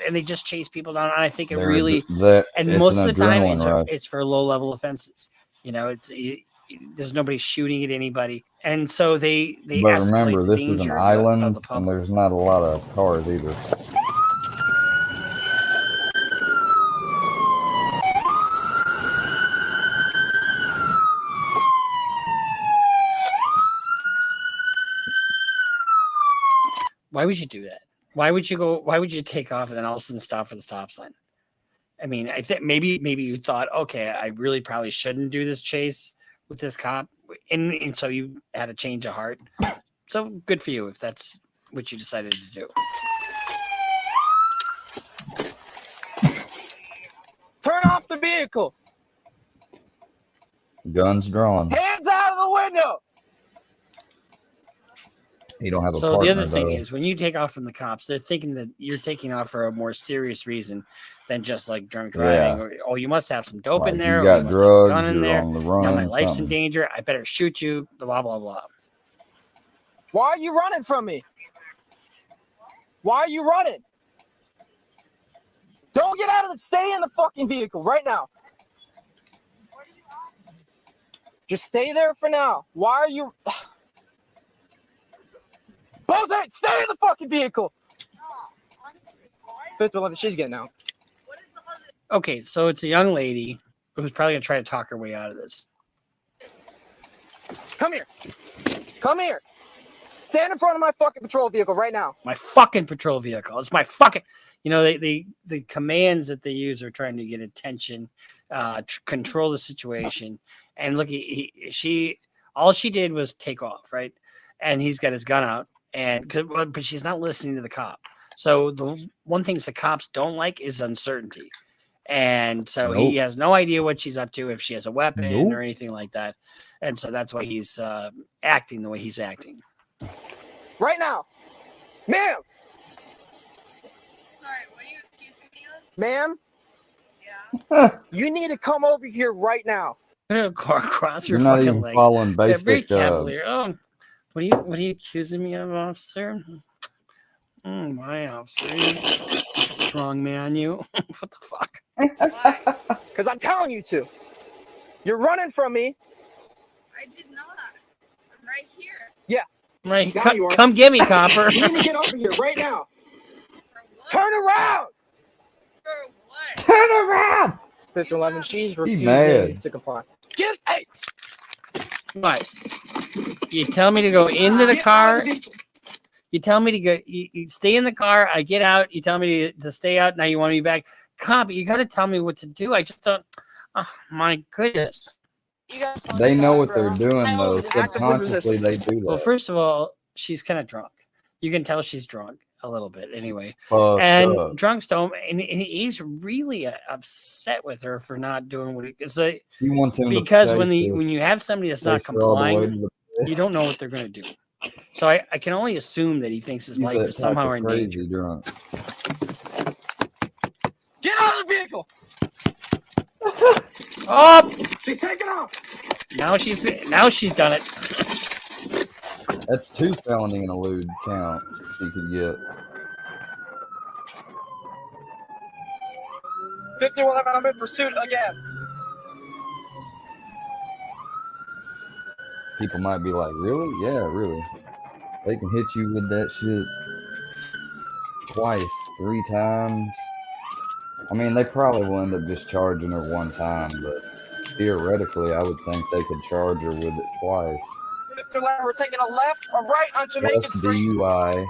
Speaker 8: and they just chase people down. And I think it
Speaker 1: They're-
Speaker 8: really,
Speaker 1: that-
Speaker 8: and
Speaker 1: it's
Speaker 8: most
Speaker 1: an
Speaker 8: of the time
Speaker 1: adrenaline rush.
Speaker 8: it's for low level offenses. There's nobody shooting at anybody, and so they
Speaker 1: But
Speaker 8: escalate
Speaker 1: remember,
Speaker 8: the
Speaker 1: this is an
Speaker 8: danger of
Speaker 1: island,
Speaker 8: the
Speaker 1: and there's not a lot of cars either.
Speaker 8: Why would you do that? Why would you take off and then all of a sudden stop for the stop sign? I mean, I think maybe you thought, okay, I really probably shouldn't do this chase with this cop, and so you had a change of heart. So good for you if that's what you decided to do.
Speaker 24: Turn off the vehicle.
Speaker 1: Guns drawn.
Speaker 24: Hands out of the window.
Speaker 1: You don't have a
Speaker 8: So
Speaker 1: partner,
Speaker 8: the other thing
Speaker 1: though.
Speaker 8: is, when you take off from the cops, they're thinking that you're taking off for a more serious reason than just like drunk driving.
Speaker 1: Yeah.
Speaker 8: Or, oh, you must have some dope
Speaker 1: Like,
Speaker 8: in
Speaker 1: you
Speaker 8: there. Or
Speaker 1: got
Speaker 8: you must
Speaker 1: drugs,
Speaker 8: have a gun in
Speaker 1: you're
Speaker 8: there.
Speaker 1: on the
Speaker 8: Now
Speaker 1: run,
Speaker 8: my life's in
Speaker 1: something.
Speaker 8: danger. I better shoot you. Blah blah blah.
Speaker 24: Why are you running from me? Why are you running? Don't get out of the. Stay in the fucking vehicle right now. Just stay there for now. Why are you? Both hands, stay in the fucking vehicle. 511, she's getting out.
Speaker 8: Okay, so it's a young lady who's probably gonna try to talk her way out of this.
Speaker 24: Come here. Come here. Stand in front of my fucking patrol vehicle right now.
Speaker 8: My fucking patrol vehicle. It's my fucking. The commands that they use are trying to get attention, control the situation, and look, all she did was take off, right? And he's got his gun out, but she's not listening to the cop. So the one thing the cops don't like is uncertainty, and so he has no idea what she's up to, if she has a weapon or anything like that, and so that's why he's acting the way he's acting.
Speaker 24: Right now. Ma'am.
Speaker 10: Sorry, what are you accusing me of?
Speaker 24: Ma'am.
Speaker 10: Yeah.
Speaker 24: You need to come over here right now.
Speaker 8: Cross your
Speaker 1: You're not
Speaker 8: fucking
Speaker 1: even
Speaker 8: legs.
Speaker 1: following
Speaker 8: Yeah, very
Speaker 1: basic,
Speaker 8: cavalier. Oh, what are you accusing me of, officer? My officer, you strong man, you. What the fuck?
Speaker 24: Because I'm telling you to. You're running from me.
Speaker 10: I did not. I'm right here.
Speaker 24: Yeah.
Speaker 8: Right.
Speaker 24: Now you are.
Speaker 8: Come get me, copper.
Speaker 24: You need to get over here right now. Turn around.
Speaker 1: Turn around.
Speaker 24: 511, she's
Speaker 1: mad.
Speaker 24: refusing to comply. Hey.
Speaker 8: What? You tell me to go into the car. You tell me to go. You stay in the car. I get out. You tell me to stay out. Now you want me back. Cop, you got to tell me what to do. I just don't. Oh my goodness.
Speaker 1: They know what they're doing, though. Subconsciously, they do that.
Speaker 8: Well, first of all, she's kind of drunk. You can tell she's drunk a little bit, anyway.
Speaker 1: Fucked
Speaker 8: and
Speaker 1: up.
Speaker 8: drunks don't. And he's really upset with her for not doing what it's like.
Speaker 1: She wants him to
Speaker 8: Because
Speaker 1: chase
Speaker 8: when
Speaker 1: her.
Speaker 8: you have somebody that's not
Speaker 1: Chase her all the way
Speaker 8: complying,
Speaker 1: to the-
Speaker 8: you don't know what they're going to do. So I can only assume that he thinks his
Speaker 1: He's
Speaker 8: life
Speaker 1: that
Speaker 8: is somehow
Speaker 1: type of
Speaker 8: in
Speaker 1: crazy
Speaker 8: danger.
Speaker 1: drunk.
Speaker 24: Get out of the vehicle.
Speaker 8: Oh,
Speaker 24: She's taking off.
Speaker 8: now she's done it.
Speaker 1: That's 2 felony and elude counts she could get.
Speaker 24: 5111, I'm in pursuit again.
Speaker 1: People might be like, really? Yeah, really. They can hit you with that shit twice, 3 times. I mean, they probably will end up just charging her 1 time, but theoretically, I would think they could charge her with it twice.
Speaker 24: 5111, we're taking a left or right on Jamaican
Speaker 1: Plus
Speaker 24: Street.
Speaker 1: DUI.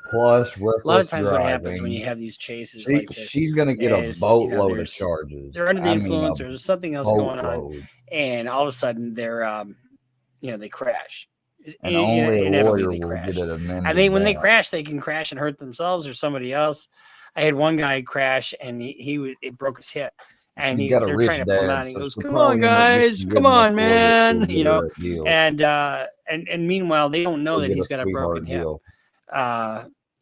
Speaker 1: Plus reckless
Speaker 8: A lot of times,
Speaker 1: driving.
Speaker 8: what happens when you have these chases like this,
Speaker 1: She's gonna get a
Speaker 8: is,
Speaker 1: boatload of
Speaker 8: there's-
Speaker 1: charges.
Speaker 8: They're under the
Speaker 1: I mean,
Speaker 8: influence, or there's something else going on,
Speaker 1: boatload.
Speaker 8: and all of a sudden they're, they crash.
Speaker 1: And only a
Speaker 8: Inevitably
Speaker 1: lawyer
Speaker 8: they
Speaker 1: will
Speaker 8: crash.
Speaker 1: get it amended.
Speaker 8: And then when they
Speaker 1: down.
Speaker 8: crash, they can crash and hurt themselves or somebody else. I had one guy crash and it broke his hip, and
Speaker 1: He's got a
Speaker 8: they're
Speaker 1: rich
Speaker 8: trying to pull him
Speaker 1: dad,
Speaker 8: out. And he
Speaker 1: so
Speaker 8: goes,
Speaker 1: she'll
Speaker 8: "Come on,
Speaker 1: probably end up
Speaker 8: guys,
Speaker 1: getting
Speaker 8: come
Speaker 1: good
Speaker 8: on,
Speaker 1: enough for it
Speaker 8: man!"
Speaker 1: to get a deal.
Speaker 8: And meanwhile, they don't know
Speaker 1: He'll
Speaker 8: that
Speaker 1: get
Speaker 8: he's
Speaker 1: a
Speaker 8: got a
Speaker 1: sweetheart
Speaker 8: broken hip.
Speaker 1: deal.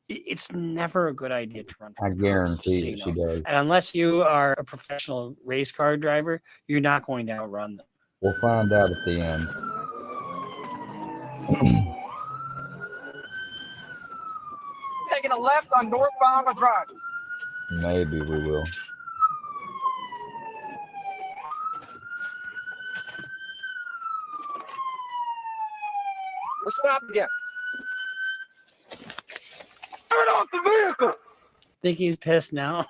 Speaker 8: It's never a good idea to run.
Speaker 1: I
Speaker 8: From the cops, just
Speaker 1: guarantee
Speaker 8: so
Speaker 1: it,
Speaker 8: you
Speaker 1: she
Speaker 8: know.
Speaker 1: does.
Speaker 8: And unless you are a professional race car driver, you're not going to outrun them.
Speaker 1: We'll find out at the end.
Speaker 24: Taking taking a left on North Bahama Drive.
Speaker 1: Maybe we will.
Speaker 24: We're stopped again. Turn off the vehicle.
Speaker 8: Think he's pissed now?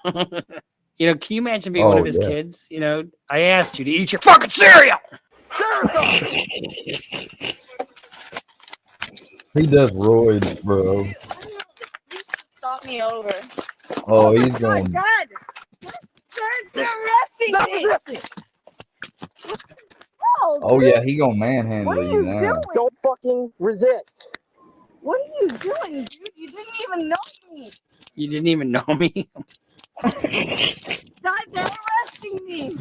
Speaker 8: You know, can you imagine being one of his kids? You know, I asked you to eat your fucking cereal.
Speaker 1: He does roids, bro.
Speaker 10: Stop me over.
Speaker 1: Oh, he's going.
Speaker 10: God. They're arresting me.
Speaker 1: Oh yeah, he gonna manhandle you now.
Speaker 24: Don't fucking resist.
Speaker 10: What are you doing, dude? You didn't even know me.
Speaker 8: You didn't even know me.
Speaker 10: God, they're arresting me.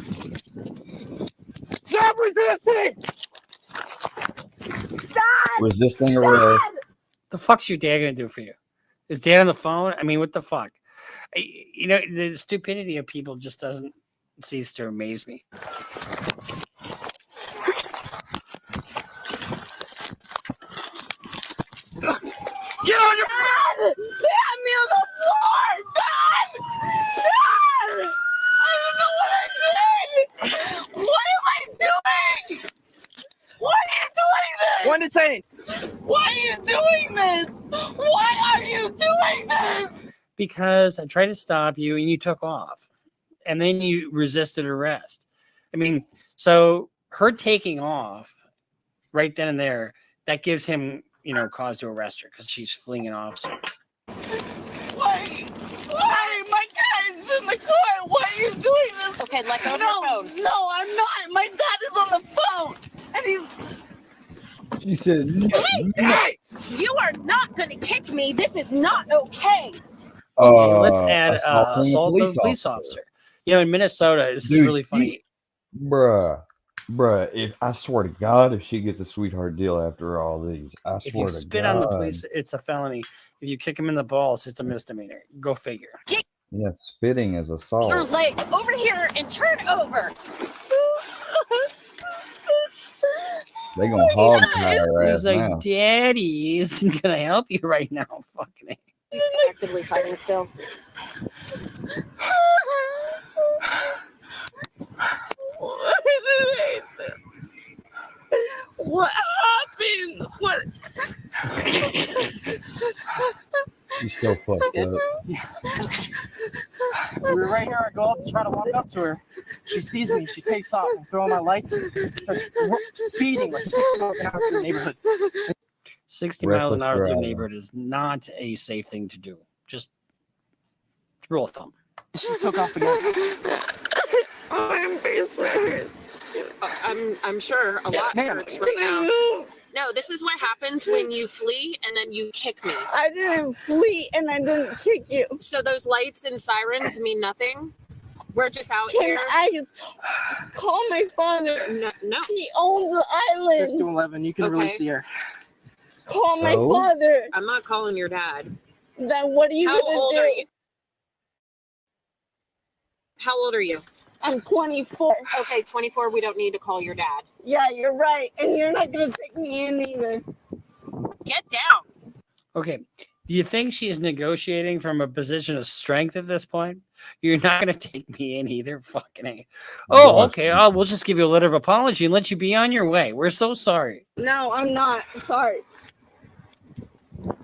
Speaker 24: Stop resisting.
Speaker 10: Dad.
Speaker 1: Resisting arrest.
Speaker 8: The fuck's your dad gonna do for you? Is dad on the phone? I mean, what the fuck? You know, the stupidity of people just doesn't cease to amaze me.
Speaker 24: Get on your
Speaker 10: Dad! They had me on the floor! Dad! Dad! I don't know what I did! What am I doing? Why are you doing this?
Speaker 24: One detained.
Speaker 10: Why are you doing this? Why are you doing this?
Speaker 8: Because I tried to stop you and you took off. And then you resisted arrest. I mean, so her taking off right then and there, that gives him, you know, cause to arrest her because she's fleeing an officer.
Speaker 10: Why? Why? My dad is in the car. Why are you doing this?
Speaker 11: Okay, let go of
Speaker 10: no,
Speaker 11: your phone.
Speaker 10: No, I'm not. My dad is on the phone. And he's...
Speaker 1: She said,
Speaker 11: Hey! You are not going to kick me. This is not okay.
Speaker 8: Okay, let's add
Speaker 1: assaulting a
Speaker 8: assault of a police officer. You know, in Minnesota, this is really funny.
Speaker 1: Bruh, if I swear to God, if she gets a sweetheart deal after all these, I
Speaker 8: If
Speaker 1: swear
Speaker 8: you
Speaker 1: to
Speaker 8: spit
Speaker 1: God.
Speaker 8: on the police, it's a felony. If you kick him in the balls, it's a misdemeanor. Go figure.
Speaker 11: Kick
Speaker 1: Yeah, spitting is assault.
Speaker 11: your leg over here and turn over.
Speaker 1: They gonna hog tie her ass
Speaker 8: He's like,
Speaker 1: now.
Speaker 8: Daddy isn't gonna help you right now. Fucking A.
Speaker 11: He's actively fighting still.
Speaker 10: What happened? What?
Speaker 1: She's so fucked up.
Speaker 24: We were right here. I go up to try to walk up to her. She sees me. She takes off. I throw on my lights. Starts speeding like 60 miles an hour through the neighborhood.
Speaker 8: 60 miles an
Speaker 1: Reckless
Speaker 8: hour through the
Speaker 1: driving.
Speaker 8: neighborhood is not a safe thing to do. Just rule of thumb.
Speaker 24: She took off again.
Speaker 10: My face hurts.
Speaker 11: I'm sure a lot
Speaker 24: Ma'am.
Speaker 11: hurts right now. No, this is what happens when you flee and then you kick me.
Speaker 10: I didn't flee and I didn't kick you.
Speaker 11: So those lights and sirens mean nothing? We're just out
Speaker 10: Can
Speaker 11: here.
Speaker 10: I call my father?
Speaker 11: No.
Speaker 10: He owns the island.
Speaker 24: 5211. You can really see her.
Speaker 10: Call my
Speaker 1: So?
Speaker 10: father.
Speaker 11: I'm not calling your dad.
Speaker 10: Then what are you
Speaker 11: How
Speaker 10: gonna
Speaker 11: old
Speaker 10: do?
Speaker 11: are you? How old are you?
Speaker 10: I'm 24.
Speaker 11: Okay, 24. We don't need to call your dad.
Speaker 10: Yeah, you're right. And you're not gonna take me in either.
Speaker 11: Get down.
Speaker 8: Okay. Do you think she's negotiating from a position of strength at this point? You're not going to take me in either. Fucking A. Oh, okay. We'll just give you a letter of apology and let you be on your way. We're so sorry.
Speaker 10: No, I'm not. Sorry.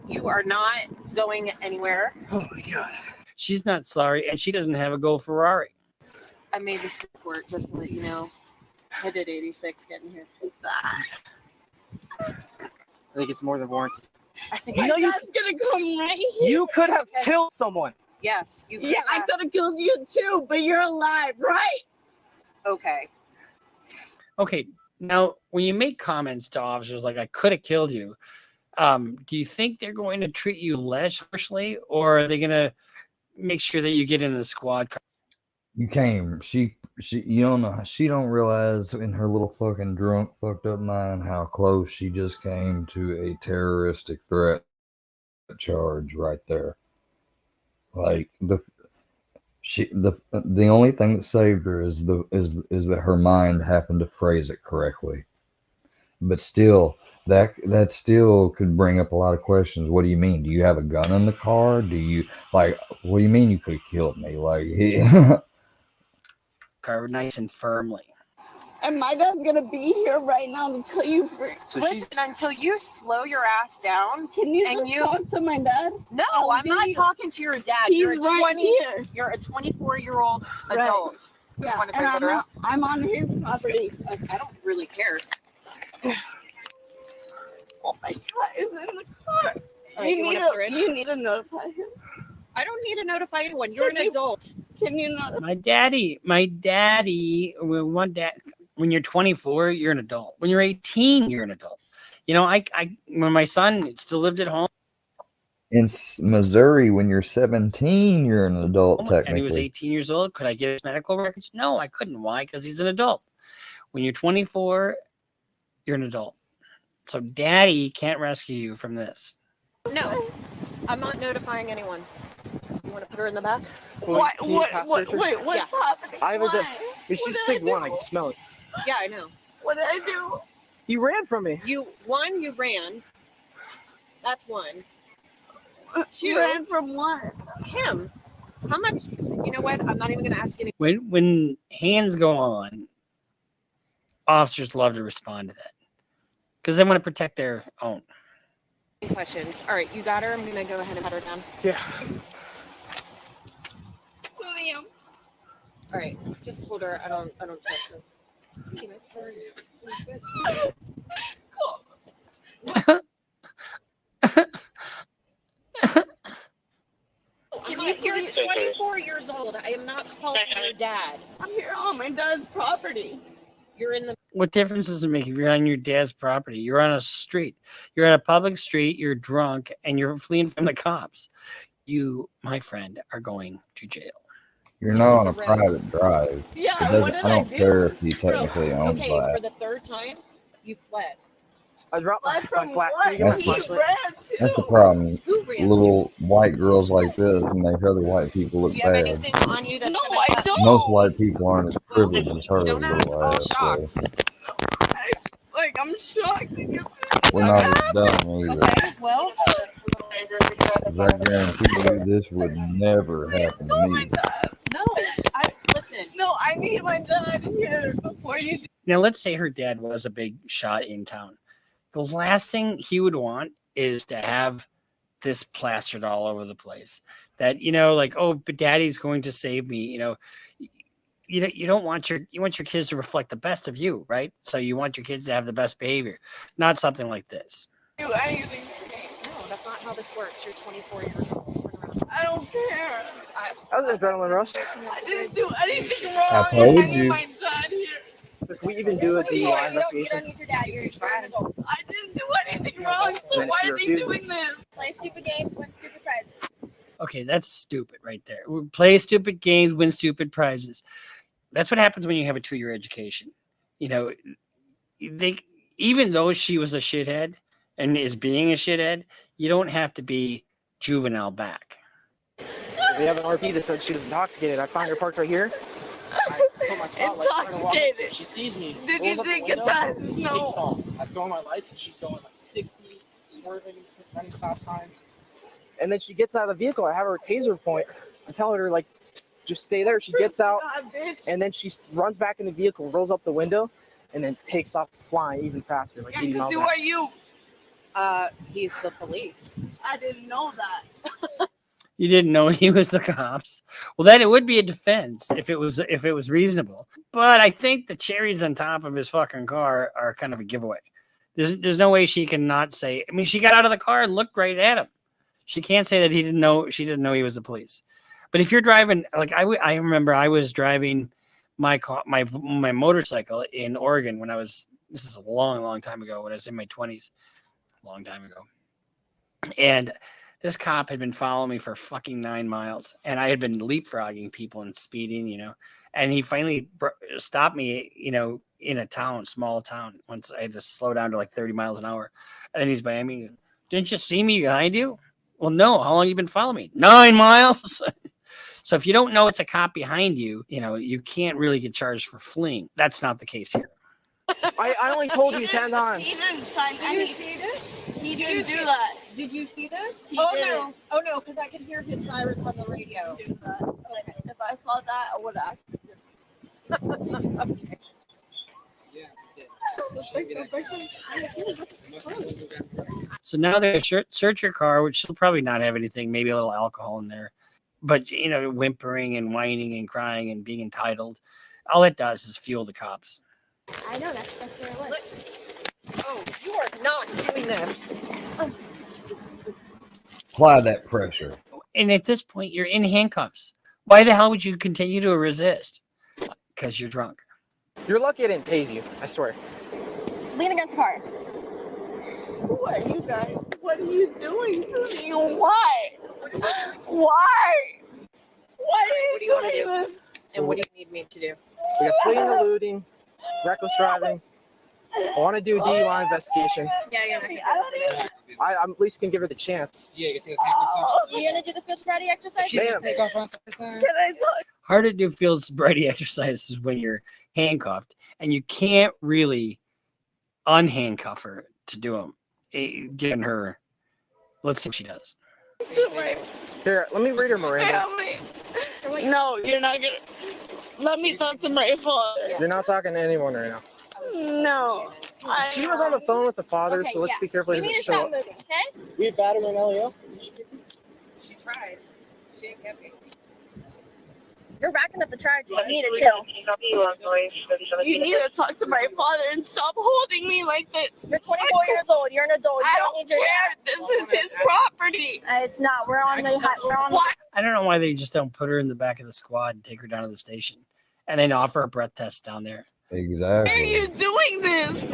Speaker 11: You are not going anywhere.
Speaker 24: Oh my God.
Speaker 8: She's not sorry, and she doesn't have a gold Ferrari.
Speaker 11: I made this report just to let you know. I did 86 getting here.
Speaker 24: I think it's more than warranted.
Speaker 11: I think
Speaker 10: My dad's gonna come right here.
Speaker 24: You could have killed someone.
Speaker 11: Yes, you.
Speaker 10: Yeah, I could have killed you too, but you're alive, right?
Speaker 11: Okay.
Speaker 8: Okay. Now, when you make comments to officers like, I could have killed you, do you think they're going to treat you less harshly, or are they going to make sure that you get in the squad car?
Speaker 1: You came. She. You don't know. She don't realize in her little fucking drunk, fucked up mind how close she just came to a terroristic threat charge right there. Like the only thing that saved her is that her mind happened to phrase it correctly. but still, that still could bring up a lot of questions. What do you mean? Do you have a gun in the car? Do you like? What do you mean you could have killed me? Like,
Speaker 8: car nice and firmly.
Speaker 10: And my dad's gonna be here right now to tell you.
Speaker 11: Listen, until you slow your ass down,
Speaker 10: Can you just talk to my dad?
Speaker 11: No,
Speaker 10: I'll
Speaker 11: I'm not
Speaker 10: be-
Speaker 11: talking to your dad.
Speaker 10: He's
Speaker 11: You're a
Speaker 10: right here.
Speaker 11: You're a 24-year-old
Speaker 10: Right.
Speaker 11: adult.
Speaker 10: Yeah,
Speaker 11: Want to
Speaker 10: and
Speaker 11: take
Speaker 10: I'm,
Speaker 11: it out?
Speaker 10: I'm on his property.
Speaker 11: I don't really care.
Speaker 10: Oh my God, is in the car.
Speaker 11: All right, you
Speaker 10: You need to notify him.
Speaker 11: I don't need to notify anyone. You're an adult.
Speaker 10: Can you notify?
Speaker 8: My daddy, when you're 24, you're an adult. When you're 18, you're an adult. You know, I when my son still lived at home.
Speaker 1: in Missouri, when you're 17, you're an adult technically.
Speaker 8: And he was 18 years old. Could I get his medical records? No, I couldn't. Why? Because he's an adult. When you're 24, you're an adult. So daddy can't rescue you from this.
Speaker 11: No, I'm not notifying anyone. You want to put her in the back?
Speaker 24: Wait, what's happening? I have a.
Speaker 11: Why?
Speaker 24: She's sick. One, I can smell it.
Speaker 11: Yeah, I know.
Speaker 10: What did I do?
Speaker 24: You ran from me.
Speaker 11: You ran. That's one.
Speaker 10: You ran from what?
Speaker 11: Him. How much? You know what? I'm not even going to ask you.
Speaker 8: When hands go on, officers love to respond to that because they want to protect their own.
Speaker 11: Questions. All right, you got her. I'm going to go ahead and put her down.
Speaker 24: Yeah.
Speaker 10: William.
Speaker 11: All right, just hold her. I don't trust her. You're 24 years old. I am not calling your dad.
Speaker 10: I'm here on my dad's property.
Speaker 11: You're in the.
Speaker 8: What difference does it make if you're on your dad's property? You're on a street. You're on a public street. You're drunk and you're fleeing from the cops. You, my friend, are going to jail.
Speaker 1: You're not on a private drive.
Speaker 10: Yeah,
Speaker 1: I don't care if you technically own
Speaker 11: Okay,
Speaker 1: that.
Speaker 11: for the third time, you fled.
Speaker 24: I dropped my
Speaker 10: from
Speaker 24: flat.
Speaker 10: what?
Speaker 1: That's
Speaker 10: He
Speaker 1: the-
Speaker 10: ran too.
Speaker 1: That's the problem.
Speaker 11: Who ran
Speaker 1: Little white girls like this make other white people look
Speaker 11: Do you have
Speaker 1: bad.
Speaker 11: anything on you that's
Speaker 10: No, I don't.
Speaker 1: Most white people aren't as privileged as her
Speaker 11: Don't act
Speaker 1: little
Speaker 11: all
Speaker 1: ass.
Speaker 11: shocked.
Speaker 1: So
Speaker 10: Like, I'm shocked.
Speaker 1: we're not as dumb either.
Speaker 11: Okay, well,
Speaker 1: 'Cause I guarantee you this would never happen to me.
Speaker 11: no. Listen.
Speaker 10: No, I need my dad here before you do.
Speaker 8: Now, let's say her dad was a big shot in town. The last thing he would want is to have this plastered all over the place. That, you know, like, oh, but daddy's going to save me. You know, you don't want your kids to reflect the best of you, right? So you want your kids to have the best behavior, not something like this.
Speaker 10: Do anything to me.
Speaker 11: No, that's not how this works. You're 24 years old. Turn around.
Speaker 10: I don't care.
Speaker 24: That was an adrenaline rush.
Speaker 10: I didn't do anything wrong.
Speaker 1: I told
Speaker 10: I need
Speaker 1: you.
Speaker 10: my dad here.
Speaker 24: So can we even do a DUI
Speaker 11: You don't
Speaker 24: investigation?
Speaker 11: need your dad. You're an adult.
Speaker 10: I didn't do anything wrong, so
Speaker 24: Then
Speaker 10: why
Speaker 24: she
Speaker 10: are they
Speaker 24: refuses.
Speaker 10: doing this?
Speaker 11: Play stupid games, win stupid prizes.
Speaker 8: Okay, that's stupid right there. We play stupid games, win stupid prizes. That's what happens when you have a 2-year education. You know, even though she was a shithead and is being a shithead, you don't have to be juvenile back.
Speaker 24: We have an RP that said she was intoxicated. I found her parked right here. I put my spotlight trying to walk up to her.
Speaker 10: Intoxicated.
Speaker 24: She sees me.
Speaker 10: Did you
Speaker 24: rolls up the
Speaker 10: think
Speaker 24: window,
Speaker 10: it's us?
Speaker 24: and
Speaker 10: No.
Speaker 24: takes off. I throw my lights and she's going like 60, swerving, running stop signs. And then she gets out of the vehicle. I have her taser point. I'm telling her like, just stay there. She gets out
Speaker 10: God, bitch.
Speaker 24: and then she runs back in the vehicle, rolls up the window, and then takes off flying even faster, like 80
Speaker 10: Because
Speaker 24: miles
Speaker 10: who
Speaker 24: an hour.
Speaker 10: are you?
Speaker 11: He's the police.
Speaker 10: I didn't know that.
Speaker 8: You didn't know he was the cops. Well, then it would be a defense if it was reasonable. But I think the cherries on top of his fucking car are kind of a giveaway. There's no way she can not say. I mean, she got out of the car and looked right at him. She can't say that she didn't know he was the police. But if you're driving, like I remember I was driving my car, my motorcycle in Oregon when this is a long time ago, when I was in my 20s, a long time ago. And this cop had been following me for fucking 9 miles, and I had been leapfrogging people and speeding, you know, and he finally stopped me, you know, in a small town. Once I had to slow down to like 30 miles an hour. And then he's behind me. Didn't you see me behind you? Well, no. How long you been following me? 9 miles. So if you don't know it's a cop behind you, you know, you can't really get charged for fleeing. That's not the case here.
Speaker 24: I only told you 10 times.
Speaker 10: He didn't sign
Speaker 11: Did you see this?
Speaker 10: He didn't do that.
Speaker 11: Did you see this?
Speaker 10: Oh,
Speaker 11: no, because I could hear his sirens on the radio.
Speaker 10: Okay. If I saw that, I would have.
Speaker 8: So now they're search your car, which will probably not have anything, maybe a little alcohol in there, but whimpering and whining and crying and being entitled. All it does is fuel the cops.
Speaker 10: I know that's where it was.
Speaker 11: Oh, you are not doing this.
Speaker 1: Apply that pressure.
Speaker 8: And at this point, you're in handcuffs. Why the hell would you continue to resist? Because you're drunk.
Speaker 24: You're lucky I didn't tase you, I swear.
Speaker 10: Lean against the car. Who are you guys? What are you doing to me? Why? Why? Why are you doing this?
Speaker 11: And what do you need me to do?
Speaker 24: We got fleeing and eluding, reckless driving. I want to do a DUI investigation.
Speaker 11: Yeah.
Speaker 24: I at least can give her the chance.
Speaker 11: Yeah, you can take a You gonna do the field sobriety exercise?
Speaker 24: She's gonna
Speaker 11: take off on
Speaker 10: Can I talk?
Speaker 8: Hard to do field sobriety exercises when you're handcuffed, and you can't really unhandcuff her to do them. Given her, let's see what she does.
Speaker 24: Here, let me read her, Miranda.
Speaker 10: Family. No, you're not gonna. Let me talk to my father.
Speaker 24: You're not talking to anyone right now.
Speaker 10: No.
Speaker 24: She was on the phone with the father, so let's be careful.
Speaker 10: You
Speaker 24: He
Speaker 10: need to
Speaker 24: doesn't show
Speaker 10: stop
Speaker 24: up.
Speaker 10: moving, okay?
Speaker 24: We have battery in LEO.
Speaker 11: She tried. She ain't kept me.
Speaker 10: You're racking up the charges. You need to chill. You need to talk to my father and stop holding me like this. You're 24 years old. You're an adult. You don't need your dad. This is his property. It's not. We're on the. We're on. What?
Speaker 8: I don't know why they just don't put her in the back of the squad and take her down to the station, and then offer a breath test down there.
Speaker 1: Exactly.
Speaker 10: Why are you doing this?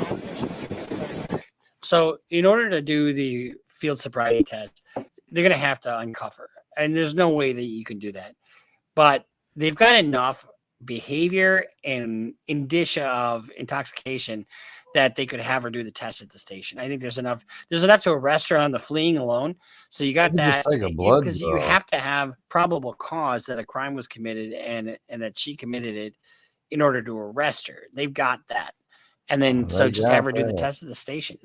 Speaker 8: So, in order to do the field sobriety test, they're going to have to uncuff her, and there's no way that you can do that. But they've got enough behavior and indicia of intoxication that they could have her do the test at the station. I think there's enough to arrest her on the fleeing alone. So you got that because you have to have probable cause that a crime was committed and that she committed it in order to arrest her. They've got that. And then so just have her do the test at the station.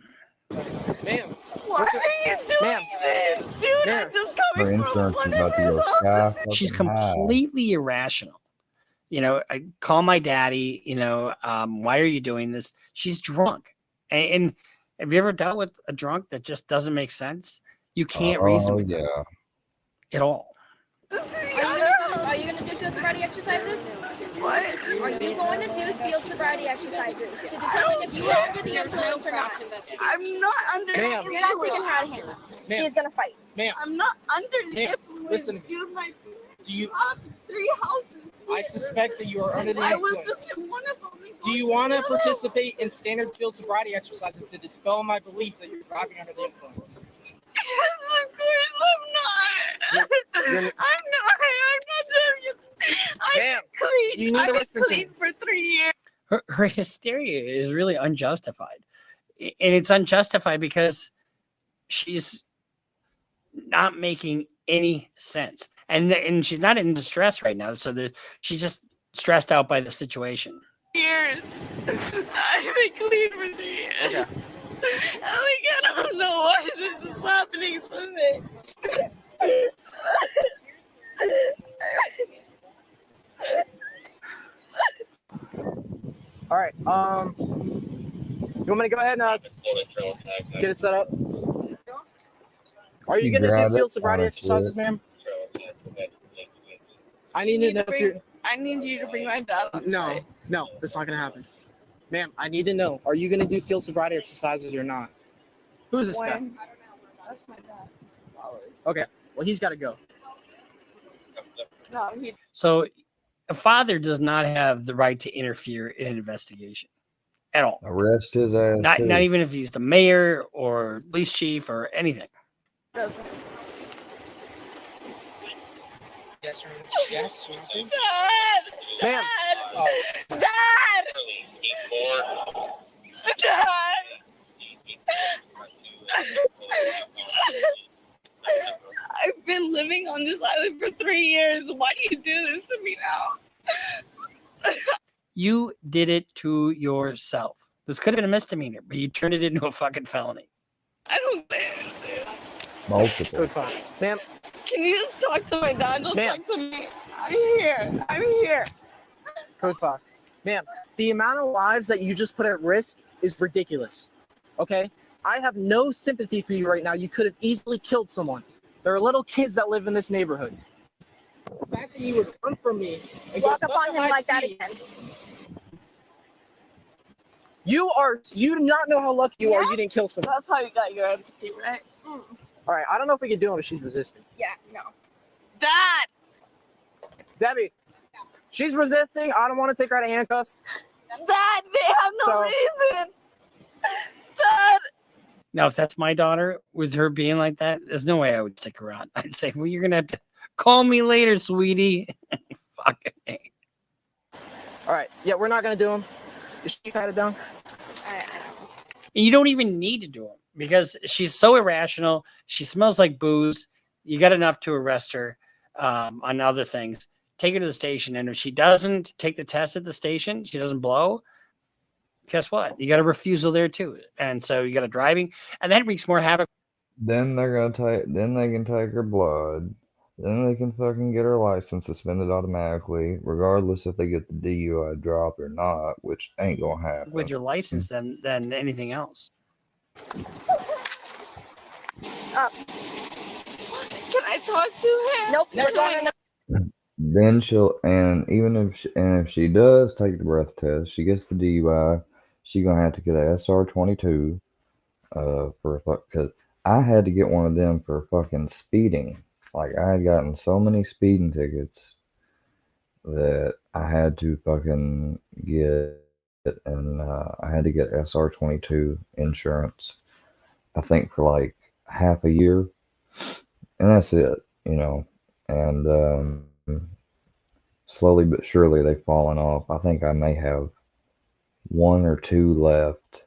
Speaker 24: Ma'am.
Speaker 10: Why are you doing this? Dude, I'm just coming from one of his office.
Speaker 8: She's completely irrational. I call my daddy, why are you doing this? She's drunk. And have you ever dealt with a drunk that just doesn't make sense? You can't reason with her at all.
Speaker 10: Are you gonna do field sobriety exercises? What? Are you going to do field sobriety exercises to determine if you are under the influence or not? I'm not under the influence. You're not taking her out of hands. She's gonna fight.
Speaker 24: Ma'am.
Speaker 10: I'm not under the influence.
Speaker 24: Listen.
Speaker 10: Dude,
Speaker 24: Do you?
Speaker 10: I have 3 houses.
Speaker 24: I suspect that you are under the
Speaker 10: I
Speaker 24: influence.
Speaker 10: was just in one of them.
Speaker 24: Do you want to participate in standard field sobriety exercises to dispel my belief that you're driving under the influence?
Speaker 10: Yes, of course I'm not. I'm not
Speaker 24: Ma'am, you need to listen to me.
Speaker 10: for 3 years.
Speaker 8: Her hysteria is really unjustified. And it's unjustified because she's not making any sense. And she's not in distress right now. So she's just stressed out by the situation.
Speaker 10: Years. I've been clean for 3 years.
Speaker 24: Okay.
Speaker 10: I don't know why this is happening to me.
Speaker 24: All right. You want me to go ahead and get it set up? Are you going to do field sobriety exercises, ma'am? I need to know if you're.
Speaker 10: I need you to bring my dad on site.
Speaker 24: No, that's not going to happen. Ma'am, I need to know. Are you going to do field sobriety exercises or not? Who is this guy?
Speaker 10: I don't know. That's my dad.
Speaker 24: Okay. Well, he's got to go.
Speaker 10: No, he.
Speaker 8: So a father does not have the right to interfere in an investigation at all.
Speaker 1: Arrest his ass.
Speaker 8: Not even if he's the mayor or police chief or anything.
Speaker 10: Doesn't.
Speaker 24: Yes, yes.
Speaker 10: Dad!
Speaker 24: Ma'am.
Speaker 10: Dad! Dad! Dad! I've been living on this island for 3 years. Why do you do this to me now?
Speaker 8: You did it to yourself. This could have been a misdemeanor, but you turned it into a fucking felony.
Speaker 10: I don't understand.
Speaker 1: Multiple.
Speaker 24: Code 5. Ma'am.
Speaker 10: Can you just talk to my dad? Don't
Speaker 24: Ma'am.
Speaker 10: talk to me. I'm here. I'm here.
Speaker 24: Code 5. Ma'am, the amount of lives that you just put at risk is ridiculous. Okay? I have no sympathy for you right now. You could have easily killed someone. There are little kids that live in this neighborhood. The fact that you would run from me and
Speaker 10: Walk
Speaker 24: get
Speaker 10: up on
Speaker 24: such a
Speaker 10: him
Speaker 24: high
Speaker 10: like that
Speaker 24: speed-
Speaker 10: again.
Speaker 24: You do not know how lucky you are you didn't kill someone.
Speaker 10: That's how you got your empathy, right?
Speaker 24: All right, I don't know if we can do it if she's resisting.
Speaker 10: Yeah, no. Dad!
Speaker 24: Debbie, she's resisting. I don't want to take her out of handcuffs.
Speaker 10: Dad, they have no
Speaker 24: So-
Speaker 10: reason. Dad!
Speaker 8: Now, if that's my daughter with her being like that, there's no way I would stick around. I'd say, well, you're going to have to call me later, sweetie. Fucking A.
Speaker 24: All right, yeah, we're not going to do them. Is she patted down?
Speaker 8: You don't even need to do them because she's so irrational. She smells like booze. You got enough to arrest her on other things. Take her to the station. And if she doesn't take the test at the station, she doesn't blow. Guess what? You got a refusal there too. And so you got a driving, and that wreaks more havoc.
Speaker 1: Then they're gonna take. Then they can take her blood. Then they can fucking get her license suspended automatically, regardless if they get the DUI dropped or not, which ain't gonna happen.
Speaker 8: With your license than anything else.
Speaker 10: Can I talk to him? Nope.
Speaker 24: Never going to.
Speaker 1: Then she'll, and even if she does take the breath test, she gets the DUI, she gonna have to get a SR22 for a fuck, because I had to get one of them for fucking speeding. Like, I had gotten so many speeding tickets that I had to fucking get it, and I had to get SR22 insurance, I think, for like half a year, and that's it, you know. And slowly but surely they've fallen off. I think I may have 1 or 2 left,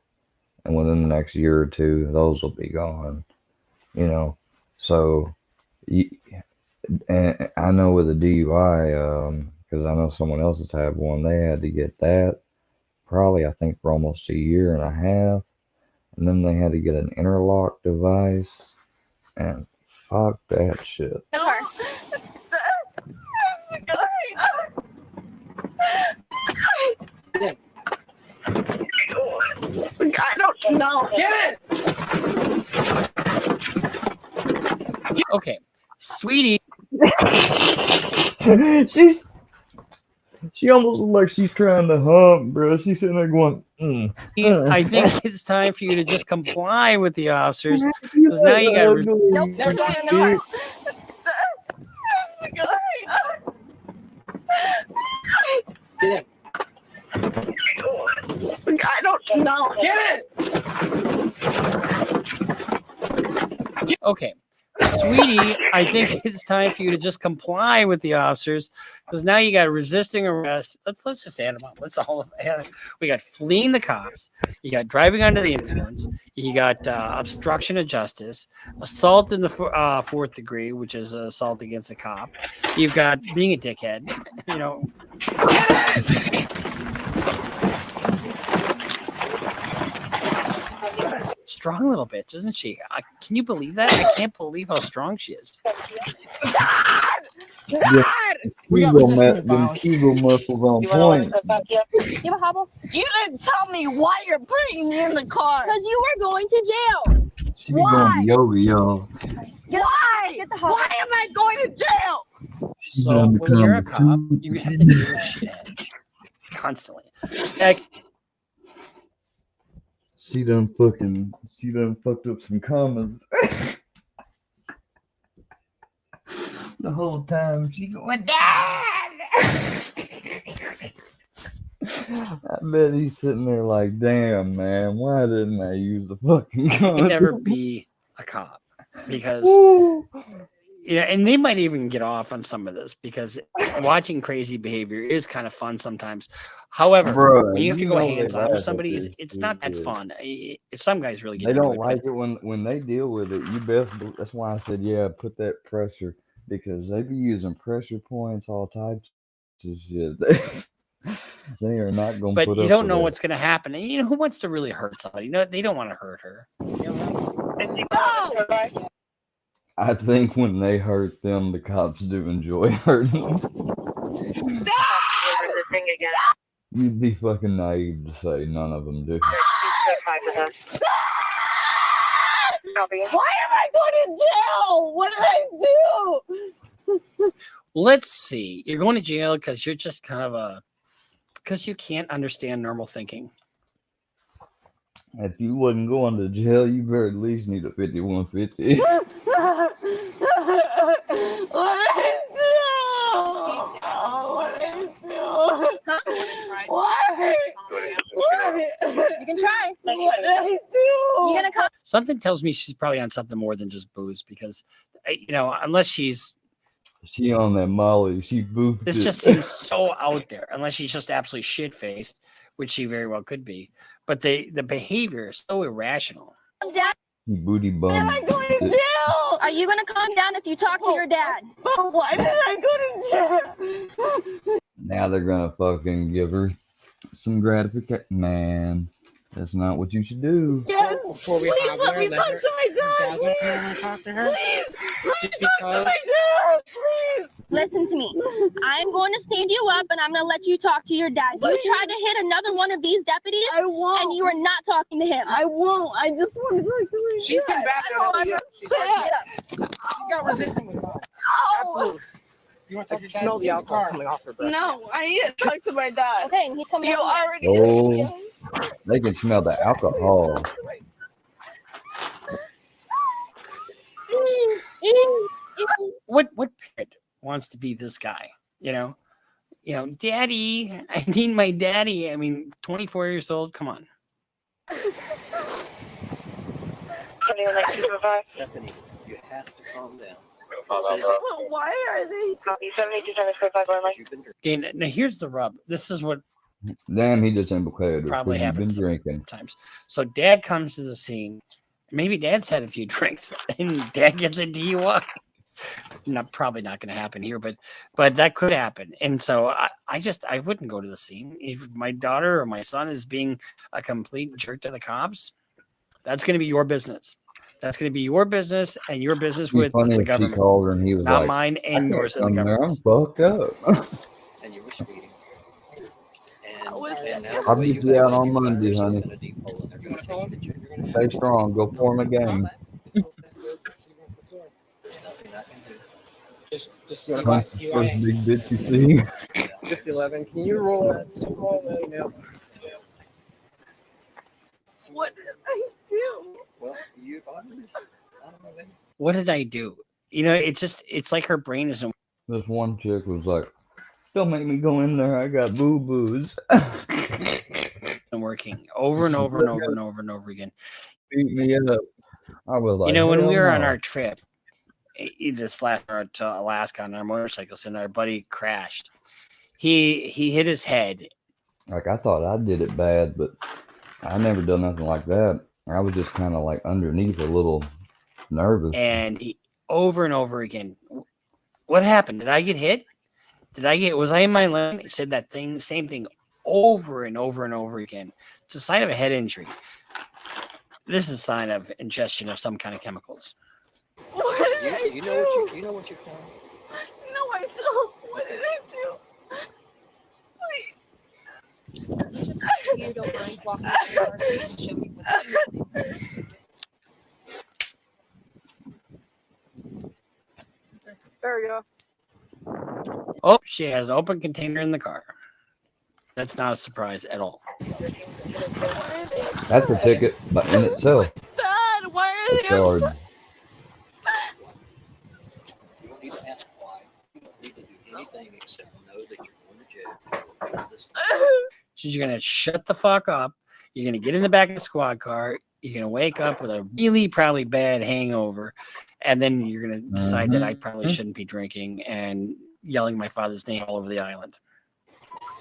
Speaker 1: and within the next year or two, those will be gone, you know. So, and I know with the DUI, because I know someone else has had one, they had to get that probably, I think, for almost 1.5 years, and then they had to get an interlock device, and fuck that shit.
Speaker 10: I don't know.
Speaker 24: Get it!
Speaker 8: Okay, sweetie.
Speaker 1: She almost looks like she's trying to hump, bro. She's sitting there going,
Speaker 8: I think it's time for you to just comply with the officers, because now you got.
Speaker 10: Nope, never going to know. I don't know.
Speaker 24: Get it!
Speaker 8: Okay, sweetie, I think it's time for you to just comply with the officers, because now you got resisting arrest. Let's just add them up. Let's all. We got fleeing the cops. You got driving under the influence. You got obstruction of justice, assault in the 4th degree, which is assault against a cop. You've got being a dickhead. You know. Strong little bitch, isn't she? Can you believe that? I can't believe how strong she is.
Speaker 1: Yeah, Kegel muscles on point.
Speaker 10: You have a hobble? You didn't tell me why you're bringing me in the car. Because you were going to jail.
Speaker 1: She be going to yoga, y'all.
Speaker 10: Why? Why am I going to jail?
Speaker 8: So when you're a cop, you have to deal with shit constantly. Like,
Speaker 1: She done fucked up some commas. The whole time she going, Dad! I bet he's sitting there like, damn, man, why didn't I use the fucking
Speaker 8: you
Speaker 1: gun?
Speaker 8: can never be a cop because, yeah, and they might even get off on some of this because watching crazy behavior is kind of fun sometimes. However,
Speaker 1: Bruh,
Speaker 8: when you have to
Speaker 1: you
Speaker 8: go
Speaker 1: know
Speaker 8: hands
Speaker 1: they
Speaker 8: on
Speaker 1: laugh
Speaker 8: with
Speaker 1: at
Speaker 8: somebody,
Speaker 1: this
Speaker 8: it's not that
Speaker 1: shit.
Speaker 8: fun. If some guys really get
Speaker 1: They
Speaker 8: into
Speaker 1: don't
Speaker 8: it,
Speaker 1: like it when they deal with it. You best. That's why I said, yeah, put that pressure, because they be using pressure points, all types of shit. They are not going to
Speaker 8: But
Speaker 1: put
Speaker 8: you
Speaker 1: up
Speaker 8: don't
Speaker 1: with
Speaker 8: know
Speaker 1: that.
Speaker 8: what's going to happen. And you know who wants to really hurt somebody? You know, they don't want to hurt her.
Speaker 1: I think when they hurt them, the cops do enjoy hurting them. You'd be fucking naive to say none of them do.
Speaker 10: Why am I going to jail? What did I do?
Speaker 8: Let's see. You're going to jail because you're just kind of because you can't understand normal thinking.
Speaker 1: If you wasn't going to jail, you very at least need a 5150.
Speaker 10: What did I do? What did I do? Why?
Speaker 11: You can try.
Speaker 10: What did I do?
Speaker 11: You gonna come?
Speaker 8: Something tells me she's probably on something more than just booze because, unless she's.
Speaker 1: She on that Molly. She boofed
Speaker 8: This
Speaker 1: it.
Speaker 8: just seems so out there, unless she's just absolutely shit-faced, which she very well could be. But the behavior is so irrational.
Speaker 11: Dad,
Speaker 1: He booty bum.
Speaker 11: am I going to jail? Are you gonna calm down if you talk to your dad?
Speaker 10: But why did I go to jail?
Speaker 1: Now they're gonna fucking give her some gratification. Man, that's not what you should do.
Speaker 10: Yes,
Speaker 24: Before we
Speaker 10: please
Speaker 24: have
Speaker 10: let
Speaker 24: her,
Speaker 10: me
Speaker 24: let
Speaker 10: talk
Speaker 24: her-
Speaker 10: to my dad.
Speaker 24: Dad's okay when I talk to her?
Speaker 10: Please, let me
Speaker 24: Just
Speaker 10: talk to my
Speaker 24: because?
Speaker 10: dad. Please.
Speaker 11: Listen to me. I'm going to stand you up and I'm going to let you talk to your dad. You try to hit another one of these deputies,
Speaker 10: I won't.
Speaker 11: and you are not talking to him.
Speaker 10: I won't. I just want to talk to my
Speaker 24: She's
Speaker 10: dad.
Speaker 24: been back there.
Speaker 10: I don't understand.
Speaker 24: She's got resisting with violence.
Speaker 10: Ow.
Speaker 24: Absolutely. You want to
Speaker 10: I
Speaker 24: talk to
Speaker 10: can
Speaker 24: your
Speaker 10: smell
Speaker 24: dad?
Speaker 10: the alcohol
Speaker 24: coming off her breath.
Speaker 10: No, I need to talk to my dad.
Speaker 11: Okay, and he's coming
Speaker 10: You
Speaker 11: over here.
Speaker 10: already
Speaker 1: Oh, they can smell the alcohol.
Speaker 8: What parent wants to be this guy? Daddy, I need my daddy. I mean, 24 years old. Come on.
Speaker 10: Anyone like supervise?
Speaker 13: Stephanie, you have to calm down.
Speaker 10: Well, why are they? Copy 7275
Speaker 8: Okay, now here's the rub. This is what
Speaker 1: Damn, he just implicated her.
Speaker 8: probably
Speaker 1: You've been
Speaker 8: happens
Speaker 1: drinking.
Speaker 8: times. So dad comes to the scene. Maybe dad's had a few drinks and dad gets a DUI. Probably not going to happen here, but that could happen. And so I wouldn't go to the scene. If my daughter or my son is being a complete jerk to the cops, that's going to be your business. That's going to be your business and your business with
Speaker 1: Funny
Speaker 8: the
Speaker 1: if she
Speaker 8: government,
Speaker 1: called her and he was
Speaker 8: not
Speaker 1: like,
Speaker 8: mine
Speaker 1: "I
Speaker 8: and
Speaker 1: can't
Speaker 8: yours and the
Speaker 1: come there, I'm
Speaker 8: government's.
Speaker 1: fucked up.
Speaker 13: And you were speeding.
Speaker 1: I'll meet you out on Monday, honey. Stay strong. Go form a game.
Speaker 24: Just
Speaker 1: First
Speaker 24: see why.
Speaker 1: big bitch you see.
Speaker 24: 5011, can you roll that email?
Speaker 10: What did I do?
Speaker 13: Well, you've obviously, I don't know, maybe.
Speaker 8: What did I do? It's like her brain isn't
Speaker 1: This one chick was like, "Don't make me go in there. I got boo boos."
Speaker 8: working over and over and over and over and over again.
Speaker 1: Beat me up. I was like,
Speaker 8: when
Speaker 1: "Hell
Speaker 8: we were on
Speaker 1: no."
Speaker 8: our trip, this last year to Alaska on our motorcycles, and our buddy crashed. He hit his head.
Speaker 1: Like, I thought I did it bad, but I never done nothing like that. I was just kind of like underneath a little nervous.
Speaker 8: And he over and over again. What happened? Did I get hit? Was I in my lane? He said that same thing over and over and over again. It's a sign of a head injury. This is a sign of ingestion of some kind of chemicals.
Speaker 10: What did I do?
Speaker 13: You know what you're calling?
Speaker 10: No, I don't. What did I do? Please.
Speaker 11: Just you don't mind walking to the car so you can show me what you do.
Speaker 24: There you go.
Speaker 8: Oh, she has an open container in the car. That's not a surprise at all.
Speaker 1: That's a ticket, but in itself.
Speaker 10: Dad, why are they
Speaker 1: Charged.
Speaker 10: upset?
Speaker 13: You don't need to ask why. You don't need to do anything except know that you're going to jail.
Speaker 8: She's going to shut the fuck up. You're going to get in the back of the squad car. You're going to wake up with a really probably bad hangover. And then you're going to decide that I probably shouldn't be drinking and yelling my father's name all over the island.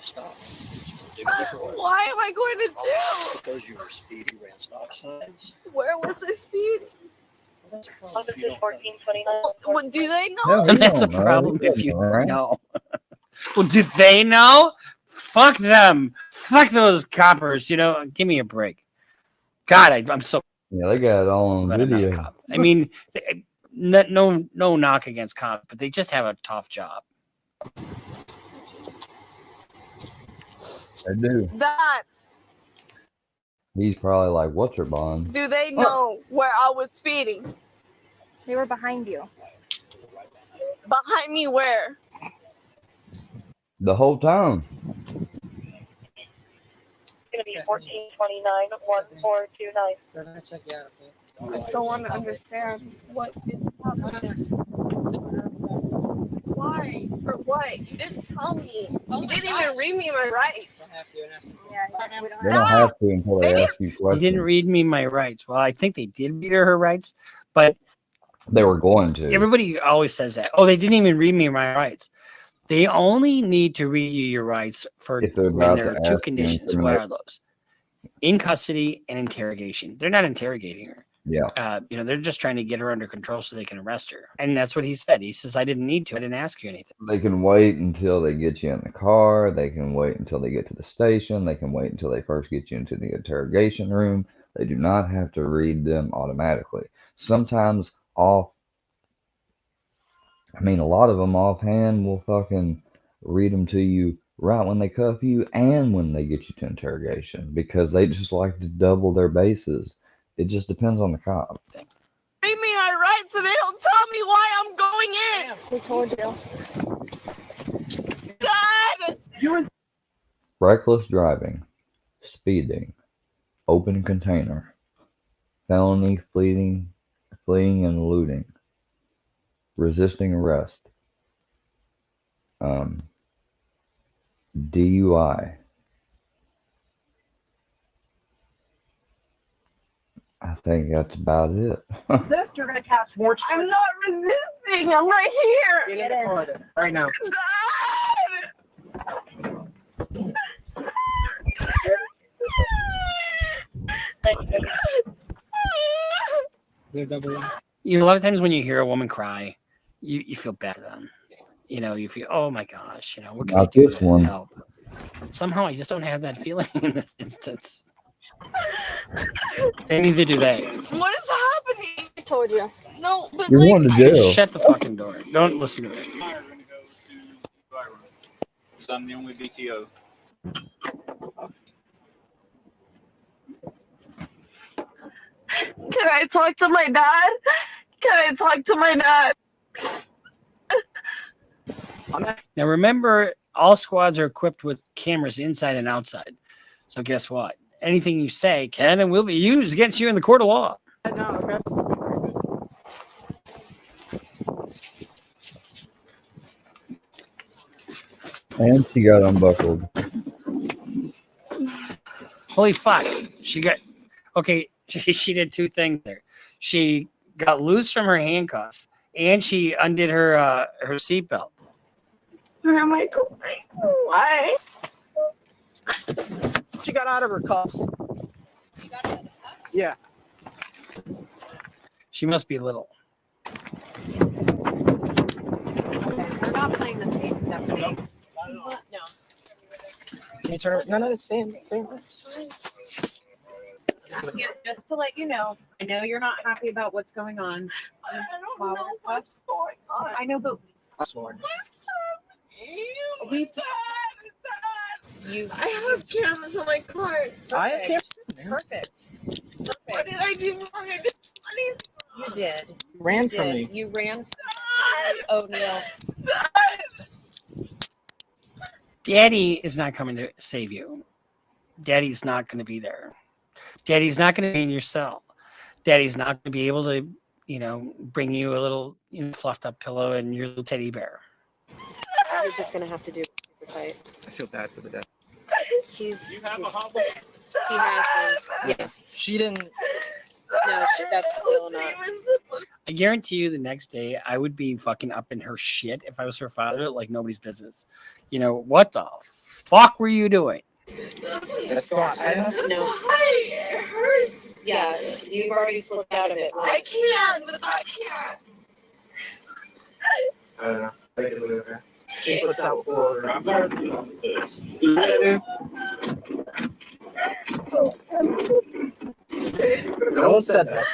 Speaker 13: Stop. Do a different way.
Speaker 10: Why am I going to jail?
Speaker 13: Because you were speeding, ran stop signs.
Speaker 10: Where was I speeding?
Speaker 13: Officer
Speaker 10: 1429. Well, do they know?
Speaker 1: No,
Speaker 8: That's a
Speaker 1: don't know.
Speaker 8: problem
Speaker 1: He
Speaker 8: if you
Speaker 1: doesn't, right?
Speaker 8: know. Well, do they know? Fuck them. Fuck those coppers. You know, give me a break. God, I'm so.
Speaker 1: Yeah, they got it all on video.
Speaker 8: I mean, no knock against cops, but they just have a tough job.
Speaker 1: They do.
Speaker 10: That,
Speaker 1: He's probably like, what's her bond?
Speaker 10: do they know where I was speeding? They were behind you. Behind me where?
Speaker 1: The whole time.
Speaker 10: It's gonna be 1429 1429. I still want to understand what is happening. Why? For what? You didn't tell me. You didn't even read me my rights.
Speaker 1: They don't have to until they ask you
Speaker 8: He
Speaker 1: questions.
Speaker 8: didn't read me my rights. Well, I think they did read her rights, but
Speaker 1: They were going to.
Speaker 8: everybody always says that. Oh, they didn't even read me my rights. They only need to read you your rights for
Speaker 1: If they're
Speaker 8: when
Speaker 1: about
Speaker 8: there
Speaker 1: to
Speaker 8: are two
Speaker 1: ask you
Speaker 8: conditions. What are those? In custody and interrogation. They're not interrogating her.
Speaker 1: Yeah.
Speaker 8: They're just trying to get her under control so they can arrest her. And that's what he said. He says, I didn't need to. I didn't ask you anything.
Speaker 1: They can wait until they get you in the car. They can wait until they get to the station. They can wait until they first get you into the interrogation room. They do not have to read them automatically. Sometimes a lot of them offhand will fucking read them to you right when they cuff you and when they get you to interrogation because they just like to double their bases. It just depends on the cop.
Speaker 10: Read me my rights and they don't tell me why I'm going in. Who told you? God!
Speaker 1: Reckless driving, speeding, open container, felony fleeing and eluding, resisting arrest, DUI. I think that's about it.
Speaker 10: Resist, you're gonna catch more. I'm not resisting. I'm right here.
Speaker 24: Get in the car right now.
Speaker 8: A lot of times when you hear a woman cry, you feel bad for them. You feel, oh my gosh, what can I
Speaker 1: Not
Speaker 8: do
Speaker 1: this
Speaker 8: to
Speaker 1: one.
Speaker 8: help? Somehow I just don't have that feeling in this instance. And neither do they.
Speaker 10: What is happening? I told you. No, but
Speaker 1: You're going to jail.
Speaker 8: Shut the fucking door. Don't listen to me.
Speaker 17: So I'm the only BTO.
Speaker 10: Can I talk to my dad? Can I talk to my dad?
Speaker 8: Now remember, all squads are equipped with cameras inside and outside. So guess what? Anything you say can and will be used against you in the court of law.
Speaker 1: And she got unbuckled.
Speaker 8: Holy fuck. She did two things there. She got loose from her handcuffs and she undid her seatbelt.
Speaker 10: Where am I going? Why?
Speaker 24: She got out of her cuffs. Yeah.
Speaker 8: She must be little.
Speaker 10: We're not playing this game, Stephanie. No.
Speaker 24: Can you turn it? No, Sam.
Speaker 18: Just to let you know, I know you're not happy about what's going on.
Speaker 10: I don't know what's going on.
Speaker 18: I know, but
Speaker 10: I have cameras on my car.
Speaker 24: I have cameras.
Speaker 10: Perfect. What did I do wrong? I did
Speaker 18: you did.
Speaker 24: You ran
Speaker 18: You
Speaker 24: from
Speaker 18: did.
Speaker 24: me.
Speaker 18: You ran from me, O'Neill.
Speaker 8: Daddy is not coming to save you. Daddy's not going to be there. Daddy's not going to be in your cell. Daddy's not going to be able to, bring you a little fluffed up pillow and your little teddy bear.
Speaker 18: You're just gonna have to do it super tight.
Speaker 24: I feel bad for the dad.
Speaker 18: He has one. Yes.
Speaker 24: She didn't.
Speaker 18: No, that's still not.
Speaker 8: I guarantee you the next day I would be fucking up in her shit if I was her father, like nobody's business. What the fuck were you doing?
Speaker 24: That's not tight enough?
Speaker 18: No.
Speaker 10: It hurts.
Speaker 18: Yeah, you've already slipped out of it.
Speaker 10: I can't, but I can't.
Speaker 24: I don't know. I can live there. Just what's out for. No one said that.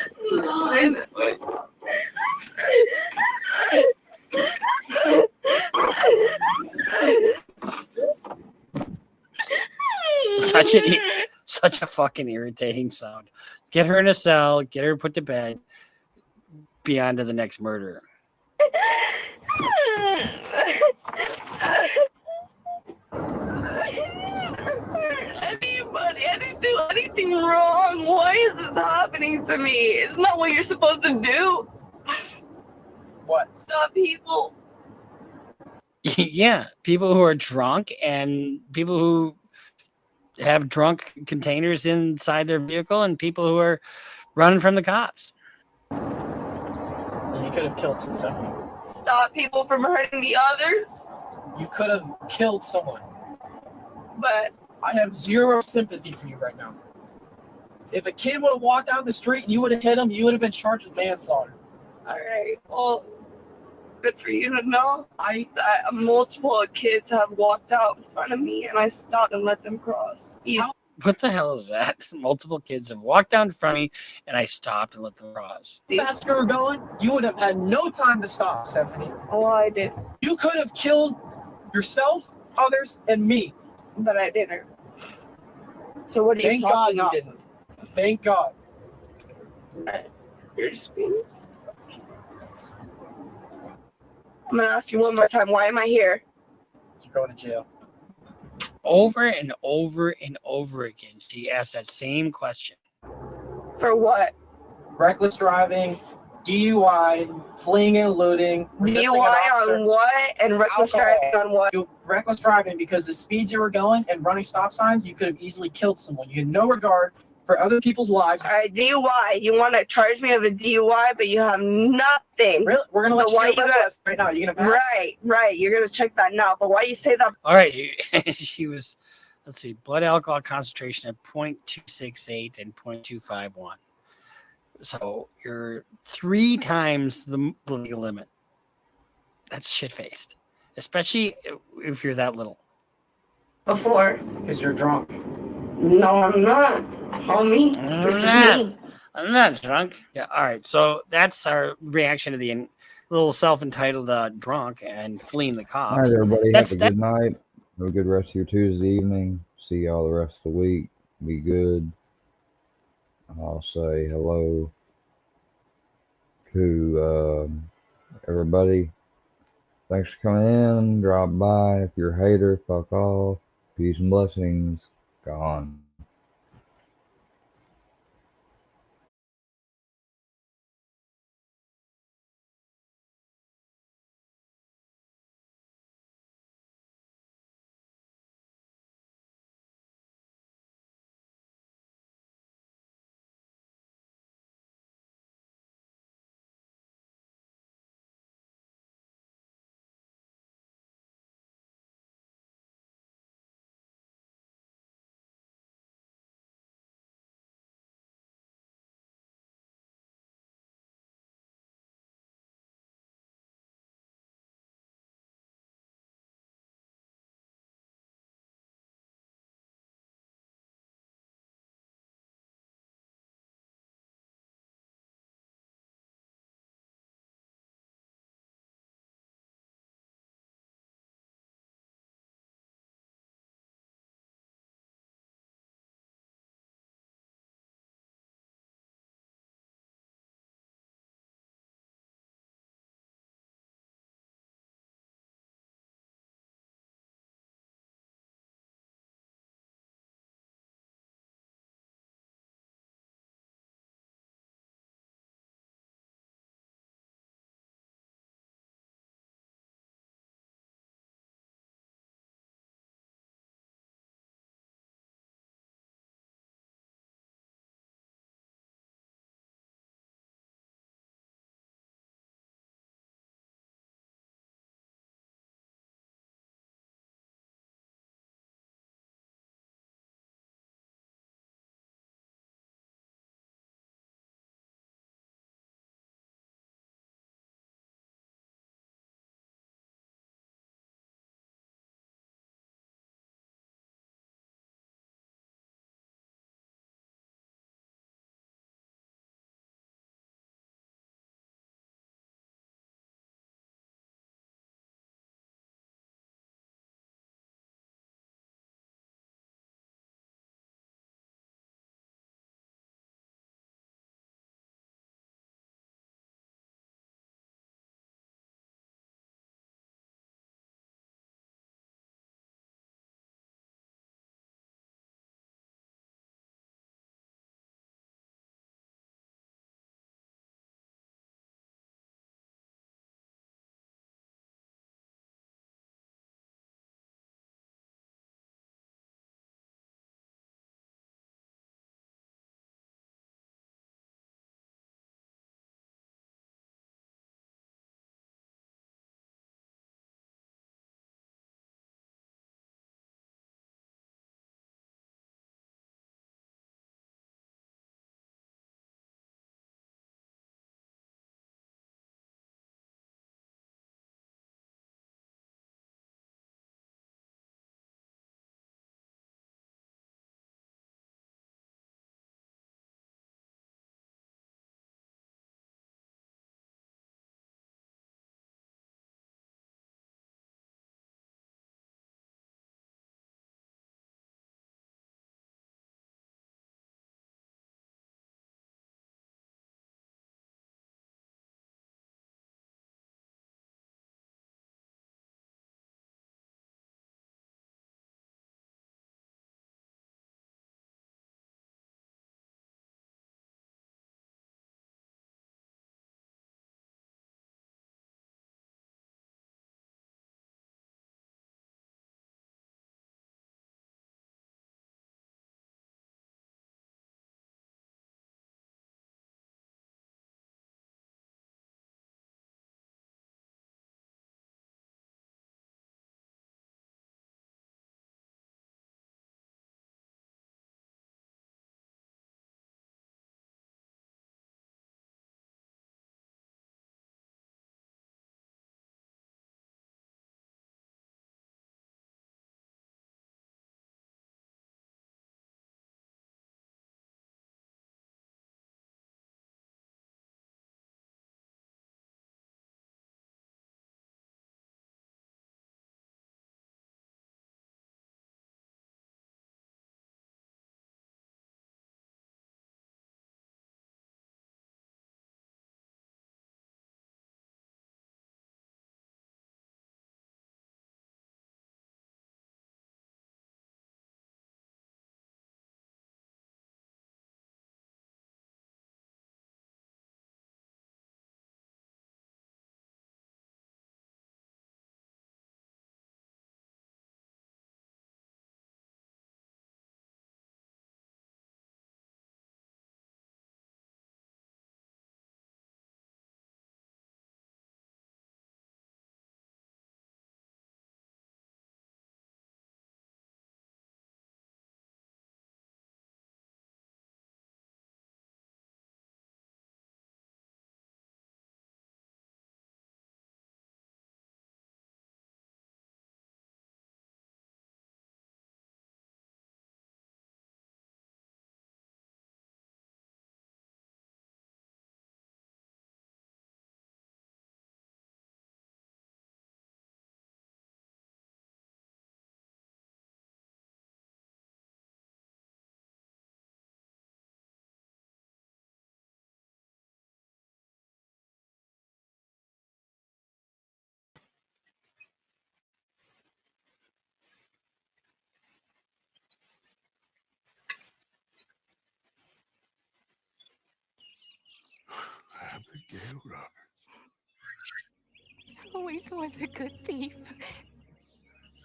Speaker 8: Such a fucking irritating sound. Get her in a cell, get her put to bed, be on to the next murder.
Speaker 10: I didn't do anything wrong. Why is this happening to me? Isn't that what you're supposed to do?
Speaker 24: What?
Speaker 10: Stop people.
Speaker 8: Yeah, people who are drunk and people who have drunk containers inside their vehicle and people who are running from the cops.
Speaker 24: You could have killed some Stephanie.
Speaker 10: Stop people from hurting the others.
Speaker 24: You could have killed someone.
Speaker 10: But
Speaker 24: I have zero sympathy for you right now. If a kid would have walked down the street and you would have hit him, you would have been charged with manslaughter.
Speaker 10: all right, well, good for you to know that multiple kids have walked out in front of me and I stopped and let them cross.
Speaker 8: What the hell is that? Multiple kids have walked down in front of me and I stopped and let them cross.
Speaker 24: The faster you were going, you would have had no time to stop, Stephanie.
Speaker 10: Oh, I did.
Speaker 24: You could have killed yourself, others, and me.
Speaker 10: But I didn't. So what are you
Speaker 24: Thank God
Speaker 10: talking
Speaker 24: you
Speaker 10: about?
Speaker 24: didn't. Thank God.
Speaker 10: You're just being... I'm going to ask you one more time. Why am I here?
Speaker 24: You're going to jail.
Speaker 8: Over and over and over again, she asked that same question.
Speaker 10: For what?
Speaker 24: Reckless driving, DUI, fleeing and eluding, resisting an officer.
Speaker 10: DUI on what? And reckless driving on what?
Speaker 24: Reckless driving because the speeds you were going and running stop signs, you could have easily killed someone. You had no regard for other people's lives.
Speaker 10: All right, DUI. You want to charge me of a DUI, but you have nothing.
Speaker 24: Really? We're going to let
Speaker 10: So
Speaker 24: you get a test right now. You're going to pass?
Speaker 10: Right. You're going to check that now. But why you say that?
Speaker 8: All right, she was, let's see, blood alcohol concentration at 0.268 and 0.251. So you're 3 times the legal limit. That's shit-faced, especially if you're that little.
Speaker 10: Before.
Speaker 24: Because you're drunk.
Speaker 10: No, I'm not, homie. This is me.
Speaker 8: I'm not drunk. Yeah, all right. So that's our reaction to the little self-entitled drunk and fleeing the cops.
Speaker 1: All right, everybody. Have a good night. Have a good rest of your Tuesday evening. See y'all the rest of the week. Be good. I'll say hello to everybody. Thanks for coming in. Drop by. If you're a hater, fuck off. Peace and blessings. Gone.
Speaker 7: Gail Roberts.
Speaker 10: Always was a good thief.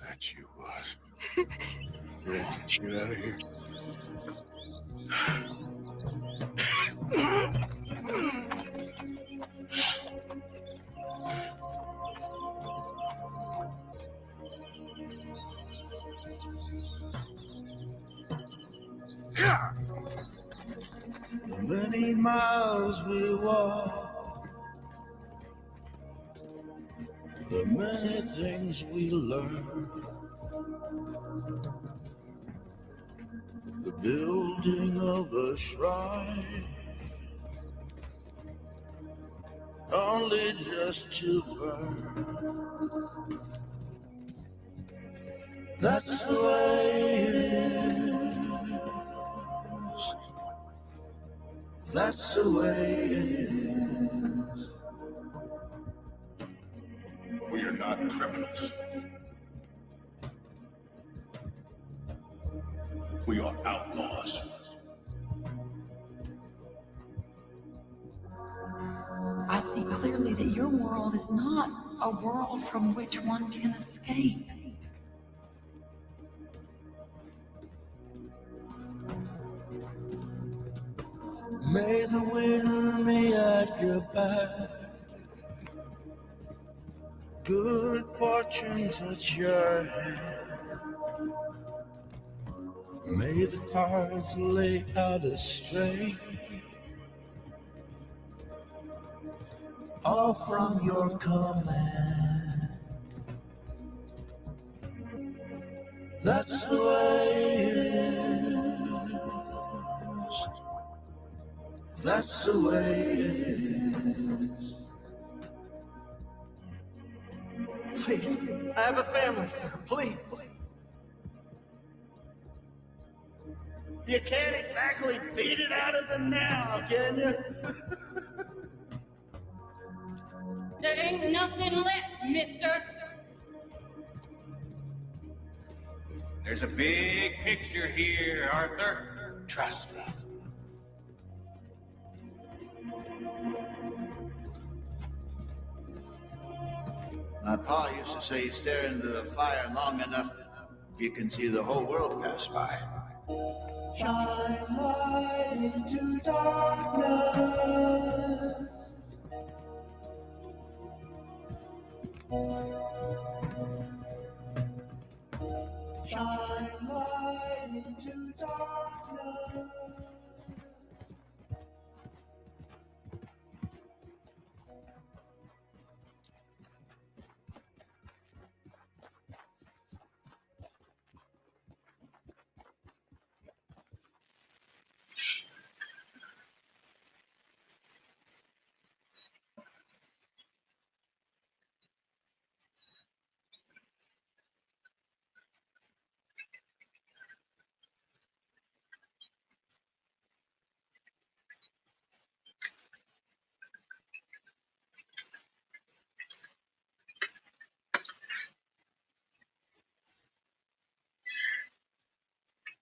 Speaker 7: That you was. Yeah, get out of here.
Speaker 9: The many miles we walk, the many things we learn, the building of a shrine, only just to burn. That's the way it is. That's the way it is.
Speaker 7: We are not criminals. We are outlaws.
Speaker 3: I see clearly that your world is not a world from which one can escape.
Speaker 9: May the wind be at your back, good fortune touch your hand. May the cards lay out astray, all from your command. That's the way it is. That's the way it is.
Speaker 14: Please, I have a family, sir. Please.
Speaker 9: You can't exactly beat it out of them now, can you?
Speaker 10: There ain't nothing left, mister.
Speaker 17: There's a big picture here, Arthur. Trust me.
Speaker 9: My pa used to say, stare into the fire long enough, you can see the whole world pass by. Shine light into darkness. Shine light into darkness.